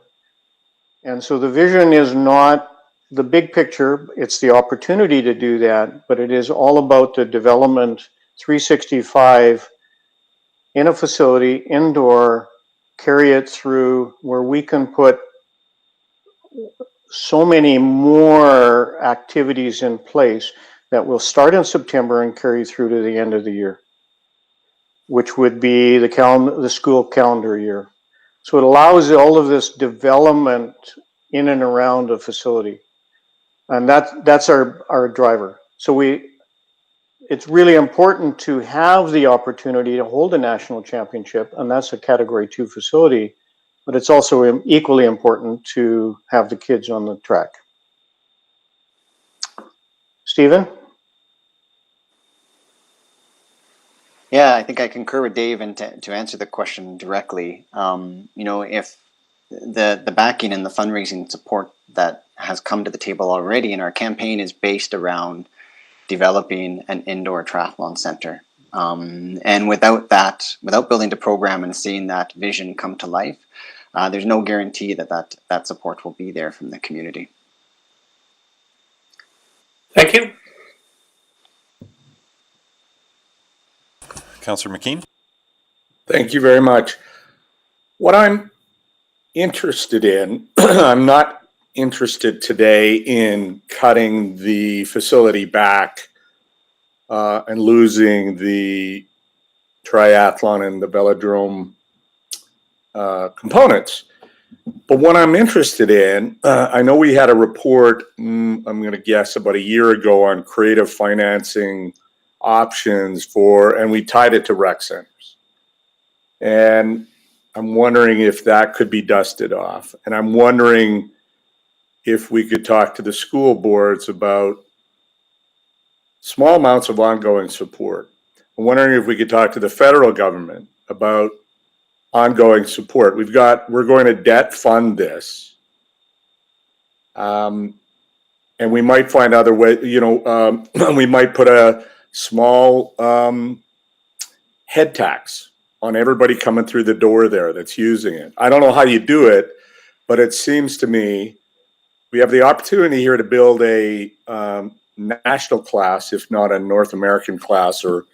And so the vision is not the big picture, it's the opportunity to do that, but it is all about the development 365 in a facility, indoor, carry it through where we can put so many more activities in place that will start in September and carry through to the end of the year, which would be the school calendar year. So it allows all of this development in and around a facility. And that's our driver. So it's really important to have the opportunity to hold a national championship, and that's a Category 2 facility, but it's also equally important to have the kids on the track. Stephen? Yeah, I think I concur with Dave, and to answer the question directly, if the backing and the fundraising support that has come to the table already in our campaign is based around developing an indoor triathlon center. And without building the program and seeing that vision come to life, there's no guarantee that support will be there from the community. Thank you. Councillor McKean? Thank you very much. What I'm interested in, I'm not interested today in cutting the facility back and losing the triathlon and the velodrome components. But what I'm interested in, I know we had a report, I'm going to guess about a year ago, on creative financing options and we tied it to rec centers. And I'm wondering if that could be dusted off. And I'm wondering if we could talk to the school boards about small amounts of ongoing support. I'm wondering if we could talk to the federal government about ongoing support. We're going to debt fund this. And we might find other ways, we might put a small head tax on everybody coming through the door there that's using it. I don't know how you do it, but it seems to me we have the opportunity here to build a national class, if not a North American class, or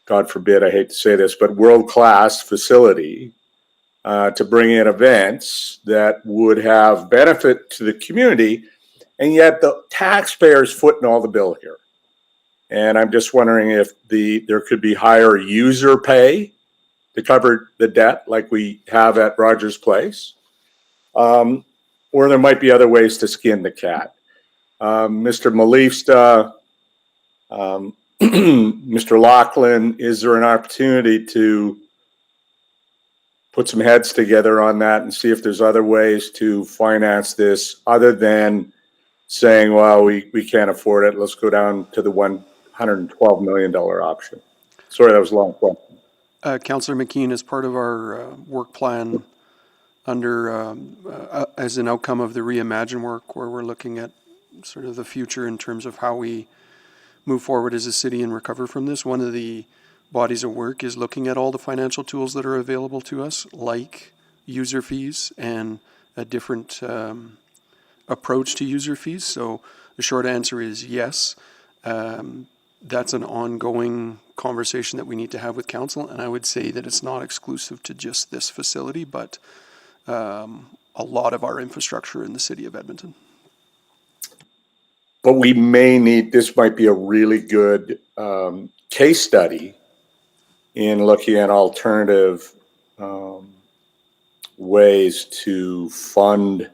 God forbid, I hate to say this, but world-class facility to bring in events that would have benefit to the community, and yet the taxpayers footing all the bill here. And I'm just wondering if there could be higher user pay to cover the debt like we have at Rogers Place, or there might be other ways to skin the cat. Mr. Malifsta, Mr. Lachlan, is there an opportunity to put some heads together on that and see if there's other ways to finance this other than saying, well, we can't afford it, let's go down to the $112 million option? Sorry, that was a long question. Councillor McKeon, as part of our work plan under, as an outcome of the Reimagine work, where we're looking at sort of the future in terms of how we move forward as a city and recover from this, one of the bodies of work is looking at all the financial tools that are available to us, like user fees and a different approach to user fees. So the short answer is yes. That's an ongoing conversation that we need to have with council, and I would say that it's not exclusive to just this facility, but a lot of our infrastructure in the city of Edmonton. But we may need, this might be a really good case study in looking at alternative ways to fund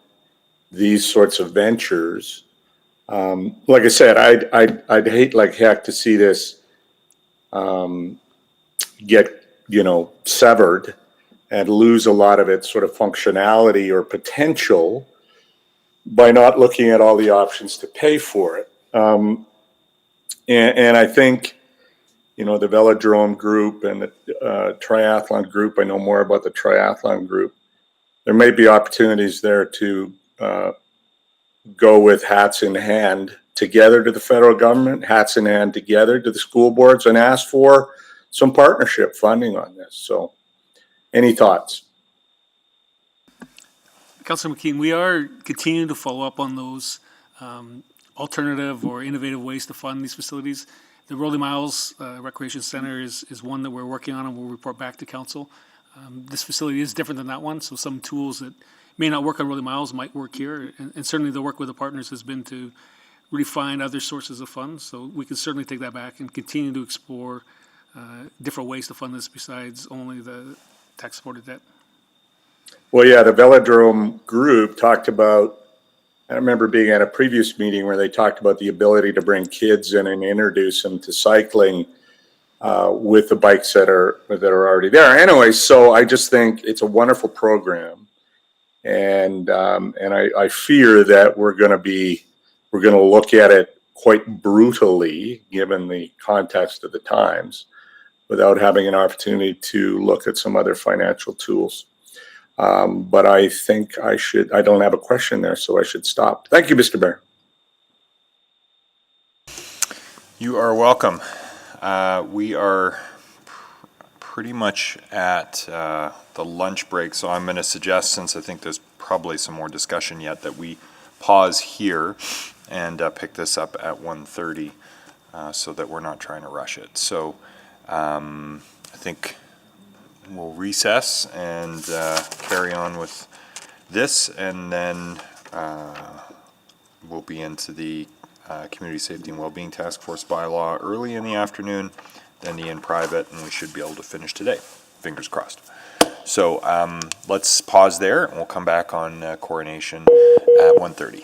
these sorts of ventures. Like I said, I'd hate like heck to see this get, severed and lose a lot of its sort of functionality or potential by not looking at all the options to pay for it. And I think, the velodrome group and the triathlon group, I know more about the triathlon group. There may be opportunities there to go with hats in hand together to the federal government, hats in hand together to the school boards, and ask for some partnership funding on this. So any thoughts? Councillor McKeon, we are continuing to follow up on those alternative or innovative ways to fund these facilities. The Rolling Miles Recreation Center is one that we're working on and we'll report back to council. This facility is different than that one, so some tools that may not work on Rolling Miles might work here, and certainly the work with the partners has been to really find other sources of funds, so we can certainly take that back and continue to explore different ways to fund this besides only the tax-supported debt. Well, yeah, the velodrome group talked about, I remember being at a previous meeting where they talked about the ability to bring kids in and introduce them to cycling with the bikes that are already there. Anyway, so I just think it's a wonderful program, and I fear that we're going to look at it quite brutally given the context of the times, without having an opportunity to look at some other financial tools. But I think I don't have a question there, so I should stop. Thank you, Mr. Mayor. You are welcome. We are pretty much at the lunch break, so I'm going to suggest, since I think there's probably some more discussion yet, that we pause here and pick this up at 1:30 so that we're not trying to rush it. So I think we'll recess and carry on with this, and then we'll be into the Community Safety and Wellbeing Task Force bylaw early in the afternoon, then the in private, and we should be able to finish today. Fingers crossed. So let's pause there, and we'll come back on Coronation at 1:30.